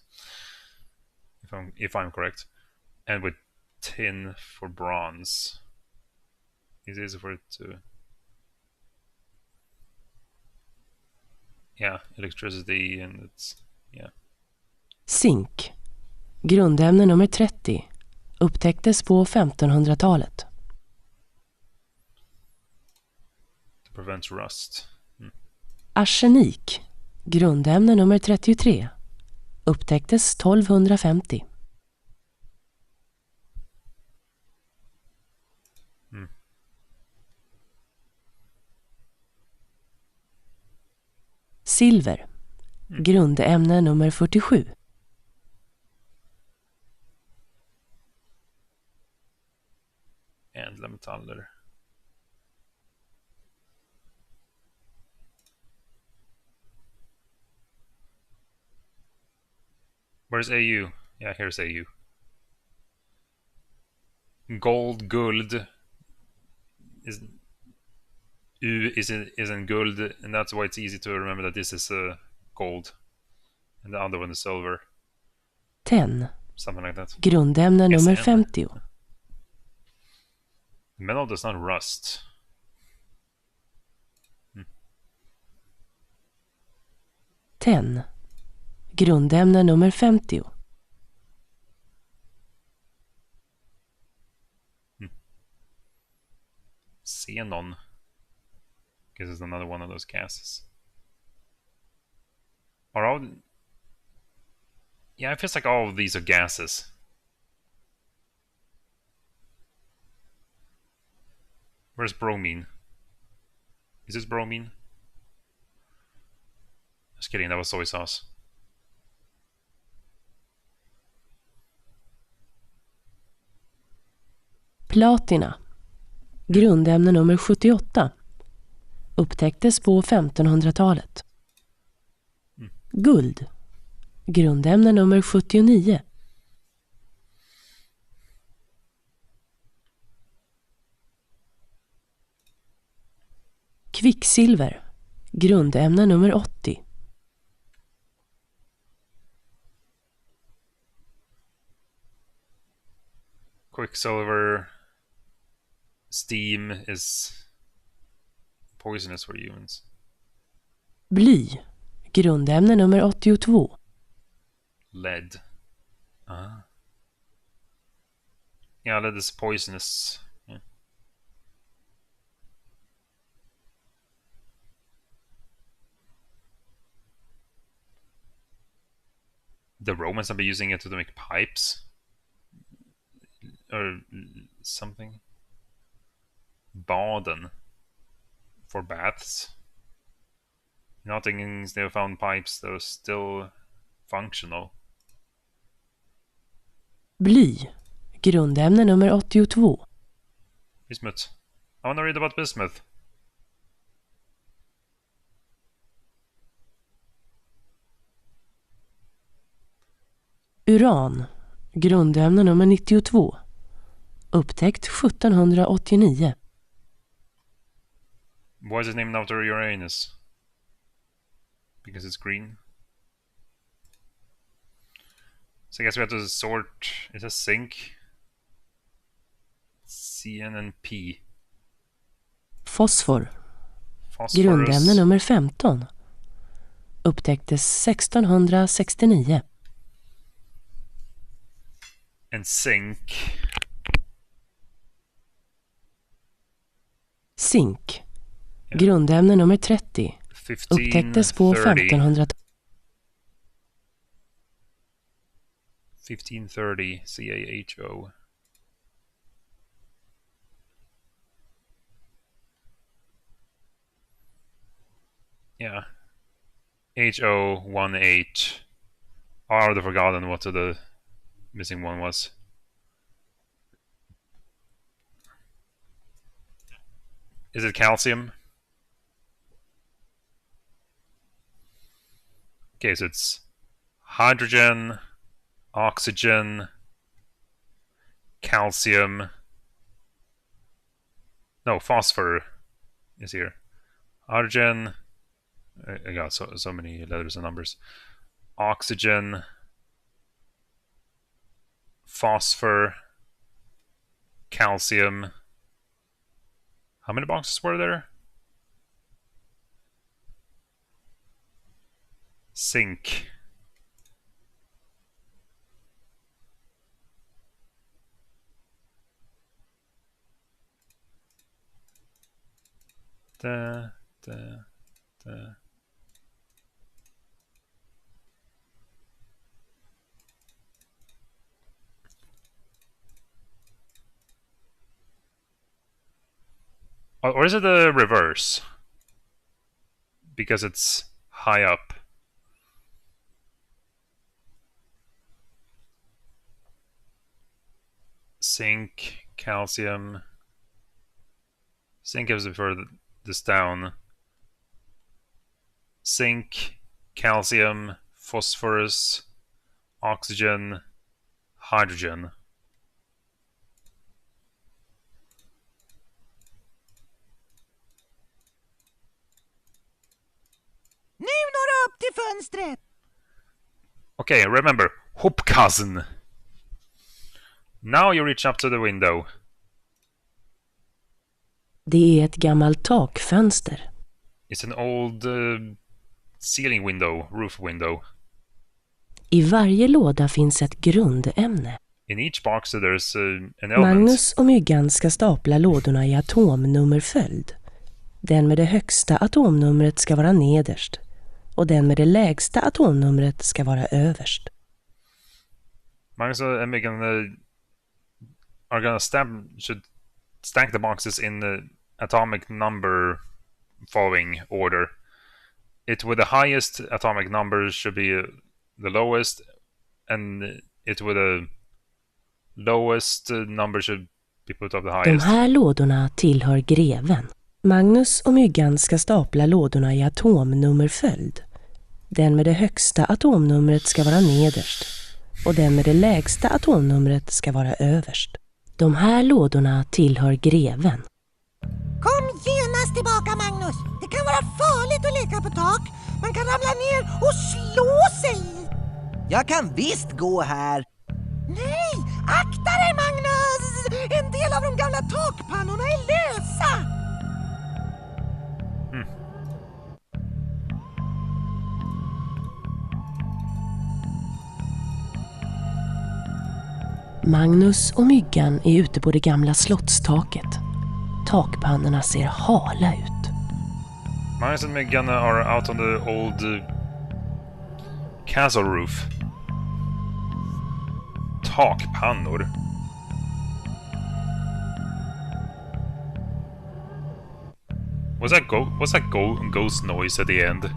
If I'm correct, and with tin for bronze. It's easy for it to, electricity, and it's Zink, grundämne nummer 30, upptäcktes på 1500-talet. to prevent rust. Arsenik, grundämne nummer 33, upptäcktes 1250. Silver, grundämne nummer 47. Ädla metaller. Where's AU? Yeah, here's AU. Gold, guld is U isn't gold, and that's why it's easy to remember that this is gold, and the other one is silver. Tenn, Something like that. grundämne nummer SN. 50. Metal does not rust. Tenn, grundämne nummer 50. Xenon. Guess it's another one of those gases. Yeah, it feels like all of these are gases. Where's bromine? Is this bromine? Just kidding, that was soy sauce. Platina, grundämne nummer 78, upptäcktes på 1500-talet. Guld, grundämne nummer 79. Kvicksilver, grundämne nummer 80. Quicksilver, steam is poisonous for humans. Bly, grundämne nummer 82. Lead. Yeah, lead is poisonous. Yeah. The Romans have been using it to make pipes or something. Baden for baths. Nothing, they have found pipes that are still functional. Bly, grundämne nummer 82. Bismuth. I want to read about bismuth. Uran, grundämne nummer 92. Upptäckt 1789. Why is it named after Uranus? Because it's green. So I guess we have to sort. It says zinc. CN and P. Fosfor. Phosphorus. Grundämne nummer 15. Upptäcktes 1669. And zinc. Zink. Grundämne nummer 30. Upptäcktes på 1500-talet. 1530 CaHO. Yeah. HO18. I already forgotten what the missing one was. Is it calcium? Okay, so it's hydrogen, oxygen, calcium. No, phosphor is here. Hydrogen. I got so many letters and numbers. Oxygen, phosphor, calcium. How many boxes were there? Zinc. Da. Or is it the reverse? Because it's high up. Zinc, calcium. Zinc is before this down. Zinc, calcium, phosphorus, oxygen, hydrogen. Nu når du upp till fönstret! Okay, remember, hoppkassen. Now you reach up to the window. Det är ett gammalt takfönster. It's an old ceiling window, roof window. I varje låda finns ett grundämne. In each box there's an element. Magnus och Myggan ska stapla lådorna i atomnummerföljd. Den med det högsta atomnumret ska vara nederst och den med det lägsta atomnumret ska vara överst. Magnus and Myggan are gonna should stack the boxes in the atomic number following order. It with the highest atomic number should be the lowest, and it with the lowest number should be put up the highest. De här lådorna tillhör greven. Magnus och Myggan ska stapla lådorna i atomnummerföljd. Den med det högsta atomnumret ska vara nederst och den med det lägsta atomnumret ska vara överst. De här lådorna tillhör greven. Kom genast tillbaka, Magnus. Det kan vara farligt att leka på tak. Man kan ramla ner och slå sig. Jag kan visst gå här. Nej, akta dig, Magnus! En del av de gamla takpannorna är lösa. Magnus och Myggan är ute på det gamla slottstaket. Takpannorna ser hala ut. Magnus and Myggan are out on the old castle roof. Takpannor. What's that ghost noise at the end?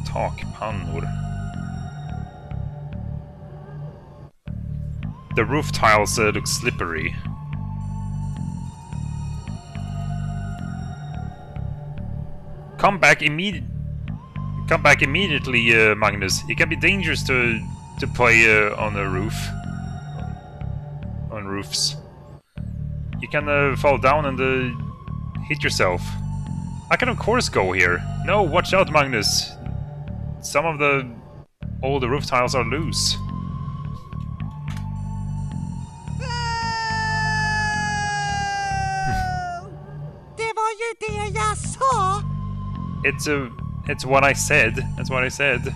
Takpannor. The roof tiles look slippery. Come back immediately, Magnus. It can be dangerous to play on a roof. On roofs. You can fall down and hit yourself. I can of course go here. No, watch out, Magnus. Some of the old roof tiles are loose. It's what I said. That's what I said.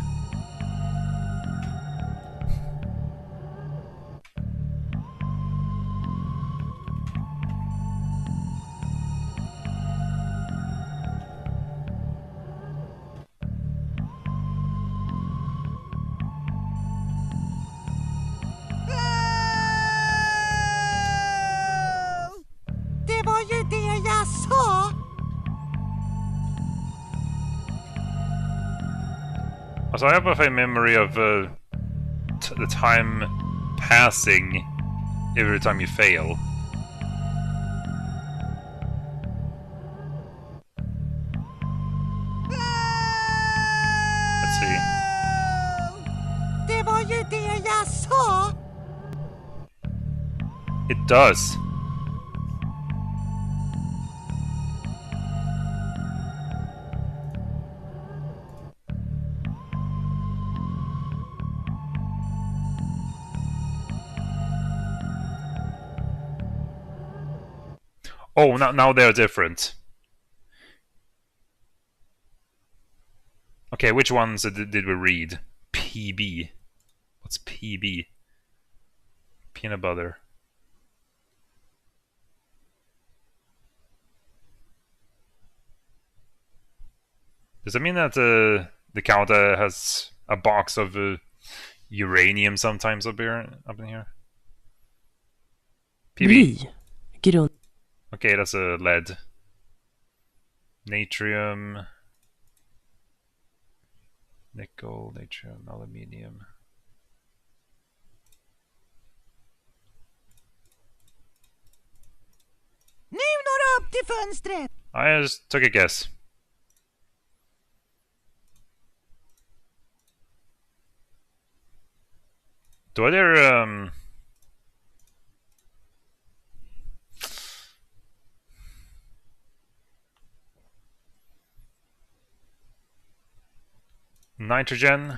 Det var ju det jag sa. Also, I have a faint memory of the time passing every time you fail. Let's see. Det var ju det jag sa. It does. Oh, now they're different. Okay, which ones did we read? PB. What's PB? Peanut butter. Does that mean that the count has a box of uranium sometimes up in here? PB. Bly. Grund. Okay, that's a lead. Natrium. Nickel, natrium, aluminium. Nu når du upp till fönstret. I just took a guess. Då är det nitrogen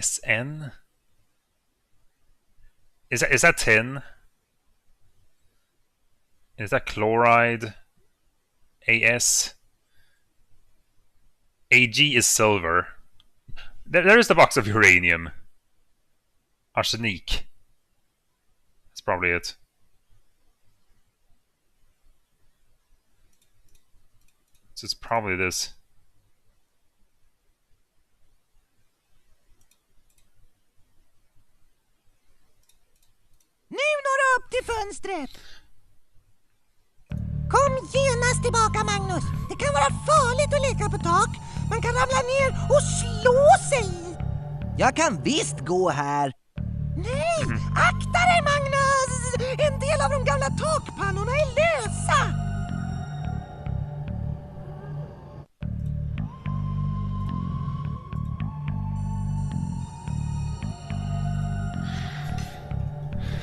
SN. Is that tin? Is that chloride? AS. AG is silver. There is the box of uranium. Arsenic. That's probably it. So it's probably this. Nu når du upp till fönstret. Kom genast tillbaka, Magnus. Det kan vara farligt att leka på tak. Man kan ramla ner och slå sig. Jag kan visst gå här. Nej, akta dig, Magnus! En del av de gamla takpannorna är lösa.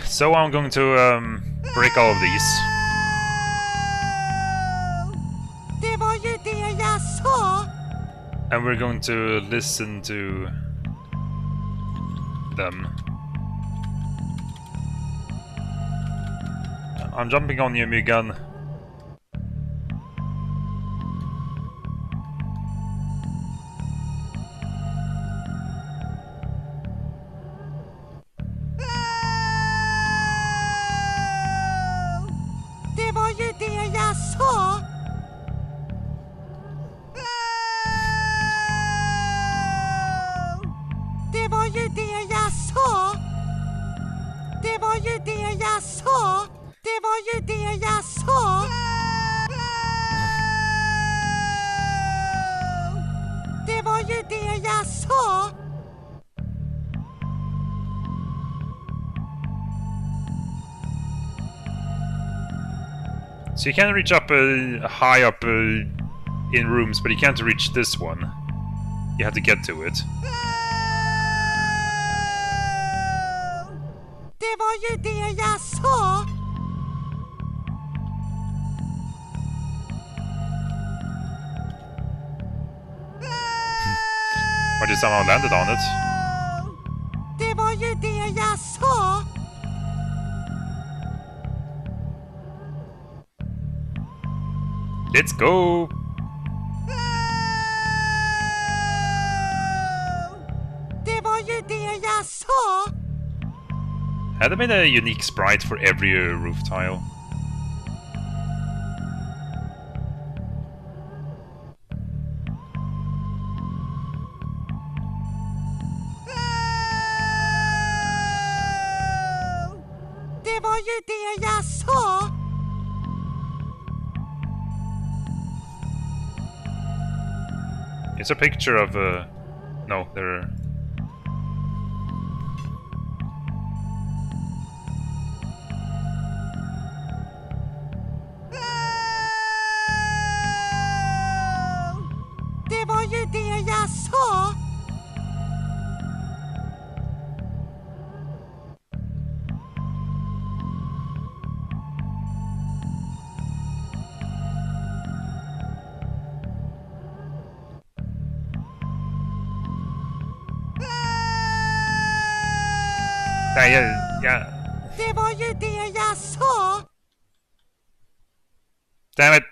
So I'm going to break all of these. Det var ju det jag sa. And we're going to listen to them. I'm jumping on you, Myggan. Det var ju det jag sa. Det var ju det jag sa. Det var ju det jag sa. Det var ju det jag sa. Det var ju det jag sa. So you can reach up high up in rooms, but you can't reach this one. You have to get to it. Det var ju det jag sa. But you somehow landed on it. Det var ju det jag sa. Let's go! jag sa? Had they made a unique sprite for every roof tile? Det var ju det jag sa. It's a picture of no, there. Det var ju det jag sa. Nej, jag... Det var ju det jag sa. Damn it!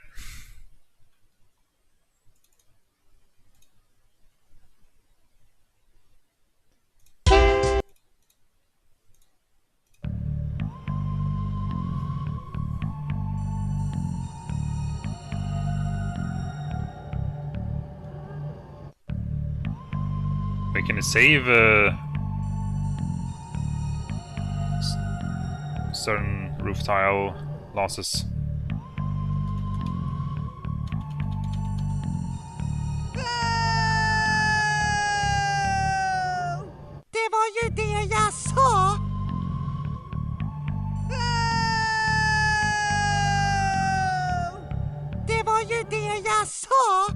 Wait, can you save certain roof tile losses? Det var ju det jag sa. Det var ju det jag sa.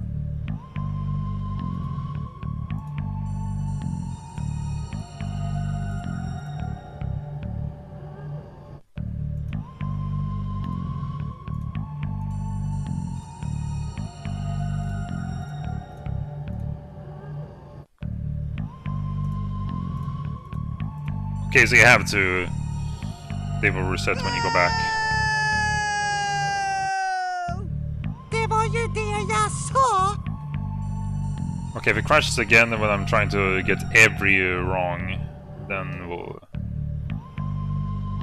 Okay, so you have to... They will reset when you go back. Det var ju det jag sa. Okay, if it crashes again when I'm trying to get every wrong, then we'll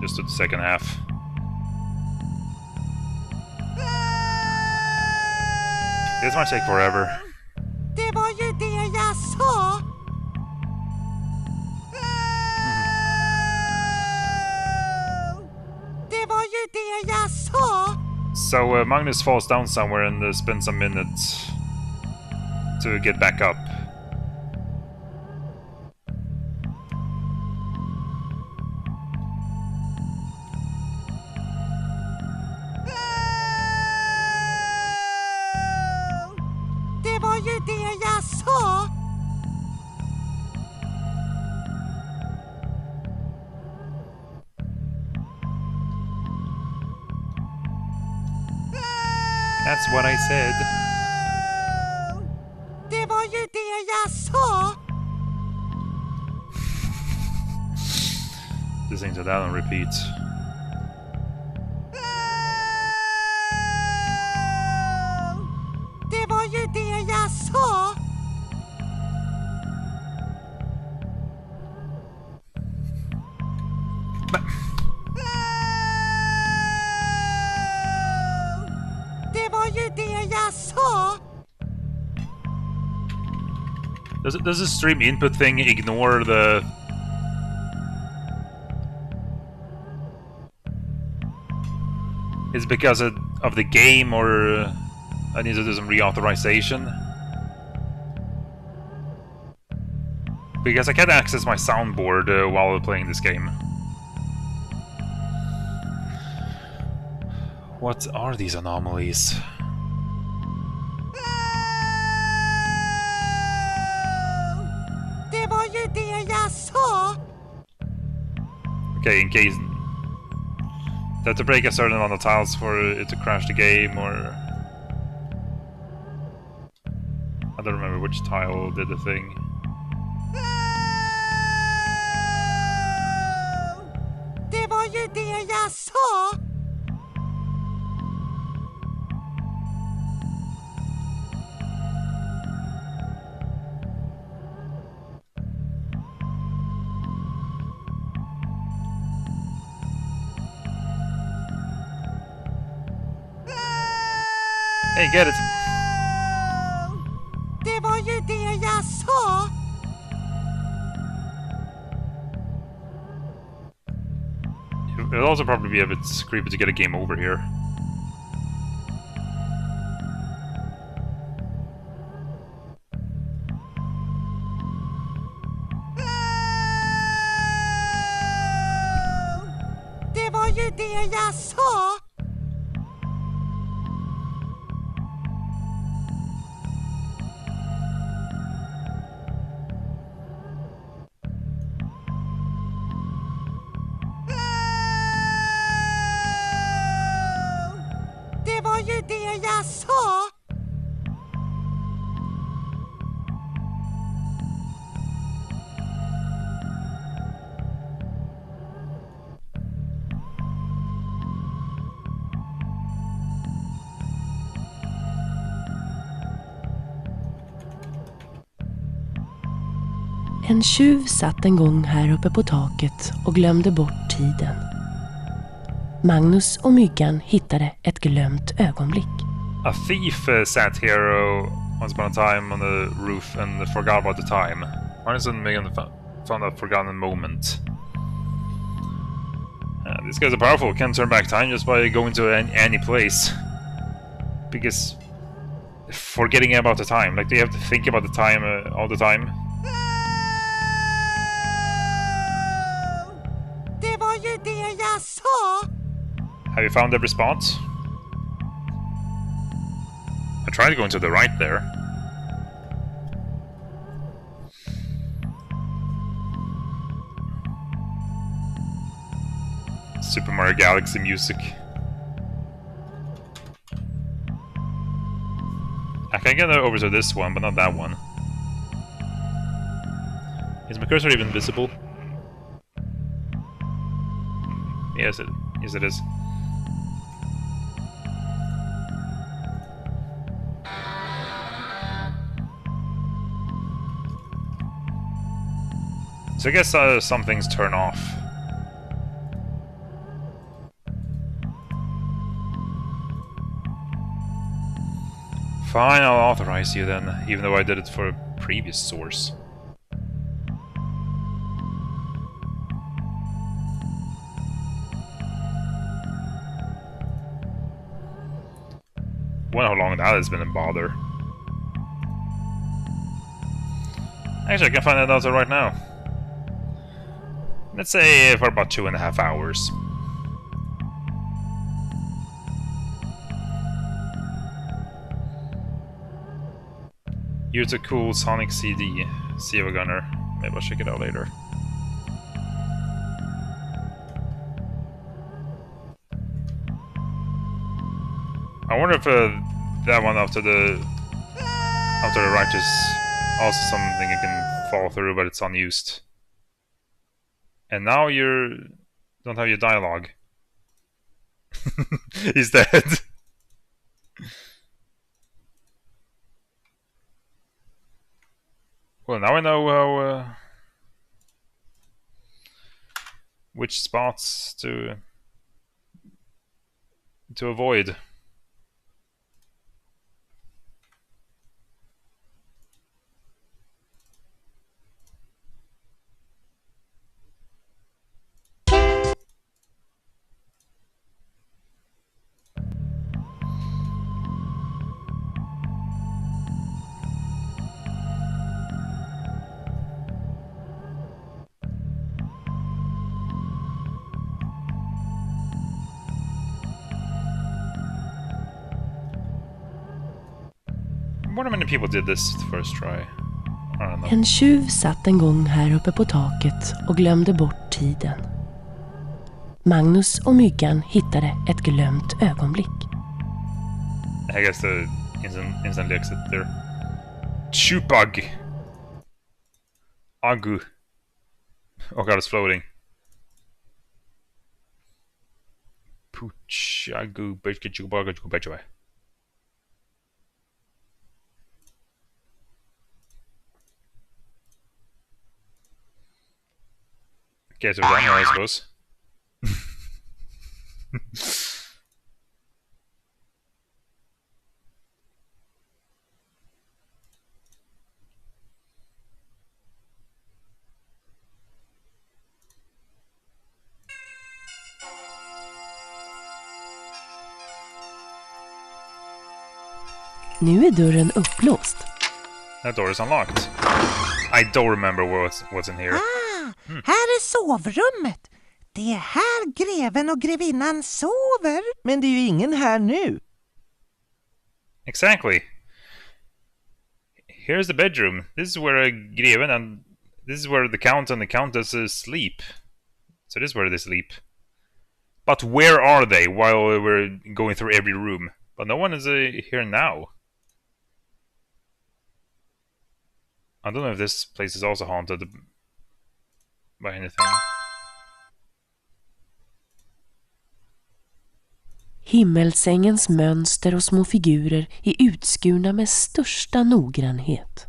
just do the second half. This might take forever. Det var ju det jag sa. Det var ju det jag sa. So Magnus falls down somewhere and spends a minute to get back up. Det var ju det jag sa. That's what I said. Det var ju det jag sa. Listening to that on repeat. Det var ju det jag sa. Det var ju det jag sa. Does the stream input thing ignore the... Is it because of the game, or I need to do some reauthorization? Because I can't access my soundboard while playing this game. What are these anomalies? Det var ju det jag sa. Okay, in case... Do I have to break a certain amount of tiles for it to crash the game, or... I don't remember which tile did the thing. Det var ju det jag sa. Hey, get it! Det var ju det jag sa! It'll also probably be a bit creepy to get a game over here. Det var ju det jag sa! Det var ju det jag sa! En tjuv satt en gång här uppe på taket och glömde bort tiden. Magnus och Myggan hittade ett glömt ögonblick. A thief sat here once upon a time on the roof and forgot about the time. Magnus and Myggan found a forgotten moment. These guys are powerful, can turn back time just by going to any place. Because forgetting about the time, like they have to think about the time all the time. Det var ju det jag sa! Have you found every spot? I tried going to the right there. Super Mario Galaxy music. I can get over to this one, but not that one. Is my cursor even visible? Yes, it is. So I guess some things turn off. Fine, I'll authorize you then, even though I did it for a previous source. Wonder how long that has been a bother. Actually, I can find that out right now. Let's say for about 2.5 hours. Here's a cool Sonic CD. See what gunner. Maybe I'll check it out later. I wonder if that one after the right is also something you can fall through, but it's unused. And now you don't have your dialogue. He's dead. Well, now I know how which spots to avoid. I wonder how many people did this the first try. I don't know. En tjuv satt en gång här uppe på taket och glömde bort tiden. Magnus och Myggan hittade ett glömt ögonblick. I guess the instantly exit there. Chupag. Agu. Oh god, it's floating. Puchagu. Okay, so we're done here, I suppose. Nu är dörren upplåst. That door is unlocked. I don't remember what's in here. Här är sovrummet. Det är här greven och grevinnan sover. Men det är ju ingen här nu. Exactly. Here's the bedroom. This is where greven and this is where the count and the countess sleep. So this is where they sleep. But where are they while we're going through every room? But no one is here now. I don't know if this place is also haunted by anything. Himmelsängens mönster och små figurer är utskurna med största noggrannhet.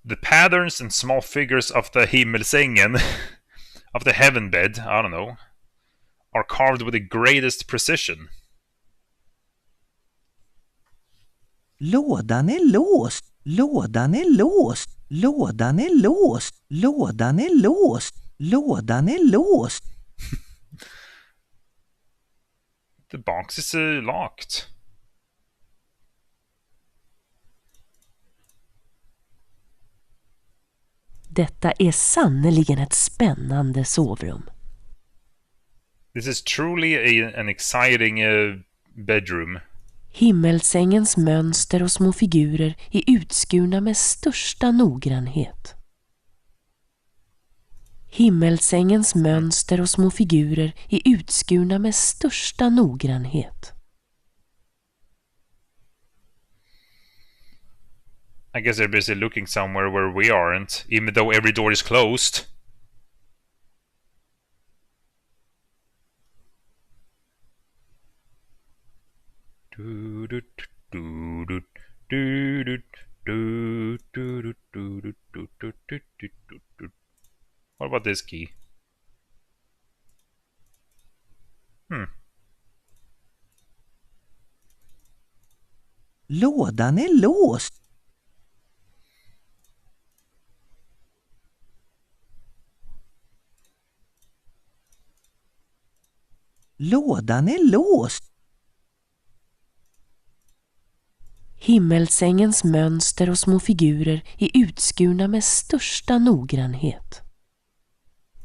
The patterns and small figures of the himmelsängen, of the heaven bed, I don't know, are carved with the greatest precision. Lådan är låst. Lådan är låst. Lådan är låst. Lådan är låst. Lådan är låst. The box is locked. Detta är sannoliken ett spännande sovrum. This is truly an exciting bedroom. Himmelsängens mönster och små figurer är utskurna med största noggrannhet. Himmelsängens mönster och små figurer är utskurna med största noggrannhet. I guess they're busy looking somewhere where we aren't, even though every door is closed. What about this key? Lådan är låst. Lådan är låst. Himmelsängens mönster och små figurer är utskurna med största noggrannhet.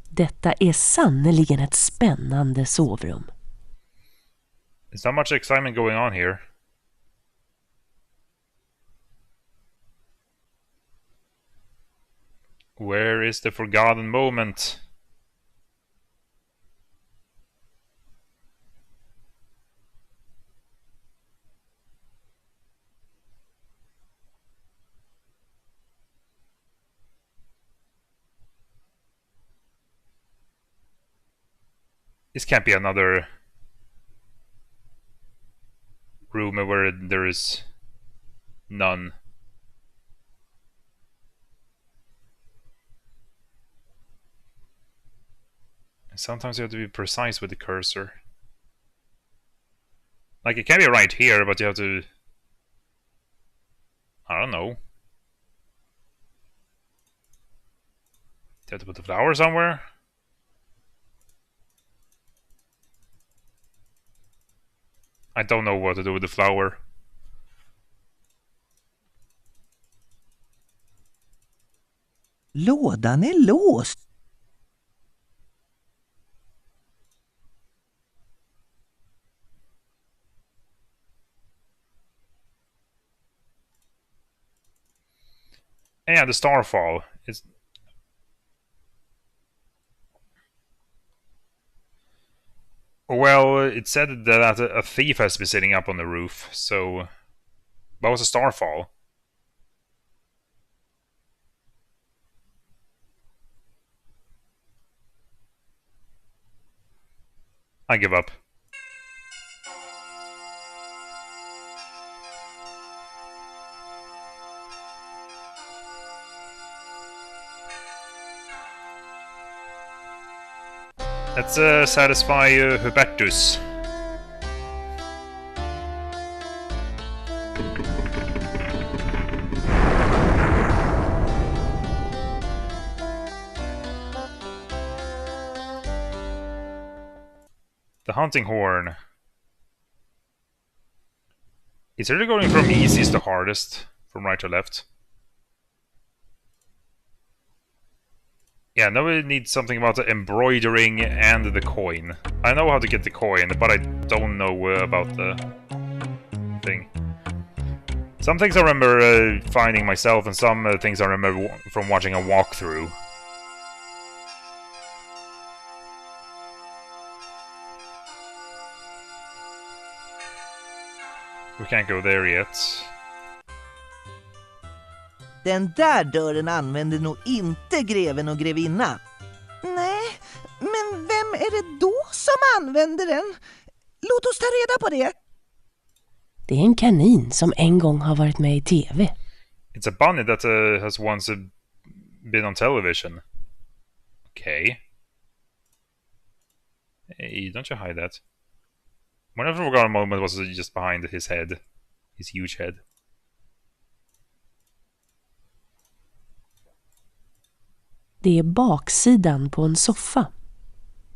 Detta är sannoliken ett spännande sovrum. There's not much excitement going on here. Where is the forgotten moment? This can't be another room where there is none. Sometimes you have to be precise with the cursor. Like, it can be right here, but you have to... I don't know. You have to put the flower somewhere? I don't know what to do with the flower. Lådan är låst. Yeah, the starfall. It's... Well, it said that a thief has been sitting up on the roof, so... What was a starfall? I give up. Let's satisfy Hubertus. The hunting horn. It's really going from easiest to hardest, from right to left. Yeah, now we need something about the embroidering and the coin. I know how to get the coin, but I don't know about the thing. Some things I remember finding myself, and some things I remember from watching a walkthrough. We can't go there yet. Den där dörren använder nog inte greven och grevinna. Nej, men vem är det då som använder den? Låt oss ta reda på det. Det är en kanin som en gång har varit med i TV. It's a bunny that has once been on television. Okay. Hey, don't you hide that. One forgotten moment was just behind his head. His huge head. Det är baksidan på en soffa.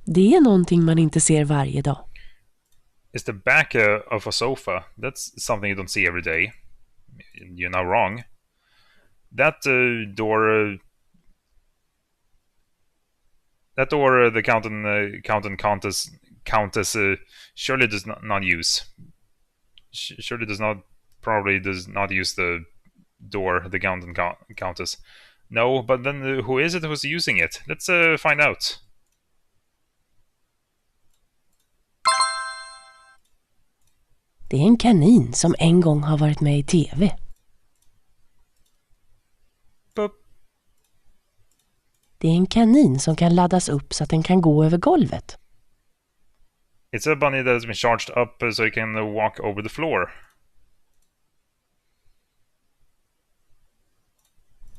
Det är någonting man inte ser varje dag. It's the back of a sofa. That's something you don't see every day. You're not wrong. That door... that door the countess surely does not use. Surely does not... probably does not use the door, the countess. No, but then who is it who's using it? Let's find out. Det är en kanin som en gång har varit med i TV. Boop. Det är en kanin som kan laddas upp så att den kan gå över golvet. It's a bunny that has been charged up so it can walk over the floor.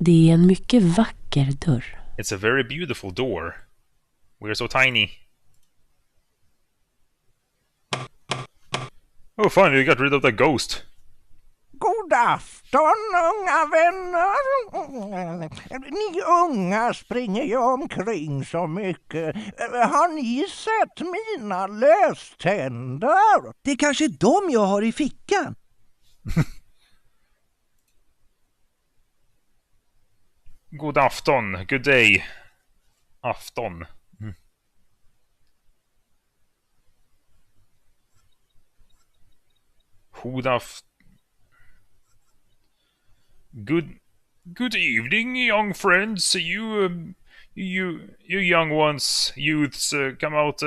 Det är en mycket vacker dörr. It's a very beautiful door. We're so tiny. Oh, finally, we got rid of that ghost. God afton, unga vänner. Ni unga springer ju omkring så mycket. Har ni sett mina löständer? Det är kanske de jag har i fickan. God afton, good day. Afton. Mm. Good evening, young friends. You young ones, youths, come out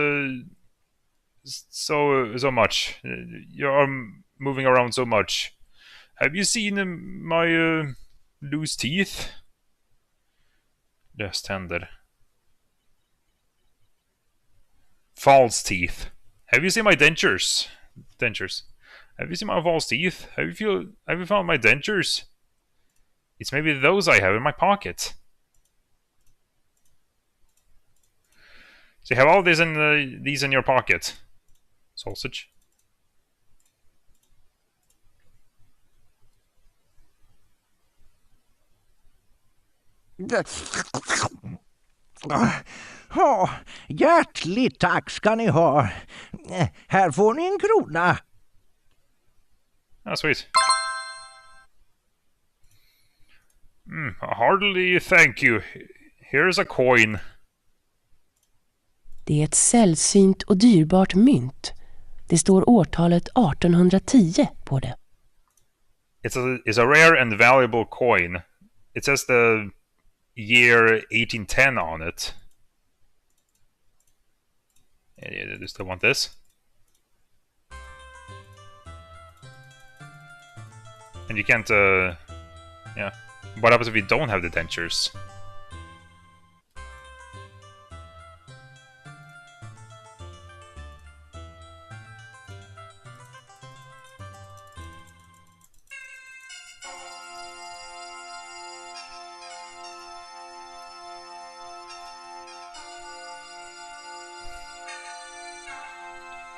so much. You're moving around so much. Have you seen my loose teeth? Löständer. False teeth. Have you seen my dentures? Have you seen my false teeth? Have you found my dentures? It's maybe those I have in my pocket. So you have all these in your pocket. Sausage. Hjärtligt tack ska ni ha. Här får ni en krona. Ah, sweet. Heartily thank you. Here's a coin. Det är ett sällsynt och dyrbart mynt. Det står årtalet 1810 på det. It's a rare and valuable coin. It says the year 1810 on it. Do you still want this? And you can't, yeah. What happens if we don't have the dentures?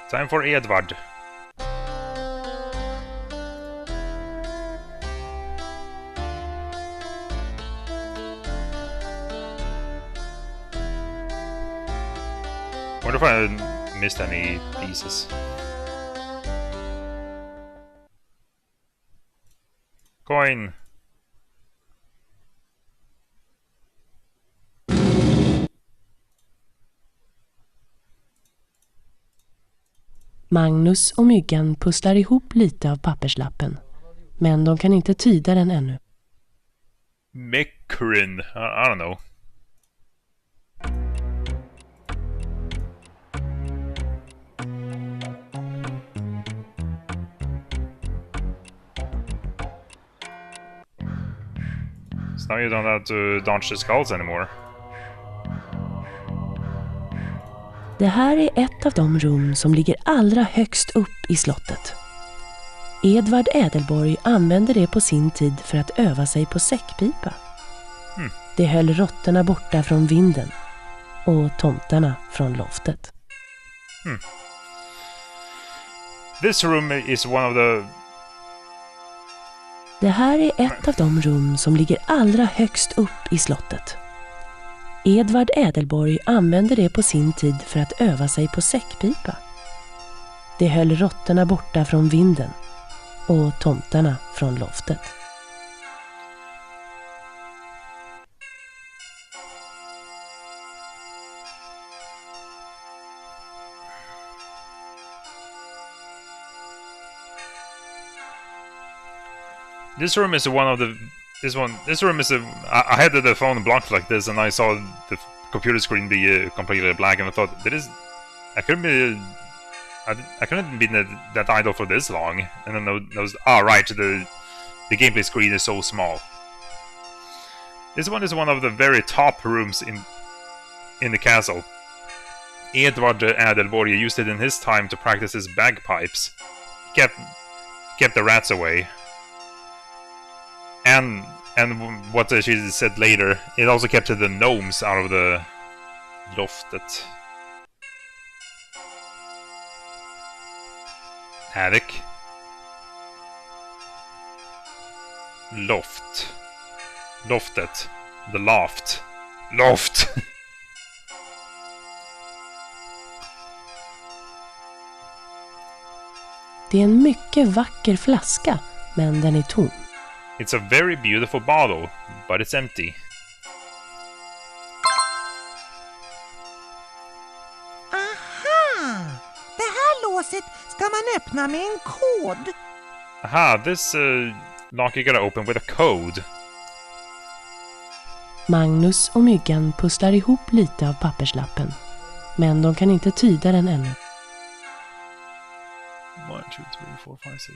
Time for Edvard. Wonder if missed any pieces. Coin! Magnus och Myggan pusslar ihop lite av papperslappen, men de kan inte tyda den ännu. Mykrin, I don't know. So now you don't have to dodge the skulls anymore. Det här är ett av de rum som ligger allra högst upp i slottet. Edvard Ädelborg använde det på sin tid för att öva sig på säckpipa. Det höll råttorna borta från vinden och tomtarna från loftet. This room is one of the... Det här är ett av de rum som ligger allra högst upp i slottet. Edvard Ädelborg använde det på sin tid för att öva sig på säckpipa. Det höll råttorna borta från vinden och tomtarna från loftet. This room is one of the... This room is a... I had the phone blocked like this, and I saw the computer screen be completely black, and I thought, I couldn't be... I couldn't be that idle for this long. And then those... right, the gameplay screen is so small. This one is one of the very top rooms in the castle. Edvard Ädelborg used it in his time to practice his bagpipes. He kept the rats away. And what she said later, it also kept the gnomes out of the loftet. Attic. Loft. Loftet. The loft. Loft! Det är en mycket vacker flaska, men den är tom. It's a very beautiful bottle, but it's empty. Aha! Det här låset ska man öppna med en kod. Aha, this lock you gotta open with a code. Magnus och Myggan pusslar ihop lite av papperslappen, men de kan inte tyda den ännu. 1, 2, 3, 4, 5, 6.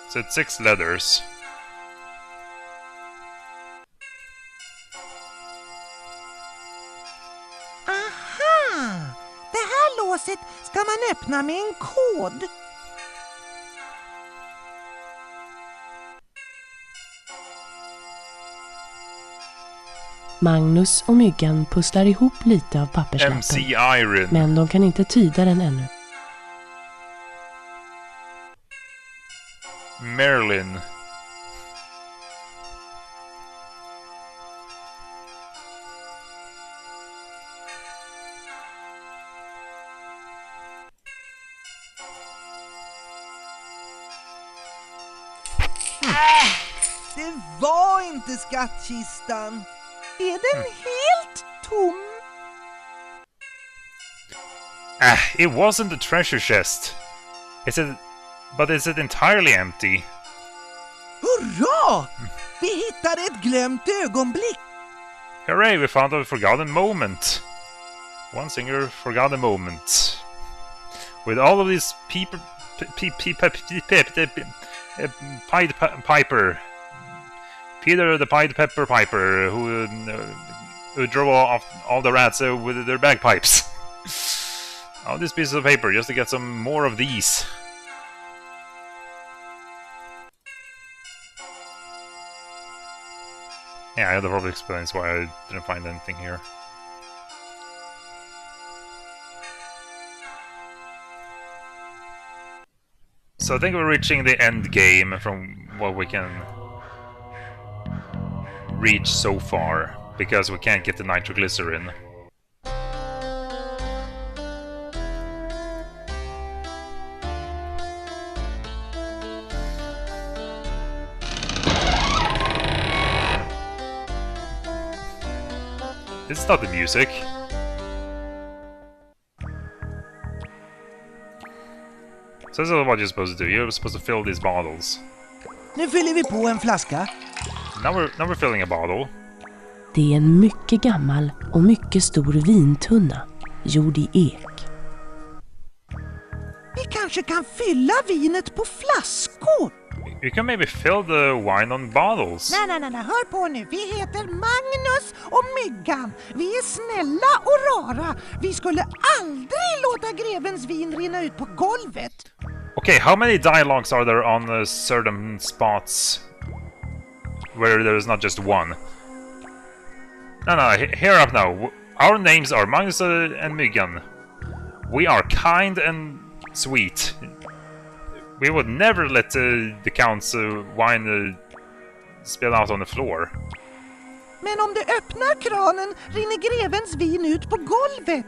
So it's 6 letters. Aha! Det här låset ska man öppna med en kod. Magnus och Myggan pusslar ihop lite av MC papperslappen, Iron. men de kan inte tyda den ännu. Merlin. Det var inte skattkistan. Är den helt tom? It wasn't a treasure chest. But is it entirely empty? Hurra! Vi hittade ett glömt ögonblick. Hooray, we found a forgotten moment. One single forgotten moment. With all of these Pied Piper. Peter the Pied Pepper Piper, who drove off all the rats with their bagpipes. All these pieces of paper just to get some more of these. Yeah, that probably explains why I didn't find anything here. So I think we're reaching the end game from what we can reach so far because we can't get the nitroglycerin. This is not the music. So this is what you're supposed to do. You're supposed to fill these bottles. Nu fyller vi på en flaska. Now we're filling a bottle. Det är en mycket gammal och mycket stor vintunna, gjord i ek. Vi kanske kan fylla vinet på flaskor. You can maybe fill the wine on bottles. Nej, hör på nu. Vi heter Magnus och Myggan. Vi är snälla och rara. Vi skulle aldrig låta grevens vin rinna ut på golvet. Okay, how many dialogues are there on certain spots where there is not just one? No, hear up now. Our names are Magnus and Myggan. We are kind and sweet. We would never let the Count's wine spill out on the floor. Men om du öppnar kranen rinner grevens vin ut på golvet.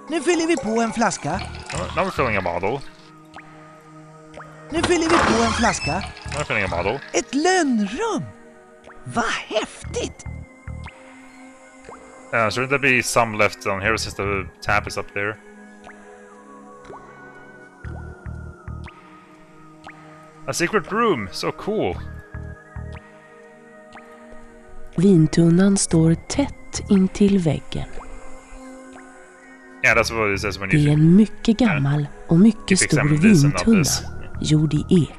Nu fyller vi på en flaska. Now we're filling a bottle. Nu fyller vi på en flaska. Now we're filling a bottle. Ett lönnrum! Vad häftigt! Shouldn't there be some left down here since the tap is up there? A secret room! So cool! Vintunnan står tätt intill väggen. Yeah, that's what it says when Det är you... en mycket gammal och mycket Keep stor examining this and not vintunna, this. gjord i ek.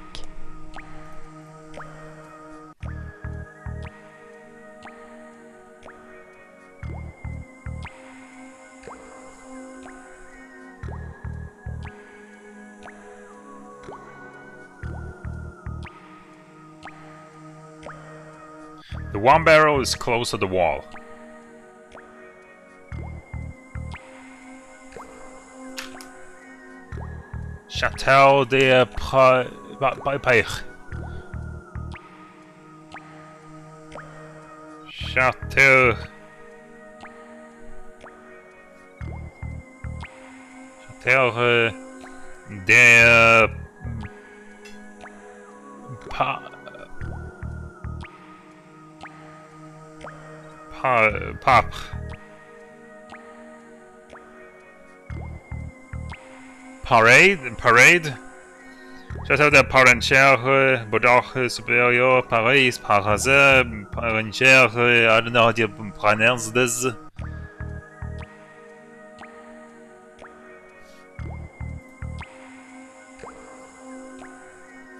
The one barrel is close to the wall. Château de Paix. Château de Papre. Parade. Château de Parenchère, Bordeaux Supérieur, Paris, Parazé, Parenchère, I don't know how to pronounce this.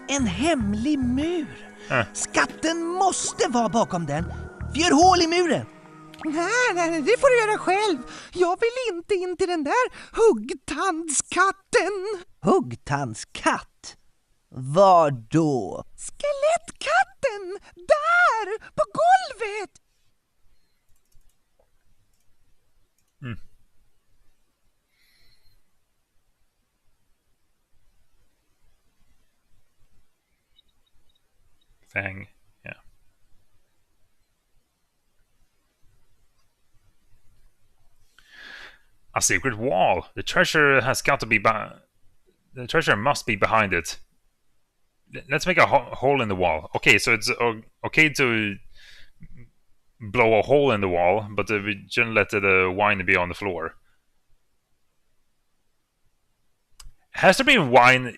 En hemlig mur. Skatten måste vara bakom den. Vi gör hål i muren. Nej, det får du göra själv. Jag vill inte in till den där huggtandskatten. Huggtandskatt? Var då? Skelettkatten! Där! På golvet! Fang, yeah. A secret wall. The treasure has got to be the treasure must be behind it. Let's make a hole in the wall. Okay, so it's okay to blow a hole in the wall, but we shouldn't let the wine be on the floor. Has there been wine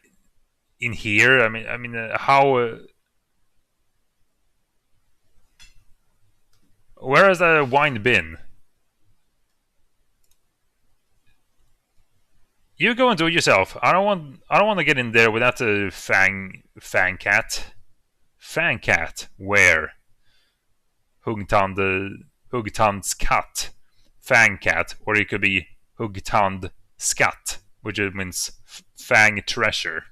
in here? I mean, how? Where has the wine been? You go and do it yourself. I don't want to get in there without the fang cat. Fang cat. Where? Huggtand's cat. Fang cat. Or it could be Huggtand skatt, which means fang treasure.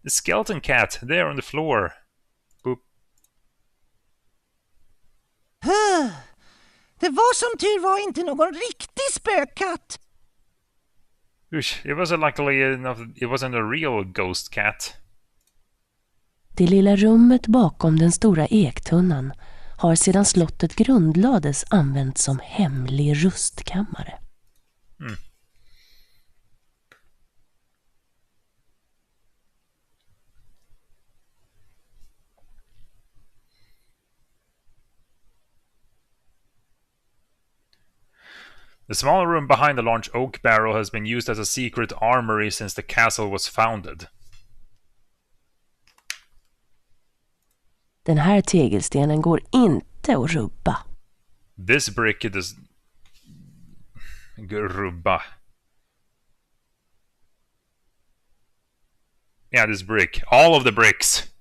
The skeleton cat there on the floor. Boop. Det var som tur var inte någon riktig spökkatt. It wasn't luckily enough. It wasn't a real ghost cat. Det lilla rummet bakom den stora ektunnan har sedan slottet grundlades använts som hemlig rustkammare. Mm. The small room behind the large oak barrel has been used as a secret armory since the castle was founded. Den här tegelstenen går inte att rubba. This brick does... Rubba. Yeah, this brick. All of the bricks.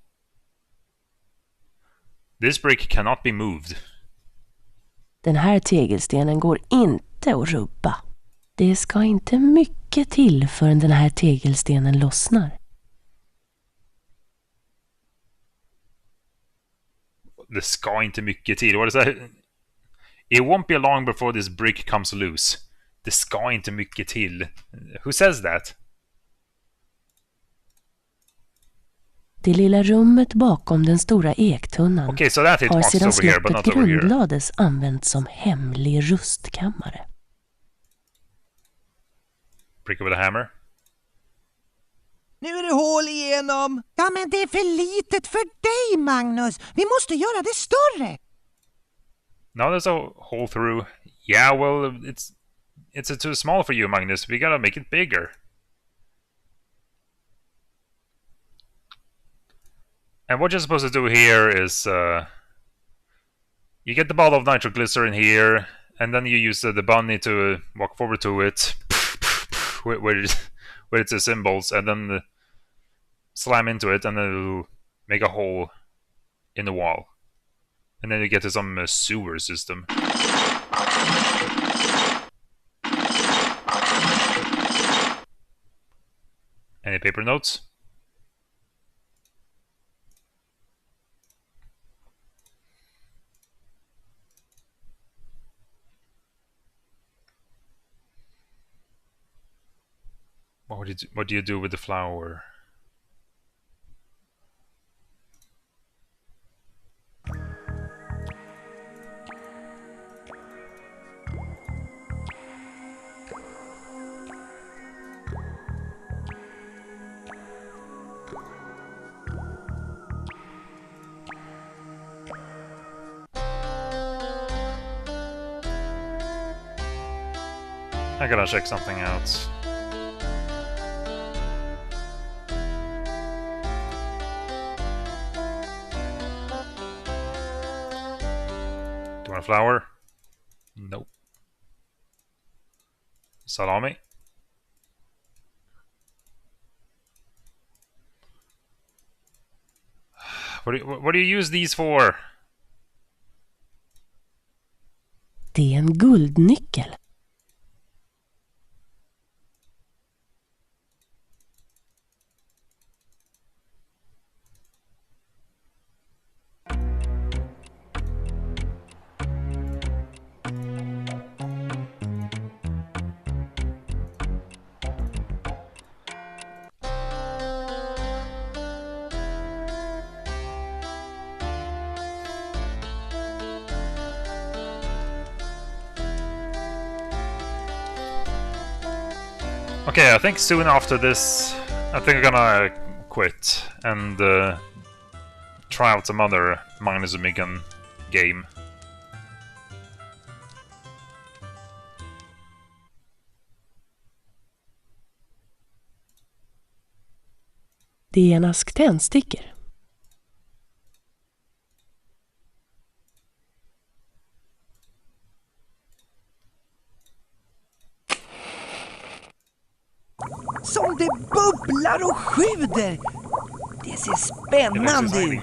This brick cannot be moved. Den här tegelstenen går inte att rubba. Det ska inte mycket till förrän den här tegelstenen lossnar. Det ska inte mycket till. What is that? It won't be long before this brick comes loose. Det ska inte mycket till. Who says that? Det lilla rummet bakom den stora ektunnan Okay, so that har sedan over here, but slottet not over here. grundlades använts som hemlig rustkammare. Prick it with a hammer. Nu är det hål igenom. Ja, men det är för litet för dig, Magnus. Vi måste göra det större. No, there's a hole through. Yeah, well, it's too small for you, Magnus. We gotta make it bigger. And what you're supposed to do here is you get the ball of nitroglycerin here, and then you use the bunny to walk forward to it, where it's the symbols, and then slam into it, and then it'll make a hole in the wall. And then you get to some sewer system. Any paper notes? What do you do with the flour? I gotta check something out. Do you want a flour? Nope. Salami? What do you use these for? Det är en guldnyckel. Okay, I think soon after this, I think I'm gonna quit and try out some other Magnus and Myggan game. Det är en ask tändstickor. Som det bubblar och sjuder. Det ser spännande ut.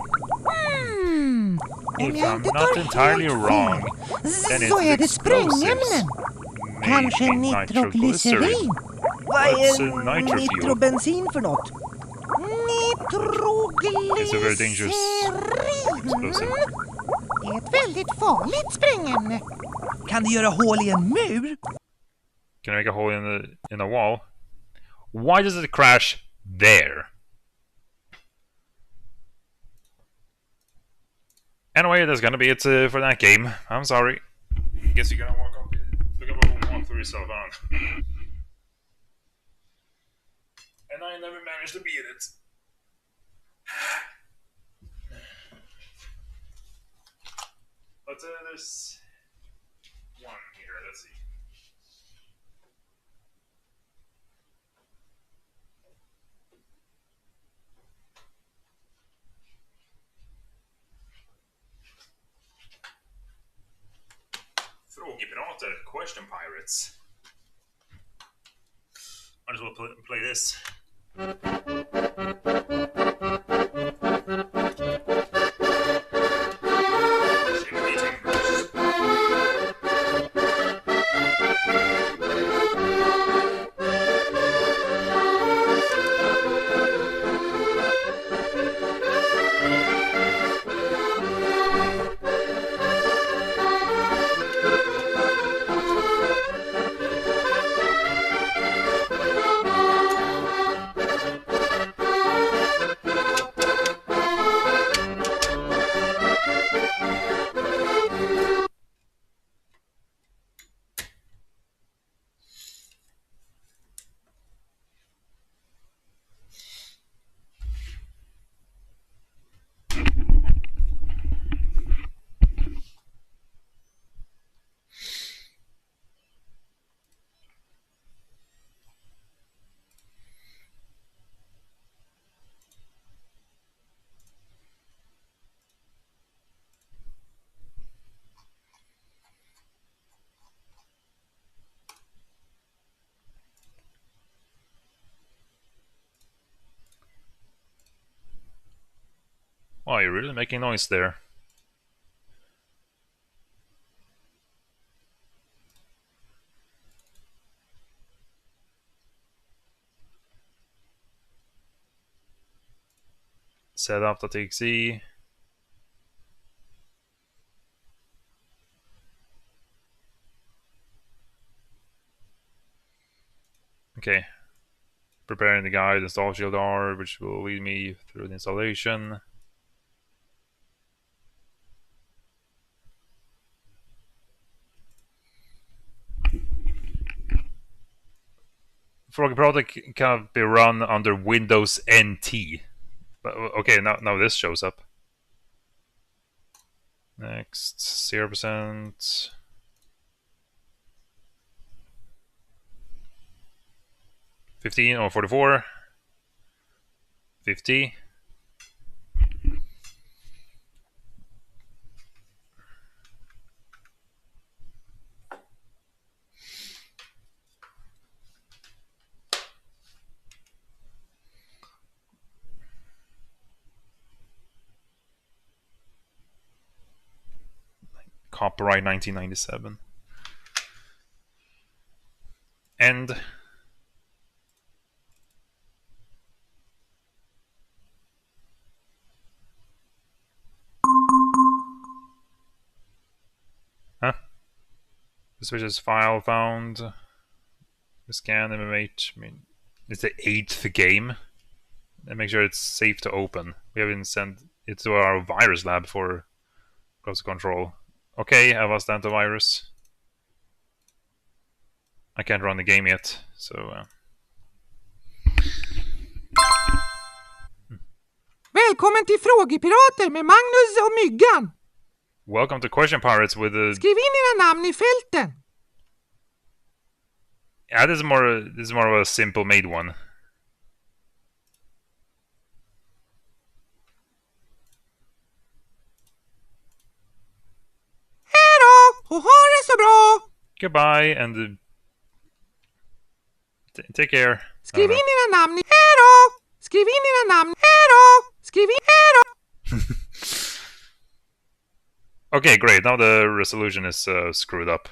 Om If jag I'm inte not tar entirely helt wrong, fel then så it's är det explosives. sprängämnen. Kanske Maybe nitroglycerin. Vad What's är a nitrofuel? nitrobensin för något? It's a very dangerous explosive. Det är ett väldigt farligt sprängämne. Kan det göra hål i en mur? Can I make a hole in a wall? Why does it crash there? Anyway, that's gonna be it for that game. I'm sorry. Guess you're gonna walk up and walk through yourself on. And I never managed to beat it. But there's one here. Let's see. Frågepirater, question pirates. Might as well play this. Oh, you're really making noise there. Setup.exe. Okay. Preparing the guide, install shield R, which will lead me through the installation. Froggy Product can be run under Windows NT. But okay, now this shows up. Next, 0%. $15 or 44. 50. Copyright 1997. End. Huh? The switch is file found. Scan MMH. I mean, it's the 8th game. And make sure it's safe to open. We haven't sent it to our virus lab for close control. Okay, I was antivirus. I can't run the game yet, so... Välkommen till Frågepirater med Magnus och Myggan. Welcome to Question Pirates with the... Skriv in era namn i fälten. Yeah, this is more of a simple made one. Hej då och ha det så bra. Goodbye and take care. Skriv in era namn i... Hej då. Skriv in era namn. Hej då. Skriv in... Hej då. Okay, great. Now the resolution is screwed up.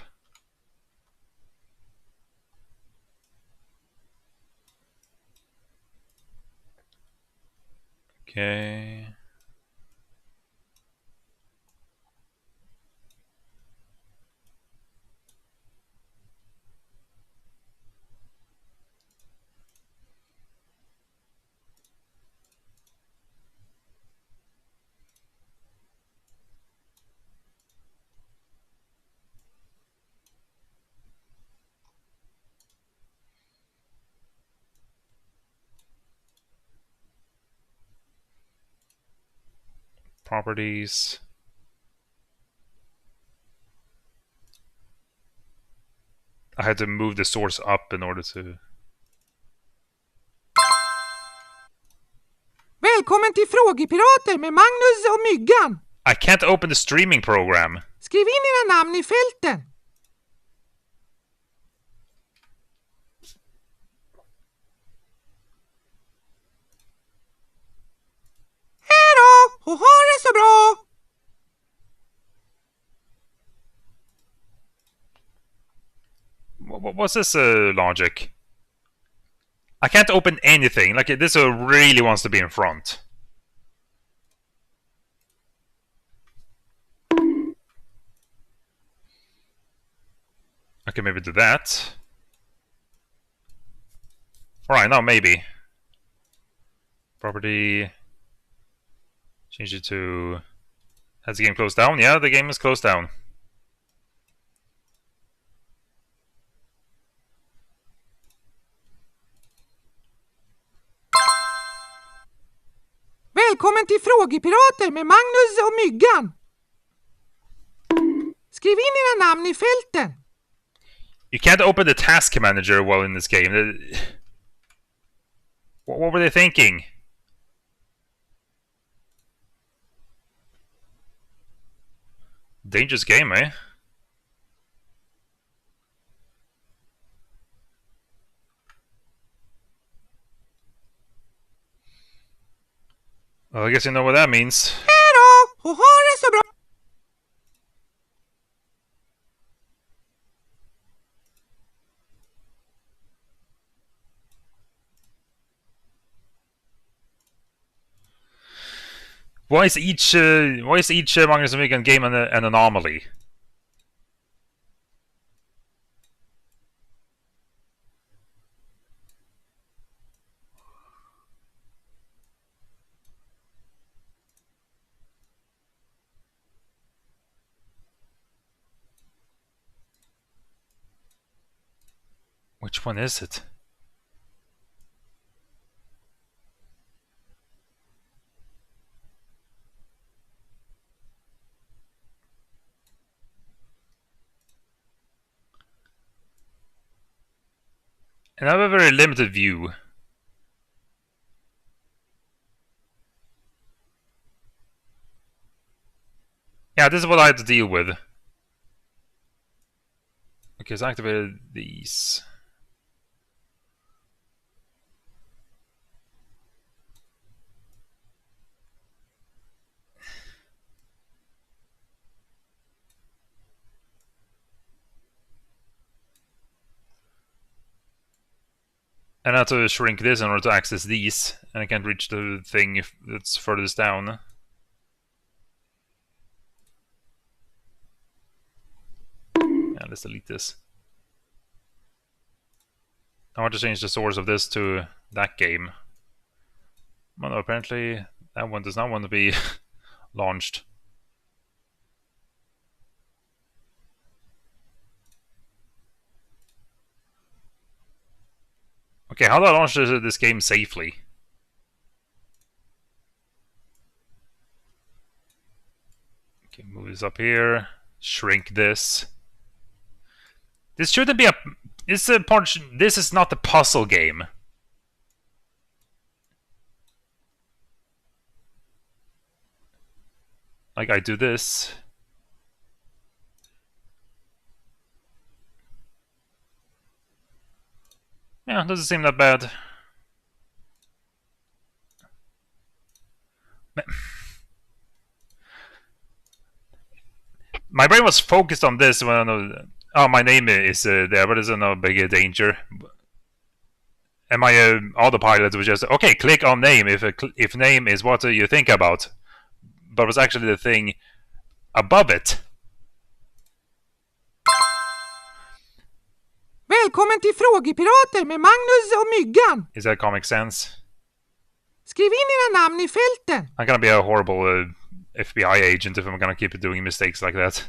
Okay. Properties. I had to move the source up in order to... Välkommen till Frågepirater med Magnus och Myggan. I can't open the streaming program. Skriv in era namn i fälten. Hej då och ha det så bra! What's this logic? I can't open anything. Like, this really wants to be in front. Okay, maybe do that. Alright, now maybe. Property. Change it to... Has the game closed down? Yeah, the game is closed down. Välkommen till Frågepirater med Magnus och Myggan. Skriv in era namn i fälten. You can't open the task manager while in this game. What were they thinking? Dangerous game, eh? Well, I guess you know what that means. Hej då och ha det så bra! Why is each Magnus and Myggan game an anomaly? Which one is it? And I have a very limited view. Yeah, this is what I had to deal with. Okay, so I activated these. And I have to shrink this in order to access these, and I can't reach the thing that's furthest down. Yeah, let's delete this. I want to change the source of this to that game. Well, no, apparently that one does not want to be launched. Okay, how do I launch this game safely? Okay, move this up here. Shrink this. This shouldn't be a... This is not the puzzle game. Like, I do this. Yeah, doesn't seem that bad. My brain was focused on this when I know... Oh, my name is there, but it's no big danger. And my autopilot was just, okay, click on name if name is what you think about. But it was actually the thing above it. Välkommen till Frågepirater med Magnus och Myggan. Is that comic sense? Skriv in era namn i fälten. I'm gonna be a horrible FBI agent if I'm gonna keep doing mistakes like that.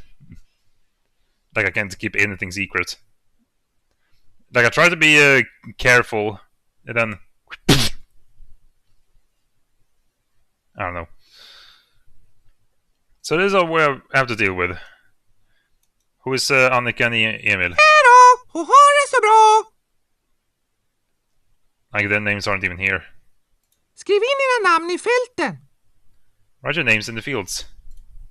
Like, I can't keep anything secret. Like, I try to be careful, and then... I don't know. So this is all we have to deal with. Who is Annika and Emil? Hejdå och ha det så bra! Like, their names aren't even here. Skriv in era namn i fälten. Write your names in the fields.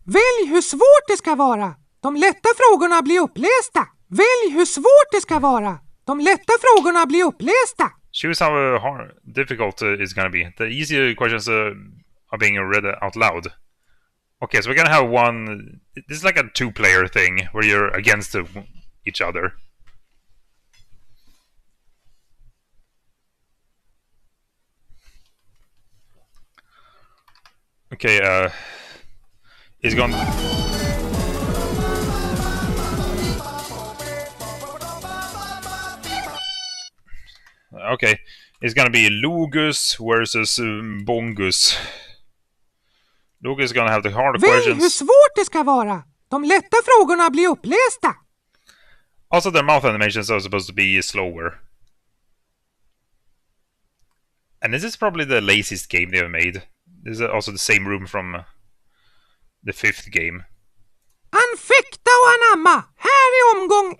Välj hur svårt det ska vara. De lätta frågorna blir upplästa. Välj hur svårt det ska vara. De lätta frågorna blir upplästa. Choose how difficult it's gonna be. The easier questions are being read out loud. Okay, so we're gonna have one... This is like a two-player thing, where you're against each other. Okay, he's gone... Okay, it's gonna be Logus versus Bongus. Logus is gonna have the harder Välj questions. hur svårt det ska vara. De lätta frågorna blir upplästa. Also, their mouth animations are supposed to be slower. And this is probably the laziest game they have made. This is also the same room from the 5th game. Anfäkta och anamma. Här är omgång 1.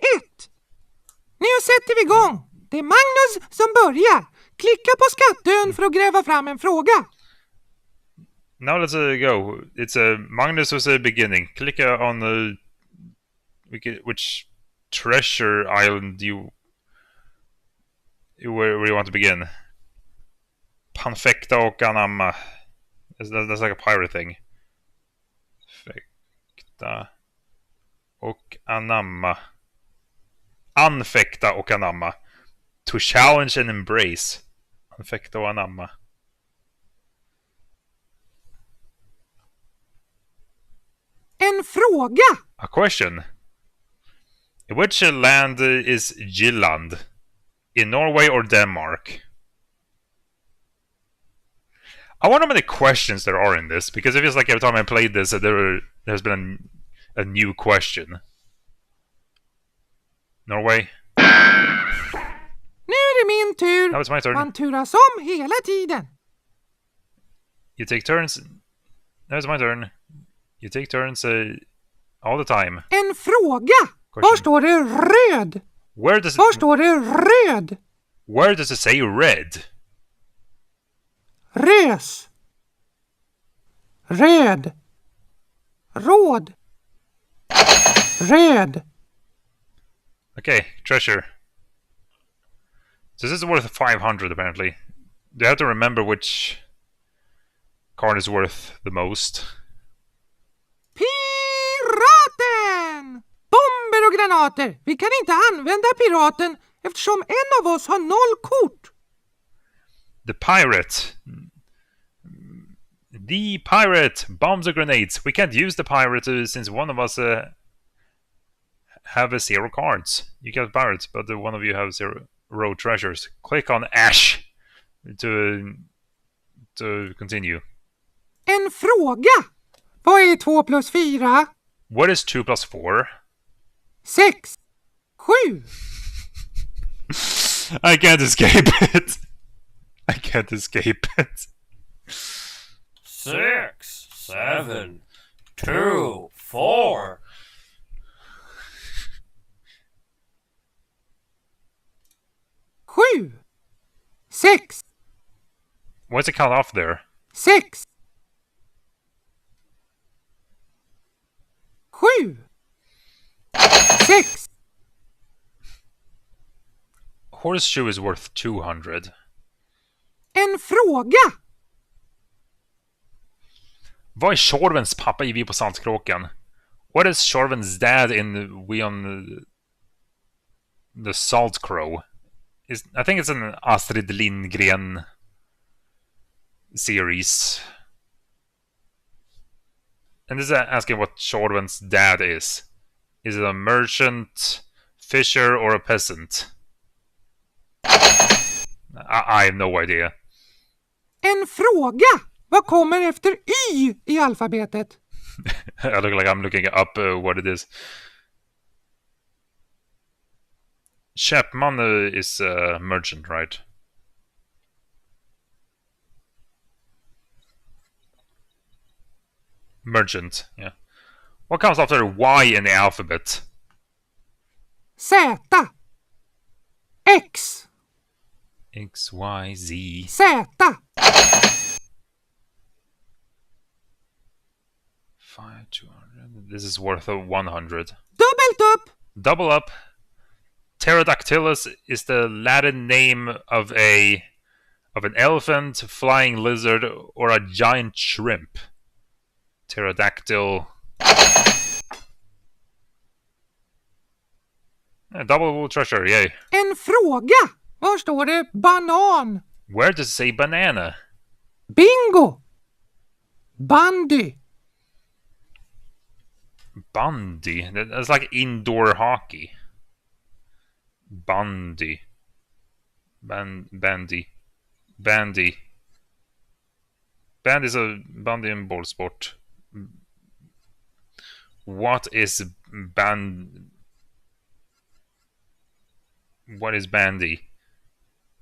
Nu sätter vi igång. Det är Magnus som börjar. Klicka på Skattön för att gräva fram en fråga. Now let's go. It's Magnus was the beginning. Click on which treasure island where you want to begin. Panfekta och anamma. That's like a pirate thing. Fekta och anamma. Anfekta och anamma. To challenge and embrace. Anfekta och anamma. En fråga. A question. Which land is Jylland? In Norway or Denmark? I wonder how many questions there are in this, because it feels like every time I played this there's been a new question. Norway? Nu är det min tur. Now it's my turn. Man turas om hela tiden. You take turns. Now it's my turn. You take turns all the time. En fråga. Var står det röd? Var står det röd? Where does it say red? Rös. Röd. Råd. Röd. Okay, treasure. So this is worth 500 apparently. Do you have to remember which card is worth the most? Piraten! Bomber och granater. Vi kan inte använda piraten eftersom en av oss har 0 kort. The pirate. The pirate. Bombs or grenades. We can't use the pirate since one of us have 0 cards. You got pirates, but one of you have 0 treasures. Click on Ash to continue. En fråga. Vad är 2 plus 4? What is 2 plus 4? 6. 7. I can't escape it. I can't escape it. 6, 7, 2, 4. Sju. 6. What's it cut off there? 6. 7. 6. Horseshoe is worth 200. En fråga. Vad är Tjorvens pappa i Vi på Saltkråkan? What is Tjorvens dad in We on the Salt Crow? I think it's an Astrid Lindgren series. And this is asking what Tjorvens dad is. Is it a merchant, fisher, or a peasant? I have no idea. En fråga. Vad kommer efter Y i alfabetet? I look like I'm looking up what it is. Chapman is a merchant, right? Merchant, yeah. What comes after Y in the alphabet? Z. X. X, Y, Z. Z. 200. This is worth a 100. Dubbelt upp. Double up. Pterodactylus is the Latin name of an elephant, flying lizard, or a giant shrimp. Pterodactyl. Double treasure, yay. En fråga. Var står det banan? Where does it say banana? Bingo. Bandy. Bandy. That's like indoor hockey. Bandy. Bandy. Bandy. Bandy is a bandy and ball sport. What is What is bandy?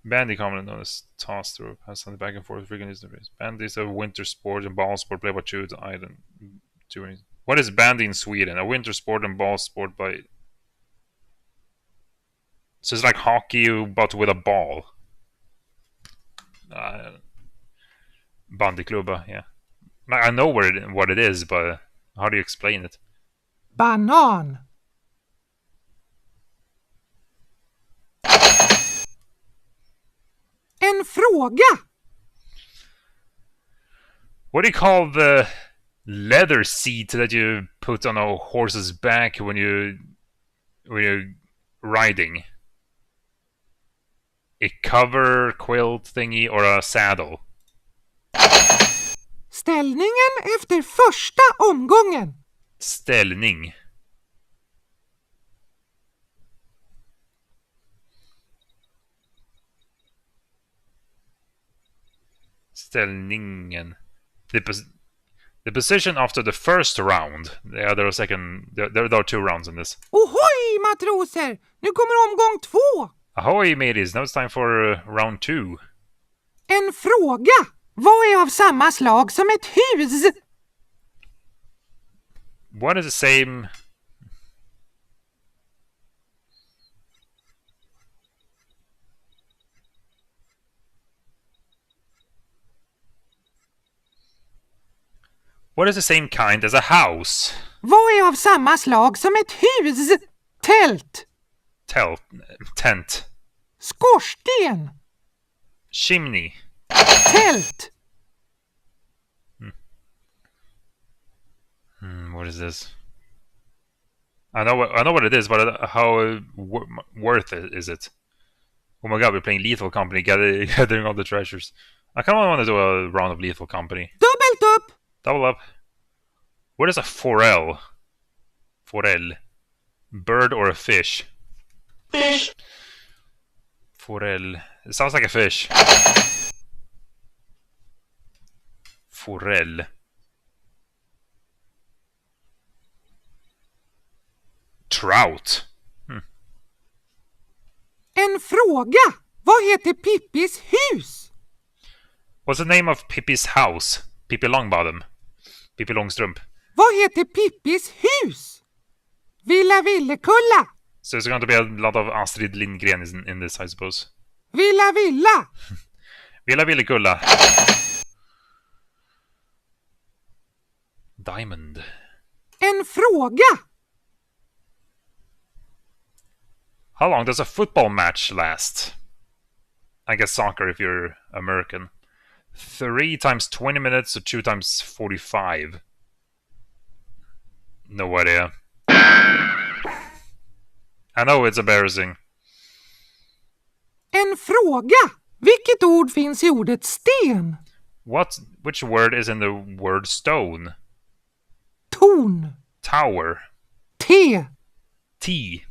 Bandy, commonly known as toss through, pass on the back and forth, frequently used in race. Bandy is a winter sport and ball sport played by two island. What is bandy in Sweden? A winter sport and ball sport by. So it's like hockey, but with a ball. Bandyklubba, yeah. I know what it is, but how do you explain it? Banan. En fråga. What do you call the leather seat that you put on a horse's back when you're riding? A cover, quilt thingy, or a saddle? Ställningen efter första omgången. Ställning. Ställningen. The position after the first round. Yeah, there are 2 rounds in this. Ohoj, matroser! Nu kommer omgång 2. Ahoy, mateys! Now it's time for round 2. En fråga. Vad är av samma slag som ett hus? What is the same? What is the same kind as a house? Vad är av samma slag som ett hus? Tält. Tent. Skorsten. Chimney. Tält. What is this? I know what it is, but how worth it is it? Oh my god, we're playing Lethal Company, gathering all the treasures. I kind of want to do a round of Lethal Company. Dubbelt upp. Double up. What is a forel? Forel. Bird or a fish? Fish. Forel. It sounds like a fish. Forel. Trout. En fråga. Vad heter Pippis hus? What's the name of Pippi's house? Pippi Longbottom. Pippi Långstrump. Vad heter Pippis hus? Villa Villekulla. So there's going to be a lot of Astrid Lindgren in this, I suppose. Villa Villa. Villa Villekulla. Diamond. En fråga. How long does a football match last? I guess soccer if you're American. 3 times 20 minutes or 2 times 45? No idea. I know it's embarrassing. En fråga. Vilket ord finns i ordet sten? Which word is in the word stone? Torn. Tower. T. T.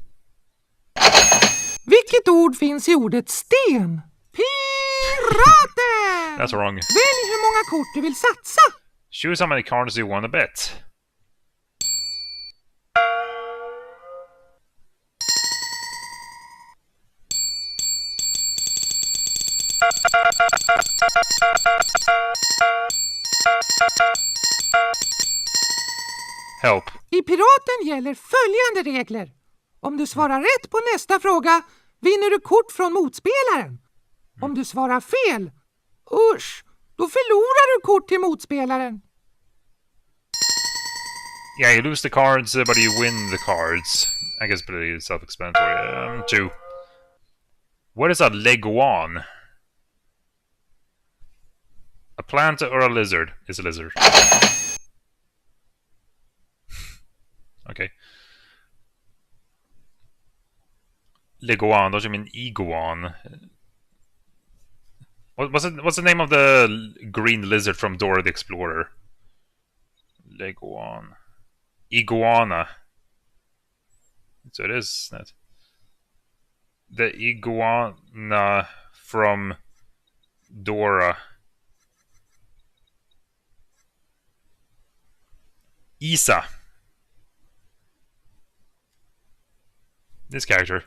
Vilket ord finns i ordet sten? Piraten! That's wrong. Välj hur många kort du vill satsa. Choose how many cards you want to bet. Help. I Piraten gäller följande regler. Om du svarar rätt på nästa fråga vinner du kort från motspelaren. Om du svarar fel, då förlorar du kort till motspelaren. Yeah, you lose the cards, but you win the cards. I guess pretty self-explanatory. 2. What is a leguan? A plant or a lizard? It's a lizard. Okay. Leguan, don't you mean iguan? What's the name of the green lizard from Dora the Explorer? Leguan. Iguana. So it is that. The iguana from Dora. Isa. This character.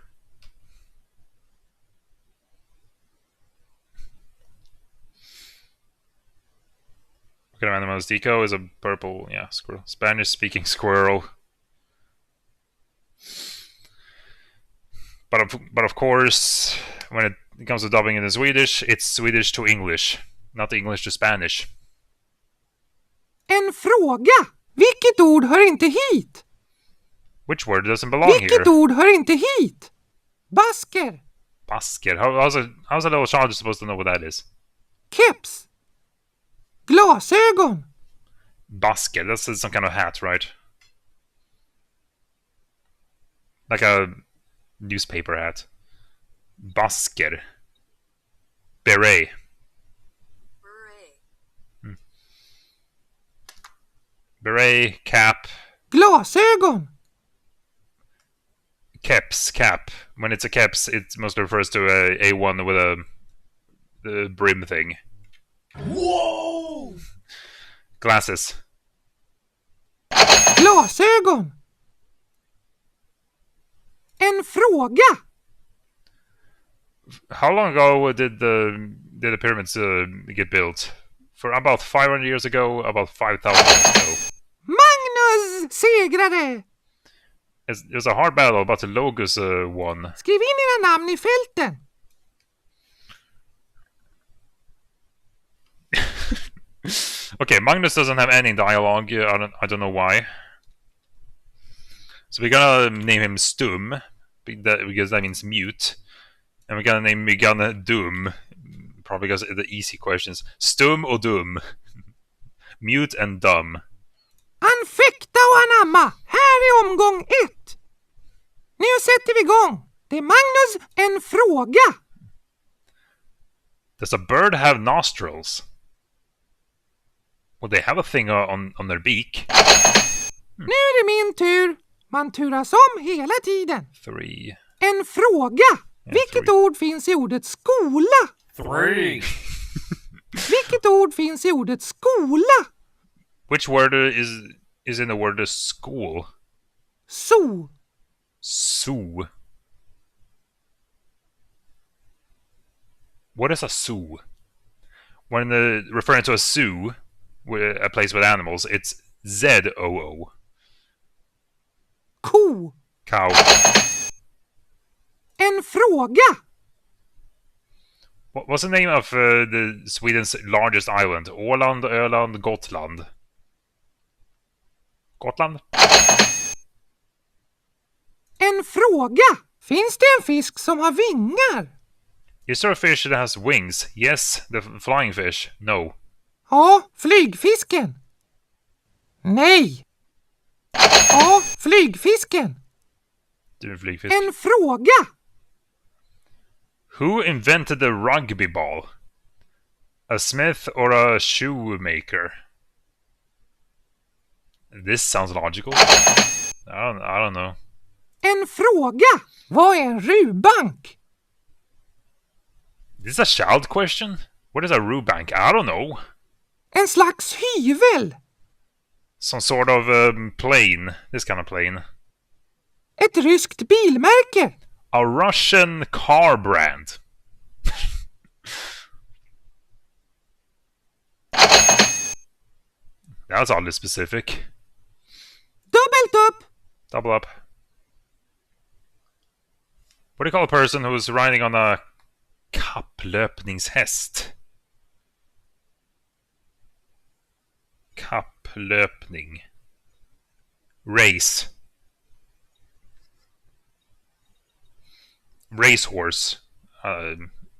What kind of animal is Deco? Is a purple, yeah, squirrel. Spanish-speaking squirrel. But of course, when it comes to dubbing into Swedish, it's Swedish to English, not English to Spanish. En fråga! Vilket ord hör inte hit? Which word doesn't belong here? Vilket ord hör inte hit? Basker. Basker. How's a little child supposed to know what that is? Keps. Glasögon. Basker. That's some kind of hat, right? Like a newspaper hat. Basker. Beret. Beret, cap. Glasögon. Keps, cap. When it's a keps, it mostly refers to a one with a brim thing. Whoa! Glasses. Glasögon. En fråga. How long ago did the pyramids get built? For about 500 years ago, about 5,000 years ago. Magnus segrade! It was a hard battle, but the Logus won. Skriv in era namn i fälten. Okay, Magnus doesn't have any dialogue. I don't know why. So we're gonna name him Stum, because that means mute. And we're gonna name Myggan Dum, probably because of the easy questions. Stum or Dum? Mute and dumb. Anfäkta och anamma. Här är omgång 1. Nu sätter vi igång. Det är Magnus en fråga. Does a bird have nostrils? Well, they have a thing on their beak. Nu är det min tur. Man turas om hela tiden. 3. En fråga. Vilket ord finns i ordet skola? 3. Vilket ord finns i ordet skola? Which word is in the word school? So. Zoo. What is a zoo? When referring to a zoo, a place with animals, it's Z-O-O. Ko. Cow. En fråga. What's the name of Sweden's largest island? Åland, Öland, Gotland. Gotland? En fråga. Finns det en fisk som har vingar? Is there a fish that has wings? Yes. The flying fish? No. Ja, flygfisken. Nej. Ja, flygfisken. Flygfisk. En fråga. Who invented the rugby ball? A smith or a shoemaker? This sounds logical. I don't know. En fråga. Vad är en rubank? This is a child question? What is a rubank? I don't know. En slags hyvel. Some sort of plane. This kind of plane. Ett ryskt bilmärke. A Russian car brand. That's oddly specific. Dubbelt Double up. What do you call a person who's riding on a kapplöpningshäst? Kapplöpning. Race. Racehorse.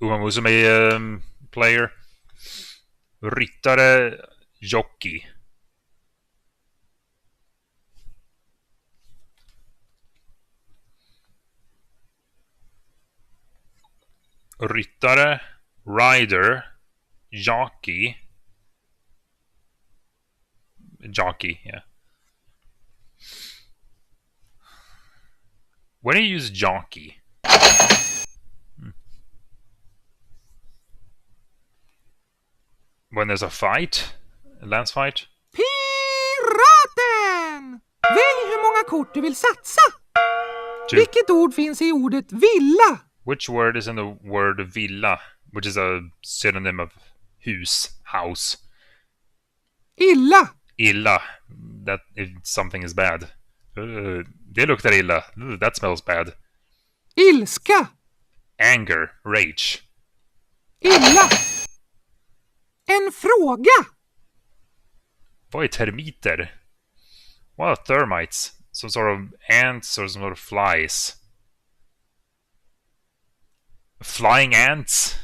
Uma Musume player. Ryttare. Jockey. Ryttare. Rider. Jockey. Jockey, yeah. When do you use jockey? When there's a fight? A lance fight? Piraten! Välj hur många kort du vill satsa. Two. Vilket ord finns i ordet villa? Which word is in the word villa? Which is a synonym of hus, house. Illa. Illa. That if something is bad. Det luktar illa. That smells bad. Ilska. Anger. Rage. Illa. En fråga. Vad är termiter? What are termites? Some sort of ants or some sort of flies? Flying ants?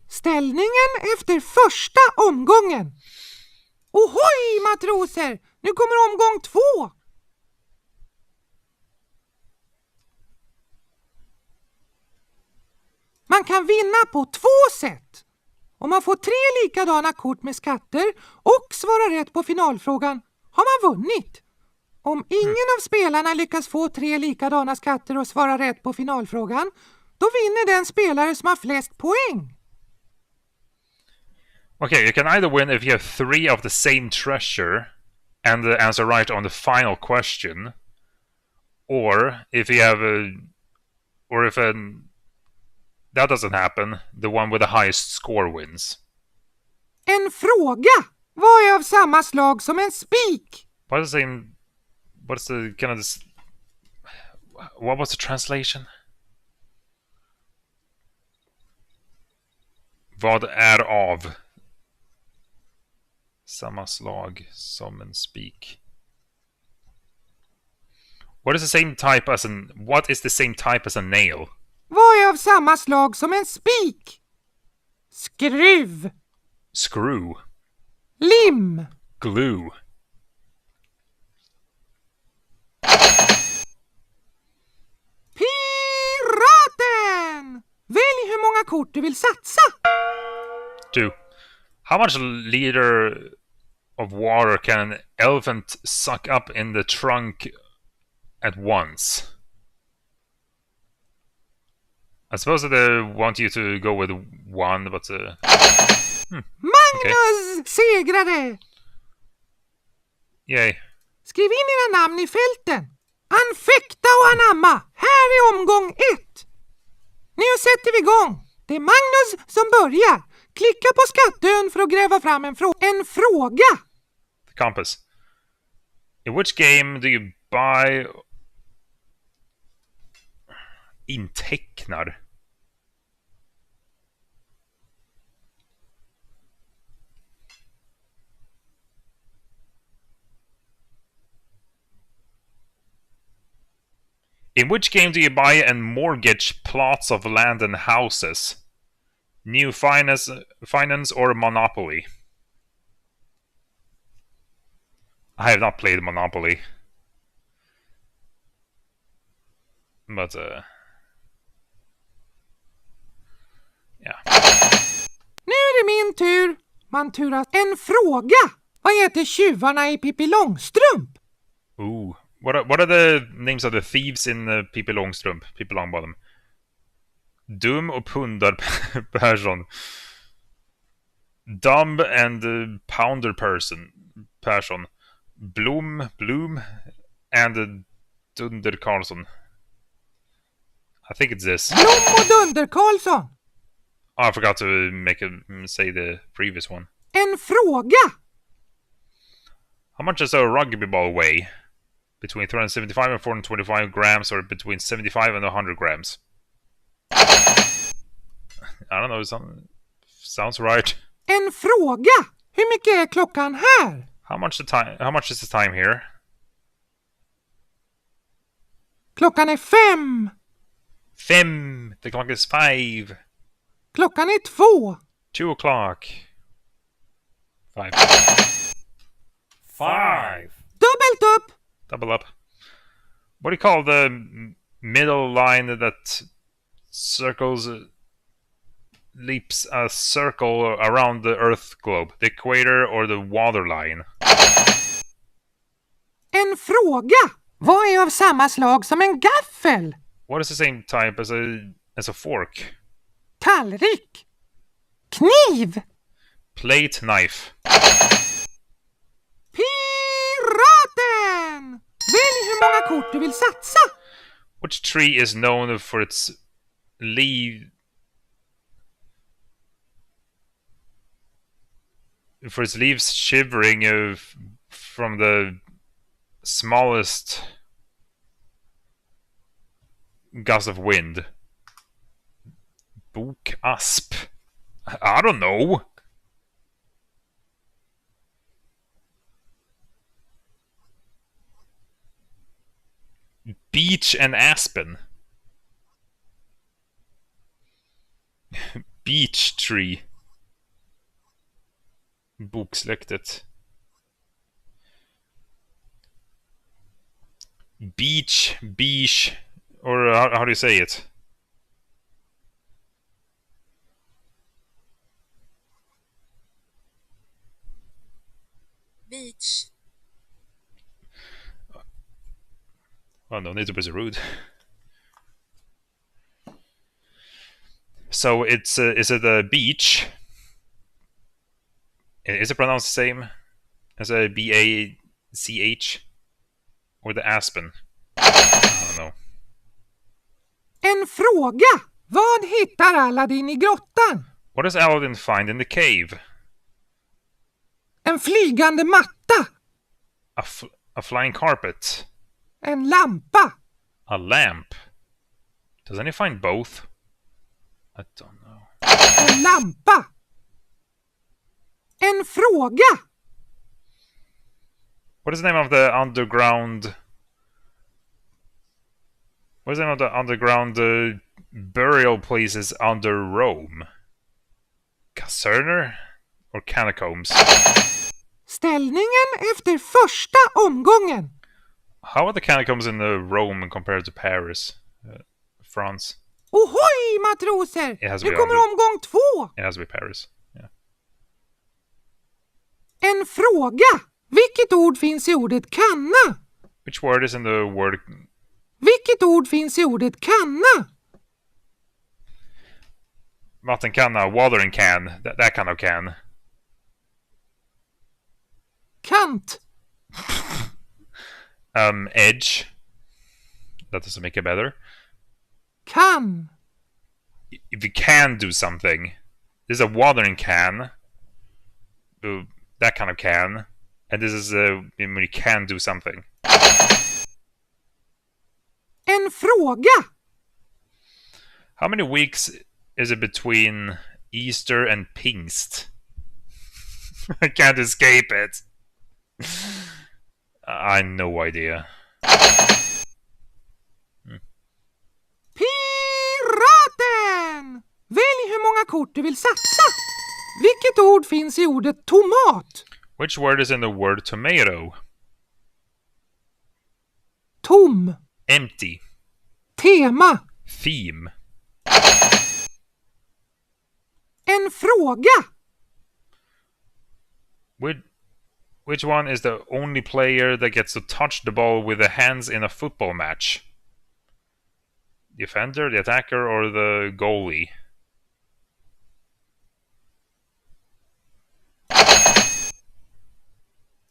Ställningen efter första omgången. Ohoj matroser! Nu kommer omgång 2. Man kan vinna på 2 sätt. Om man får 3 likadana kort med skatter och svarar rätt på finalfrågan har man vunnit. Om ingen av spelarna lyckas få 3 likadana skatter och svara rätt på finalfrågan, då vinner den spelare som har flest poäng. Okay, you can either win if you have 3 of the same treasure and the answer right on the final question, or if you have that doesn't happen, the one with the highest score wins. En fråga var av samma slag som en spik. What was the translation? Vad är av? Samma slag som en spik. What is the same type as a nail? Var av samma slag som en spik. Skruv. Screw. Lim. Glue. Piraten! Välj hur många kort du vill satsa. 2. How much liter of water can an elephant suck up in the trunk at once? I suppose that they want you to go with 1, but... Magnus segrade! Yay. Skriv in era namn i fälten. Anfäkta och anamma. Här är omgång 1. Nu sätter vi igång. Det är Magnus som börjar. Klicka på skattön för att gräva fram en fråga. The compass. In which game do you buy... Intecknar. In which game do you buy and mortgage plots of land and houses? New finance or Monopoly? I have not played Monopoly. But, yeah. Nu är det min tur. Man turas en fråga. Vad heter tjuvarna i Pippi Långstrump? Ooh. What are the names of the thieves in Pippi Långstrump? Pippi Långbottom. Dum och Pundar Persson. Dumb and Pounder Persson. Bloom and Dunder Karlsson. I think it's this. Blom och Dunder Karlsson. Oh, I forgot to say the previous one. En fråga. How much does a rugby ball weigh? between 375 and 425 grams, or between 75 and 100 grams. I don't know, sounds right. En fråga! Hur mycket är klockan här? How much is the time here? Klockan är 5. 5. The clock is 5. Klockan är 2. 2 o'clock. 5. 5. Dubbelt upp! Double up. What do you call the middle line that circles, leaps a circle around the Earth globe? The equator or the water line? En fråga! Vad är av samma slag som en gaffel? What is the same type as a fork? Tallrik. Kniv. Plate, knife. Piraten! Välj hur många kort du vill satsa. Which tree is known for its leaves shivering from the smallest gust of wind? Bokasp. I don't know. Beech and aspen. Beech tree. Boksläktet. Beech, or how do you say it? Beach. Well, no need to be so rude. So is it a beech? Is it pronounced the same as a B-A-C-H? Or the aspen? I don't know. En fråga! Vad hittar Aladdin i grottan? What does Aladdin find in the cave? En flygande matta. A flying carpet. En lampa. A lamp. Doesn't he find both? I don't know. En lampa. En fråga. What is the name of the underground... What is the name of the underground burial places under Rome? Caserner? Or catacombs? Ställningen efter första omgången. How are the catacombs in Rome compared to Paris? France? Ohoj, matroser! It has to Nu be kommer omgång 2. It has to be Paris. Yeah. En fråga. Vilket ord finns i ordet kanna? Which word is in the word... Vilket ord finns i ordet kanna? Vattenkanna, watering can, that kind of can. Kant. Edge. That doesn't make it better. Kan. If you can do something, this is a watering can. That kind of can. And this is when you can do something. En fråga. How many weeks is it between Easter and Pingst? I can't escape it. I have no idea. Piraten! Välj hur många kort du vill satsa. Vilket ord finns i ordet tomat? Which word is in the word tomato? Tom. Empty. Tema. Theme. En fråga. Which one is the only player that gets to touch the ball with the hands in a football match? The defender, the attacker, or the goalie?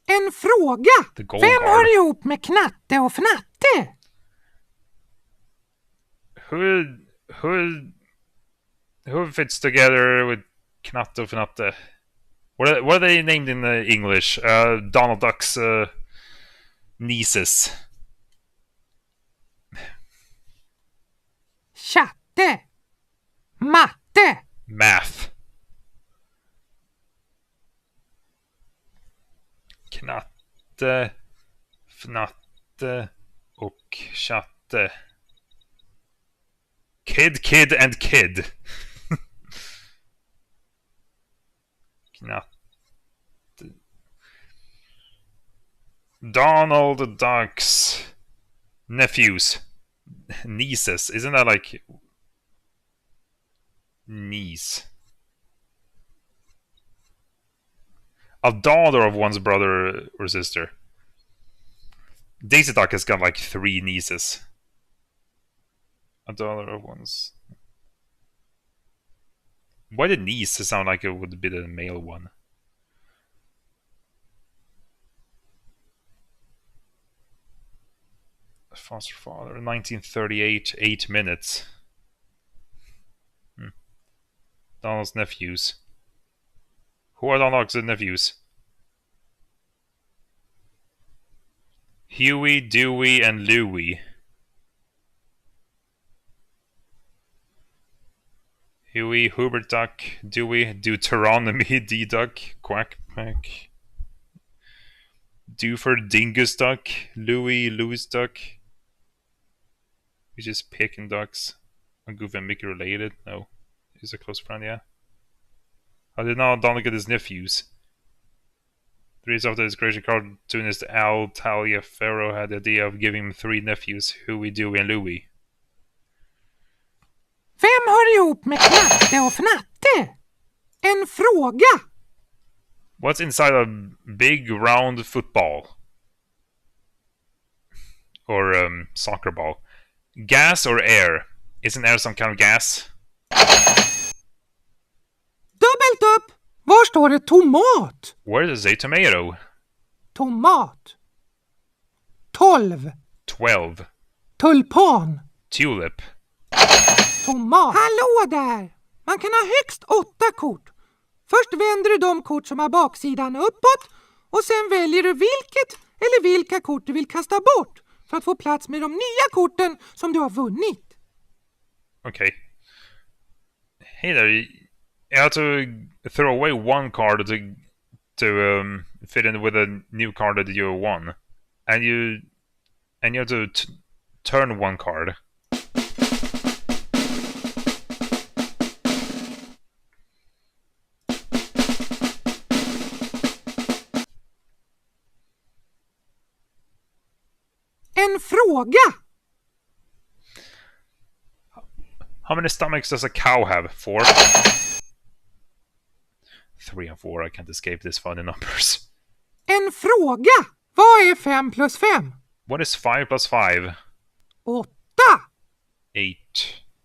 En fråga. The goal Vem guard. hör ihop med knatte och fnatte? Who fits together with Knatte och Fnatte? What are they named in English? Donald Duck's nieces. Chatte. Matte. Math. Knatte, fnatte och chatte. Kid and kid. Knatte. Donald Duck's nephews. Nieces. Isn't that like niece? A daughter of one's brother or sister. Daisy Duck has got like 3 nieces. A daughter of one's. Why did niece sound like it would be the male one? Foster father, 1938, 8 minutes. Donald's nephews. Who are Donald's nephews? Huey, Dewey, and Louie. Huey, Hubert Duck, Dewey, Deuteronomy, D-Duck, Quack, Quack. Doofer, Dingus Duck, Louie, Louis Duck. He's just picking ducks. Are Goofy and Mickey related? No. He's a close friend, yeah. How did now Donald get his nephews? 3 years after his great cartoonist Al Taliaferro had the idea of giving him 3 nephews, Huey, Dewey, and Louie. Vem hör ihop med knatte och fnatte? En fråga. What's inside a big round football? Or soccer ball? Gas or air? Isn't air some kind of gas? Dubbelt upp. Var står det tomat? Where does it say tomato? Tomat. 12. 12. Tulpan. Tulip. Tomat. Hallå där! Man kan ha högst 8 kort. Först vänder du de kort som har baksidan uppåt och sen väljer du vilket eller vilka kort du vill kasta bort för att få plats med de nya korten som du har vunnit. Okay. Hey there, you have to throw away one card to fit in with a new card that you won, and you have to turn one card. En fråga. How many stomachs does a cow have? 4? 3 and 4, I can't escape this funny numbers. En fråga. Vad är 5 plus 5? What is 5 plus 5? 8. 8.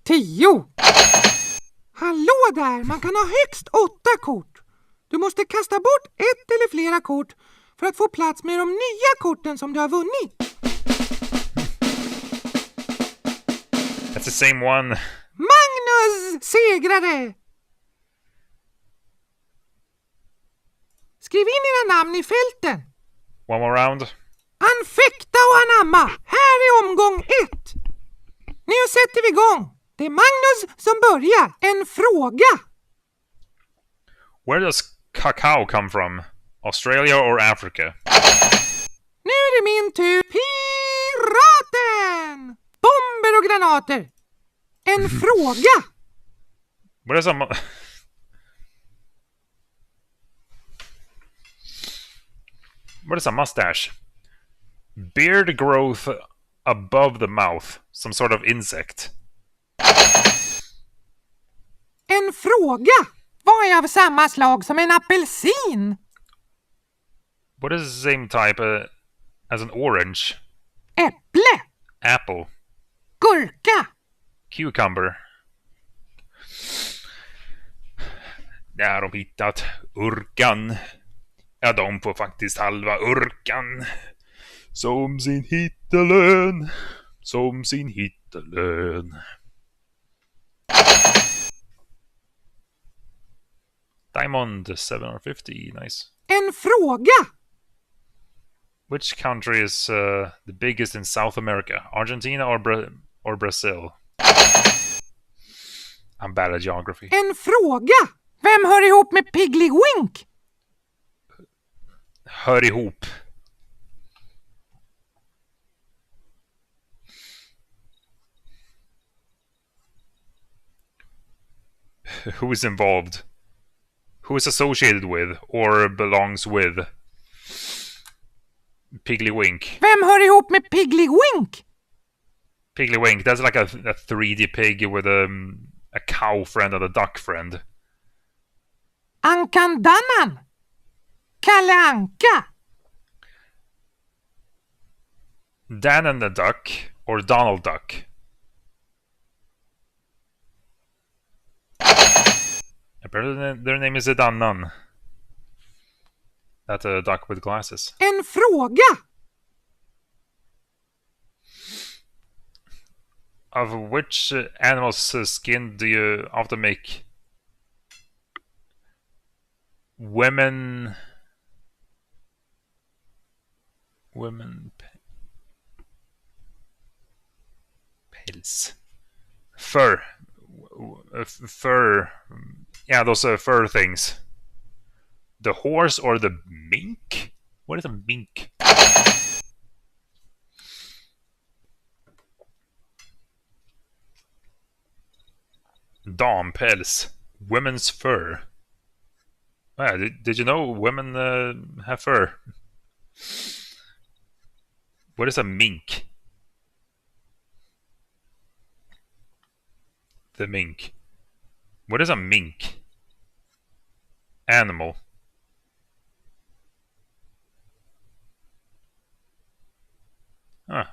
10. Hallå där, man kan ha högst 8 kort. Du måste kasta bort ett eller flera kort för att få plats med de nya korten som du har vunnit. That's the same one. Magnus segrare! Skriv in era namn i fälten. One more round. Anfäkta och anamma. Här är omgång 1. Nu sätter vi igång. Det är Magnus som börjar. En fråga. Where does cacao come from? Australia or Africa? Nu är det min tur. Piraten! Bomber och granater. En fråga. What is a mustache? Beard growth above the mouth. Some sort of insect. En fråga. Vad är av samma slag som en apelsin? What is the same type as an orange? Äpple. Apple. Gurka. Cucumber. Där har de hittat urkan. Ja, de får faktiskt halva urkan. Som sin hittelön. Som sin hittelön. Diamond 750, nice. En fråga. Which country is the biggest in South America? Argentina or Brazil? I'm bad at geography. En fråga! Vem hör ihop med Piggly-Wink? Hör ihop. Who is involved? Who is associated with or belongs with Piggly-Wink? Vem hör ihop med Piggly-Wink? Piggly-Wink, that's like a 3D pig with a cow friend and a duck friend. Ankan Dannan? Kalle Anka? Dan and the Duck or Donald Duck? Apparently their name is Dannan. That's a duck with glasses. En fråga! Of which animal's skin do you often make women pelts? Fur. Fur. Yeah, those fur things. The horse or the mink? What is a mink? Dampäls. Women's fur. Yeah, did you know women have fur? What is a mink? The mink. What is a mink? Animal. Huh.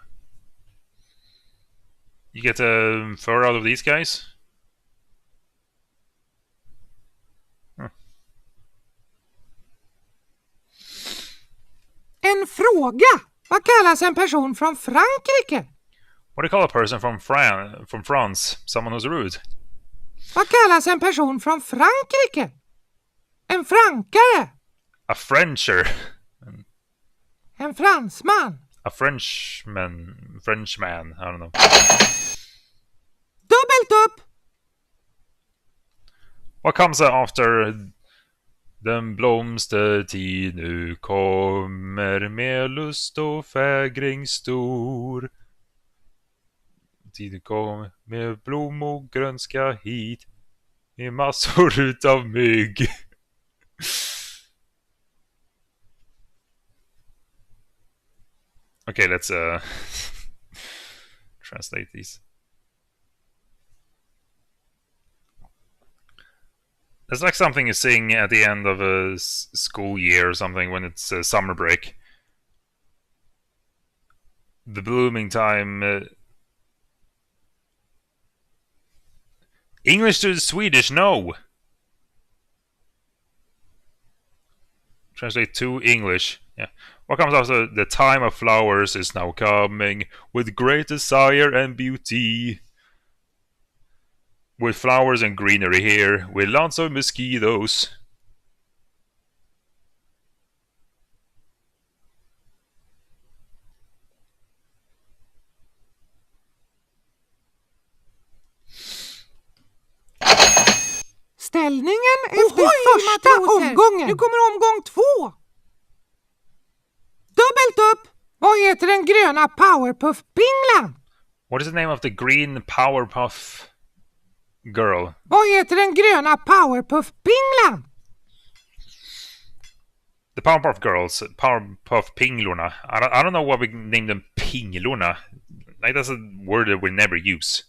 You get fur out of these guys? En fråga! Vad kallas en person från Frankrike? What do you call a person from France? Someone who's rude. Vad kallas en person från Frankrike? En frankare? A Frencher. En fransman? A Frenchman, I don't know. Dubbelt upp! What comes after den blomstertid nu kommer med lust och fägring stor? Tiden kom med blom och grönska hit med massor utav mygg. Okay, let's translate these. It's like something you sing at the end of a school year or something when it's summer break. The blooming time. English to Swedish, no! Translate to English. Yeah. What comes after the time of flowers is now coming with great desire and beauty. With flowers and greenery here, with lots of mosquitoes. Ställningen efter första omgången. Nu kommer omgång 2. Dubbelt upp! Vad heter den gröna Powerpuff-pinglan? What is the name of the green Powerpuff girl? Vad heter den gröna Powerpuff-pinglan? The Powerpuff Girls, Powerpuff Pinglorna. I don't know why we named them Pinglorna. Like, that's a word that we never use.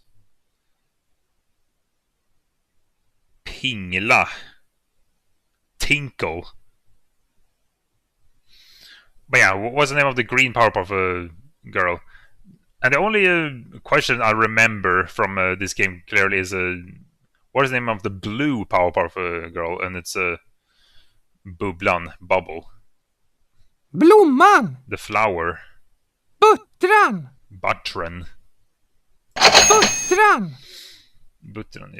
Pingla. Tinkle. But yeah, what's the name of the green Powerpuff girl? And the only question I remember from this game clearly is what is the name of the blue Powerpuff girl? And it's Bubblan, Bubble. Blomman! The flower. Buttran! Buttran. Buttran! Buttran.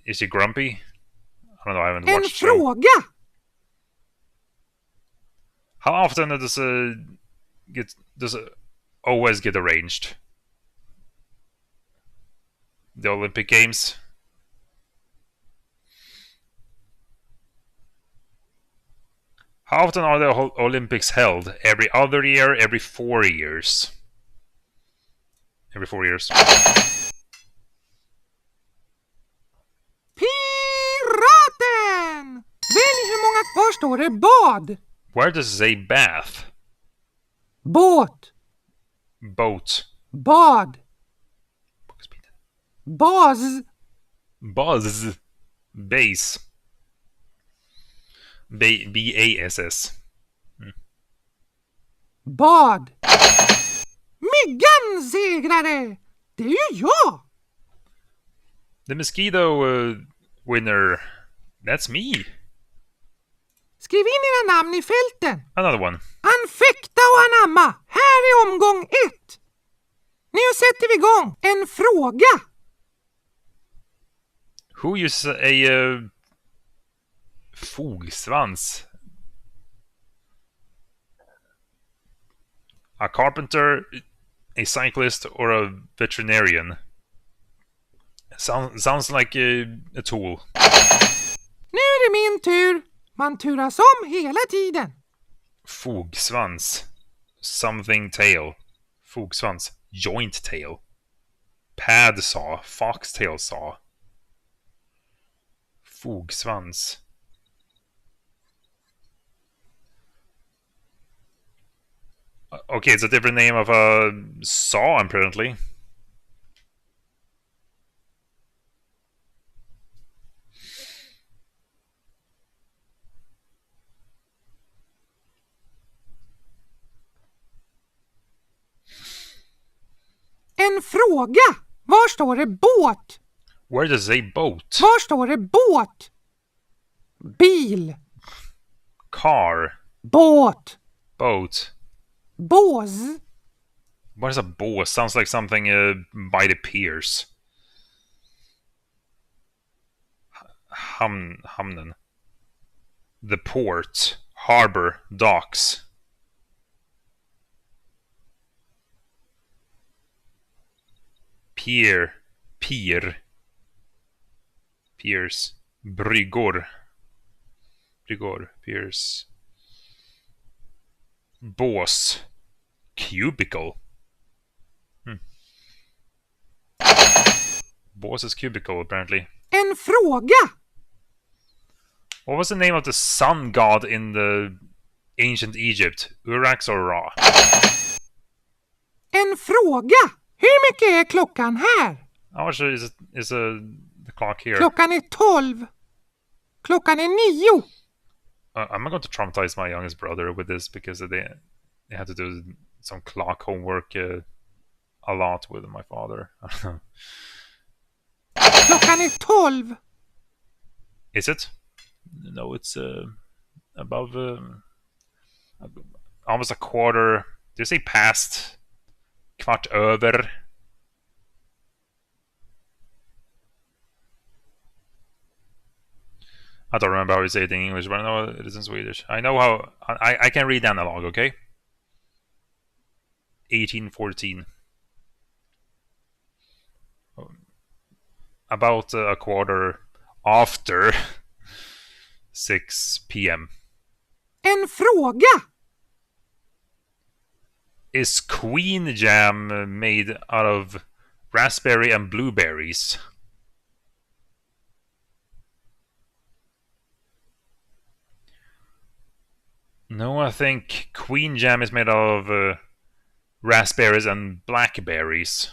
Is she grumpy? I don't know, I haven't En watched the show. fråga! How often does OS get arranged? The Olympic Games? How often are the Olympics held? Every other year, every 4 years. Every 4 years. Piraten! Välj hur många... Var står det bad? Where does it say bath? Båt. Boat. Bad. Bas. Buzz. Base. B-A-S-S. Bad. Myggan segrare! Det är ju jag! The mosquito winner. That's me. Skriv in era namn i fälten. Another one. Anfäkta och anamma. Här är omgång 1. Nu sätter vi igång. En fråga. Who uses a fogsvans? A carpenter, a cyclist, or a veterinarian? Sounds like a tool. Nu är det min tur. Man turas om hela tiden. Fogsvans. Something tail. Fogsvans. Joint tail. Pad saw. Foxtail saw. Fogsvans. Okay, it's a different name of a saw, apparently. En fråga. Var står det båt? Where does it say boat? Var står det båt? Bil. Car. Båt. Boat. Bås. What is a bås? Sounds like something by the piers. Hamnen. The port. Harbor. Docks. Pier. Piers. Bryggor. Piers. Bås. Cubicle. Bås is cubicle, apparently. En fråga. What was the name of the sun god in the ancient Egypt? Urax or Ra? En fråga. Hur mycket är klockan här? How much is the clock here? Klockan är 12. Klockan är 9. I'm going to traumatize my youngest brother with this because they had to do some clock homework a lot with my father. I don't know. Klockan är 12. Is it? No, it's above almost a quarter. Do you say past? Kvart över. I don't remember how you say it in English, but I know it is in Swedish. I know how... I can read analog, okay? 1814. About a quarter after 6 p.m. En fråga. Is Queen Jam made out of raspberry and blueberries? No, I think Queen Jam is made out of raspberries and blackberries.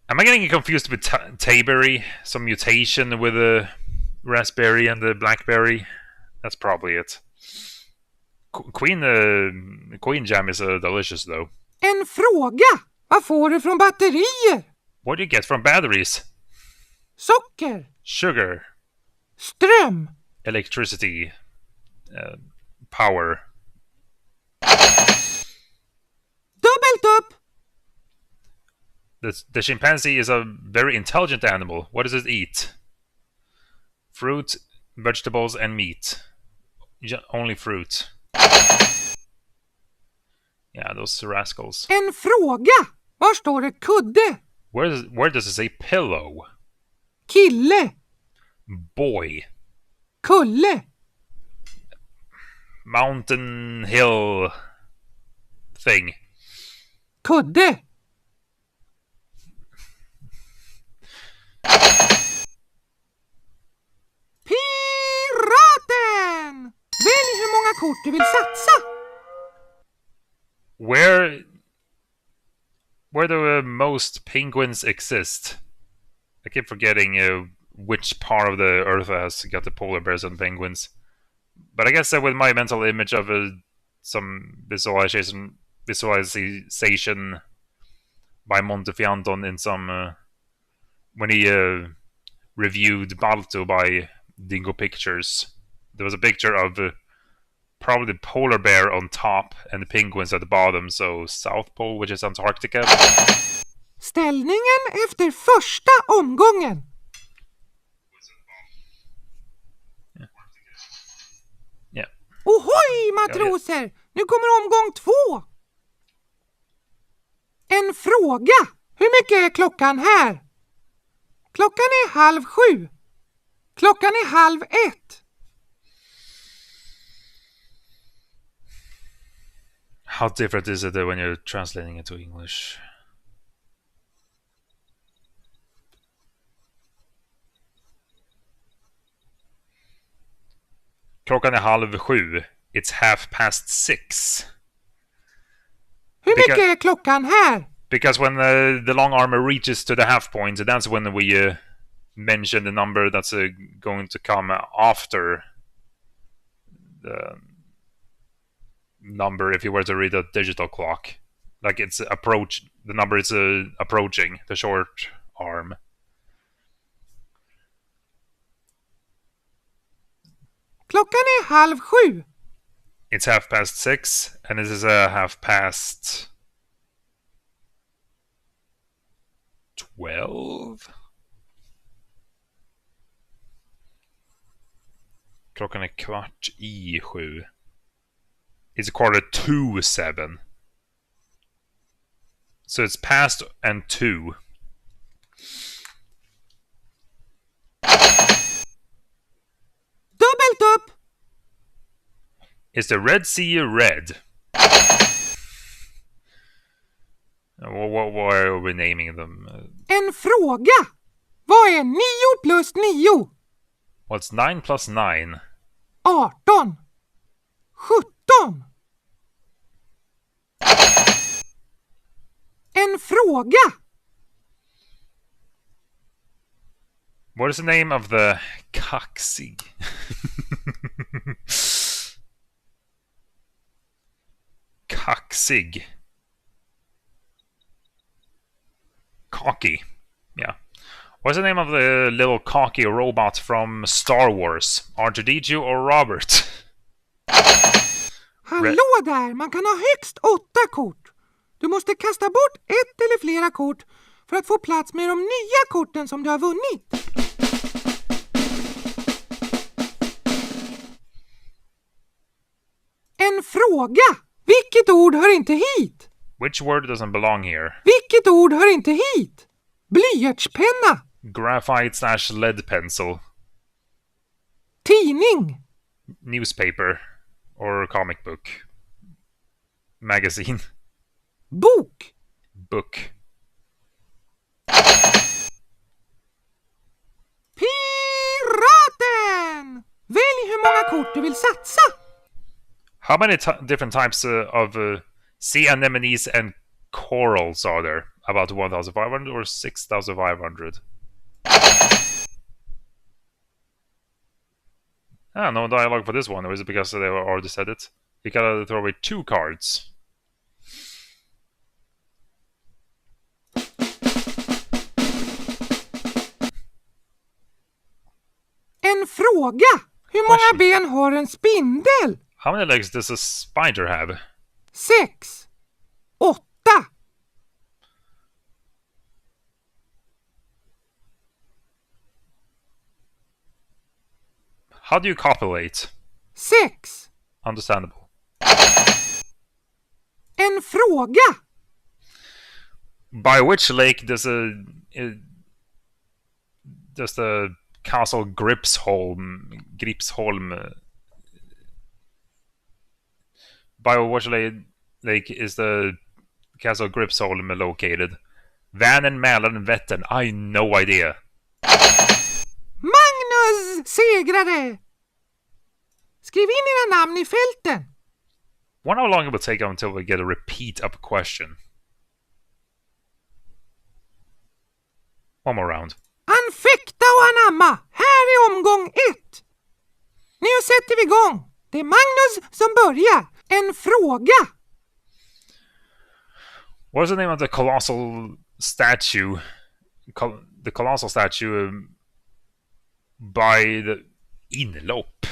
Am I getting confused with Tayberry? Some mutation with the raspberry and the blackberry? That's probably it. Queen Jam is delicious though. En fråga. Vad får du från batterier? What do you get from batteries? Socker. Sugar. Ström. Electricity. Power. Dubbelt upp. The chimpanzee is a very intelligent animal. What does it eat? Fruit, vegetables, and meat. Only fruit. Yeah, those rascals. En fråga. Var står det kudde? Where does it say pillow? Kille. Boy. Kulle. Mountain hill thing. Kudde. Piraten! Välj hur många kort du vill satsa. Where do most penguins exist? I keep forgetting which part of the Earth has got the polar bears and penguins. But I guess with my mental image of some visualization by Montefianton in some when he reviewed Balto by Dingo Pictures, there was a picture of probably the polar bear on top and the penguins at the bottom, so South Pole, which is Antarctica. Ställningen efter första omgången. Yeah. Ohoj, matroser! Nu kommer omgång 2. En fråga. Hur mycket är klockan här? Klockan är 6:30. Klockan är 12:30. How different is it when you're translating it to English? Klockan är 6:30. It's 6:30. Hur mycket är klockan här? Because when the long armor reaches to the half point, that's when we mention the number that's going to come after the number if you were to read a digital clock. Like it's the number is approaching the short arm. Klockan är 6:30. It's 6:30, and this is 12. Klockan är 6:15. It's 6:45. So it's past and 2. Dubbelt upp. Is the Red Sea red? What are we naming them? En fråga. Vad är 9 plus 9? What's 9 plus 9? 18. 17. En fråga. What is the name of the kaxig? Kaxig. Cocky. Yeah. What's the name of the little cocky robot from Star Wars? R2D2 or Robert? Hallå där, man kan ha högst 8 kort. Du måste kasta bort ett eller flera kort för att få plats med de nya korten som du har vunnit. En fråga. Vilket ord hör inte hit? Which word doesn't belong here? Vilket ord hör inte hit? Blyertspenna. Graphite / lead pencil. Tidning. Newspaper. Or comic book. Magazine. Bok. Book. Piraten! Välj hur många kort du vill satsa. How many different types of sea anemones and corals are there? About 1,500 or 6,500? No dialogue for this one, or is it because they already said it? You gotta throw away 2 cards. En fråga. Hur många ben har en spindel? How many legs does a spider have? 6. 8. How do you copulate? 6. Understandable. En fråga. By which lake does the castle Gripsholm? By which lake is the castle Gripsholm located? Vänern, Mälaren, Vättern. I no idea. Magnus segrade! Skriv in era namn i fälten. Wonder how long it will take until we get a repeat of a question. One more round. Anfäkta och anamma. Här är omgång 1. Nu sätter vi igång. Det är Magnus som börjar. En fråga. What's the name of the colossal statue? The colossal statue by the inlopp.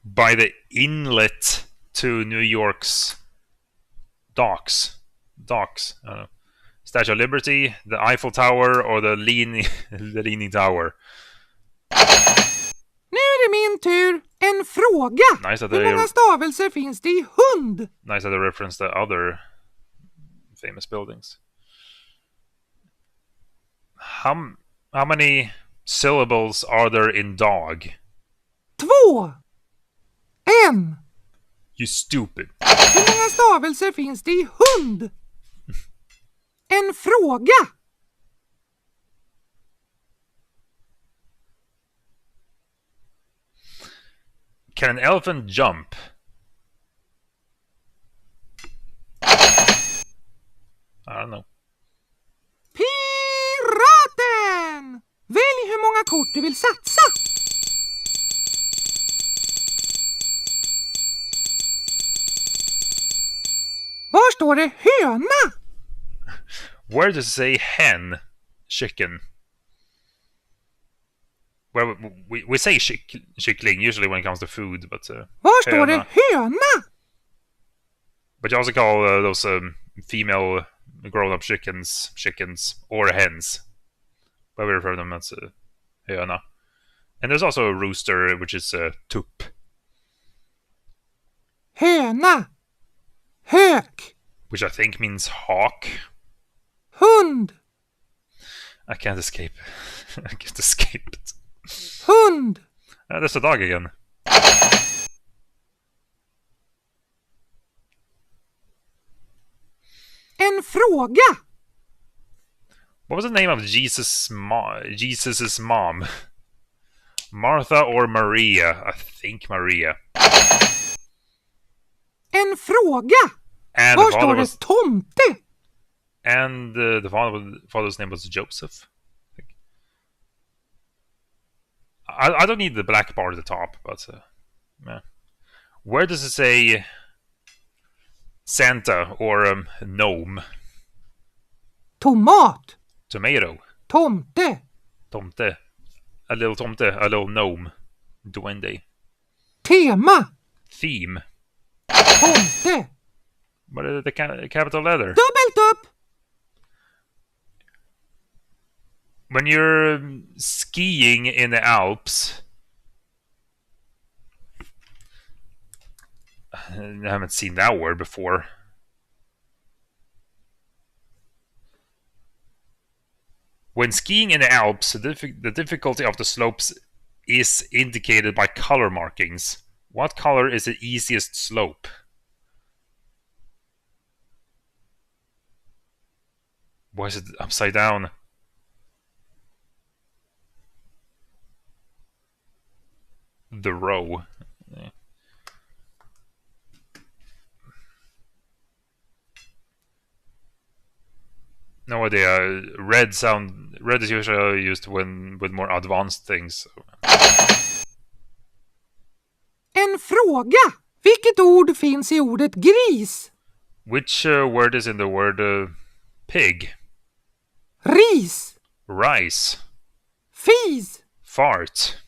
By the inlet to New York's docks. Docks. I don't know. Statue of Liberty, the Eiffel Tower, or the Leaning Tower. Nu är det min tur. En fråga. Nice that Hur många stavelser finns det i hund? Nice that they reference the other famous buildings. How many syllables are there in dog? 2. 1. You stupid. Hur många stavelser finns det i hund? En fråga. Can an elephant jump? I don't know. Piraten! Välj hur många kort du vill satsa. Var står det höna? Where does it say hen? Chicken. Well, we say chickling usually when it comes to food, but Var står det höna? But you also call those female grown-up chickens or hens. But we refer to them as höna. And there's also a rooster, which is tupp. Höna. Hök. Which I think means hawk. Hund. I can't escape. I can't escape it. Hund. There's a dog again. En fråga. What was the name of Jesus's mom? Martha or Maria? I think Maria. En fråga. And Var står det tomte? And the father's name was Joseph. I don't need the black bar at the top, but yeah. Where does it say Santa or gnome? Tomat. Tomato. Tomte. Tomte. A little tomte. A little gnome. Duende. Tema. Theme. Tomte. What is the capital letter? Dubbelt upp. When you're skiing in the Alps, I haven't seen that word before. When skiing in the Alps, the difficulty of the slopes is indicated by color markings. What color is the easiest slope? Why is it upside down? The row. Yeah. No idea. Red is usually used with more advanced things. En fråga. Vilket ord finns i ordet gris? Which word is in the word pig? Ris. Rice. Fis. Fart.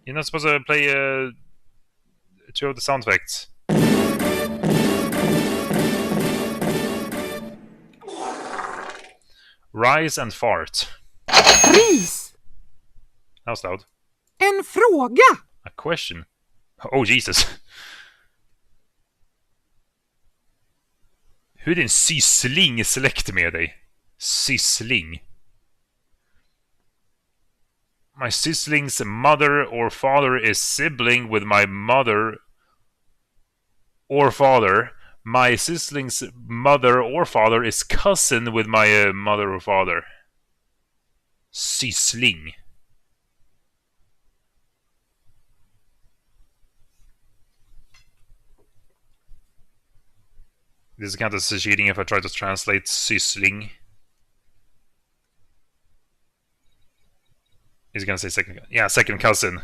You're not supposed to play two of the sound effects. Rise and fart. Ris. That was loud. En fråga. A question. Oh Jesus. Hur är din syssling släkt med dig? Syssling. My syssling's mother or father is sibling with my mother or father. My syssling's mother or father is cousin with my mother or father. Syssling. This is kind of cheating if I try to translate syssling. He's gonna say second. Yeah, second cousin.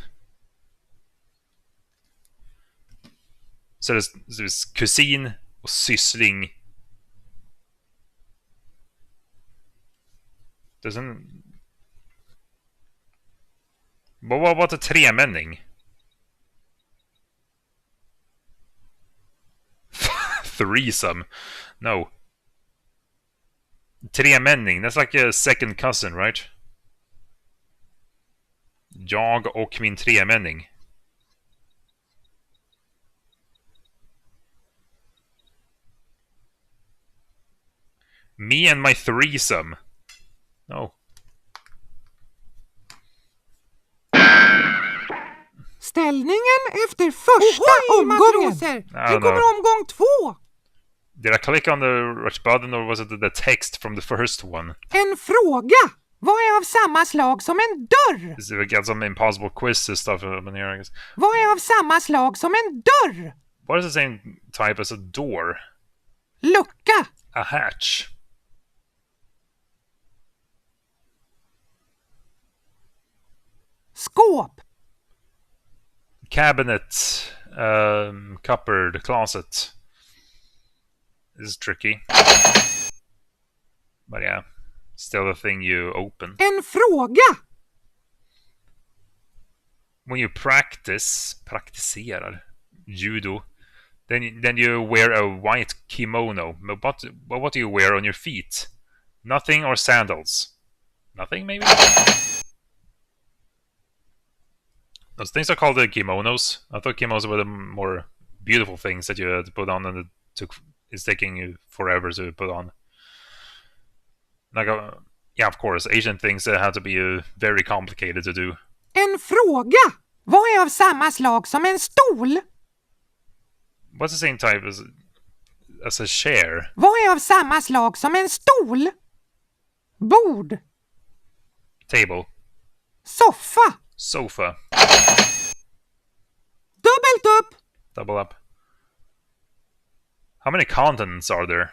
Så det är kusin och syssling. Vad var det tremänning? Threesome. No. Tremänning. That's like a second cousin, right? Jag och min tremänning. Me and my threesome. No. Ställningen efter första omgången. Nu kommer omgång 2. Did I click on the rush button or was it the text from the first one? En fråga. Vad är av samma slag som en dörr? We got some impossible quiz stuff in here, I guess. Vad är av samma slag som en dörr? What is the same type as a door? Lucka. A hatch. Skåp. Cabinet. Cupboard. Closet. This is tricky. But yeah. Still a thing you open. En fråga. When you praktiserar judo, then you wear a white kimono. But what do you wear on your feet? Nothing or sandals? Nothing, maybe? Those things are called the kimonos. I thought kimonos were the more beautiful things that you had to put on, and it's taking you forever to put on. Like, yeah, of course, Asian things have to be very complicated to do. En fråga. Vad är av samma slag som en stol? What's the same type as a chair? Vad är av samma slag som en stol? Bord. Table. Soffa. Sofa. Dubbelt upp. Double up. How many continents are there?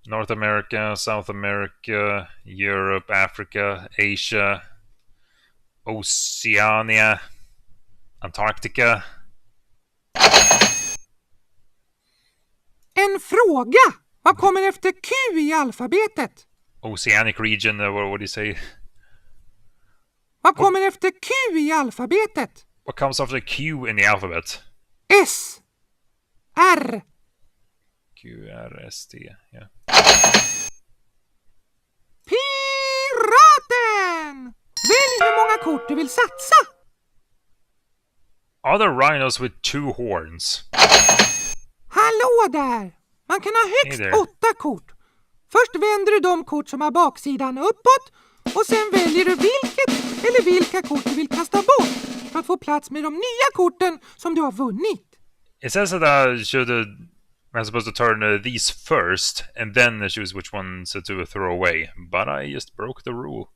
North America, South America, Europe, Africa, Asia, Oceania, Antarctica. En fråga. Vad kommer efter Q i alfabetet? Oceanic region, what do you say? Vad kommer efter Q i alfabetet? What comes after Q in the alphabet? S. R. Q, R, S, T, yeah. Piraten! Välj hur många kort du vill satsa. Are there rhinos with 2 horns? Hallå där! Man kan ha högst 8 kort. Först vänder du de kort som har baksidan uppåt och sen väljer du vilket eller vilka kort du vill kasta bort för att få plats med de nya korten som du har vunnit. It says that I'm supposed to turn these first and then choose which ones to throw away. But I just broke the rule.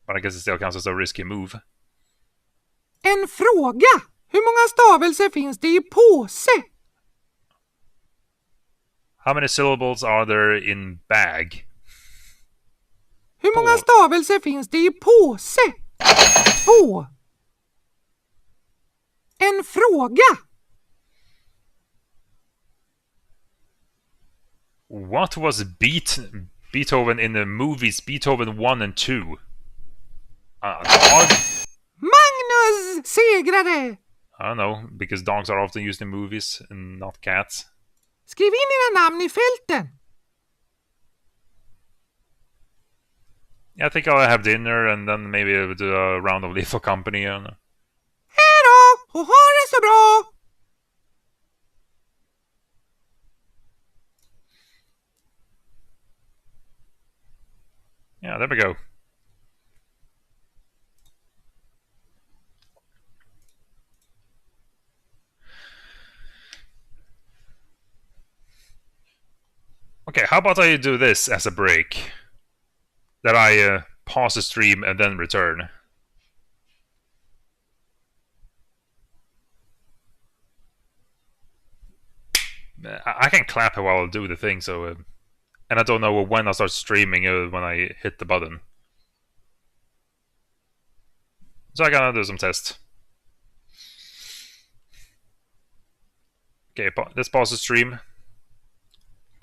But I guess it still counts as a risky move. En fråga! Hur många stavelser finns det i påse? How many syllables are there in bag? Hur många stavelser finns det i påse? 2. En fråga! What was Beethoven in the movies Beethoven 1 and 2? Dog? Magnus! segrare? I don't know, because dogs are often used in movies and not cats. Skriv in era namn i fälten. I think I'll have dinner and then maybe we'll do a round of Lethal Company. I don't know. Hej då och ha det så bra! Yeah, there we go. Okay, how about I do this as a break? That I pause the stream and then return. I can clap while I do the thing, so... and I don't know when I start streaming when I hit the button. So I gotta do some tests. Okay, let's pause the stream.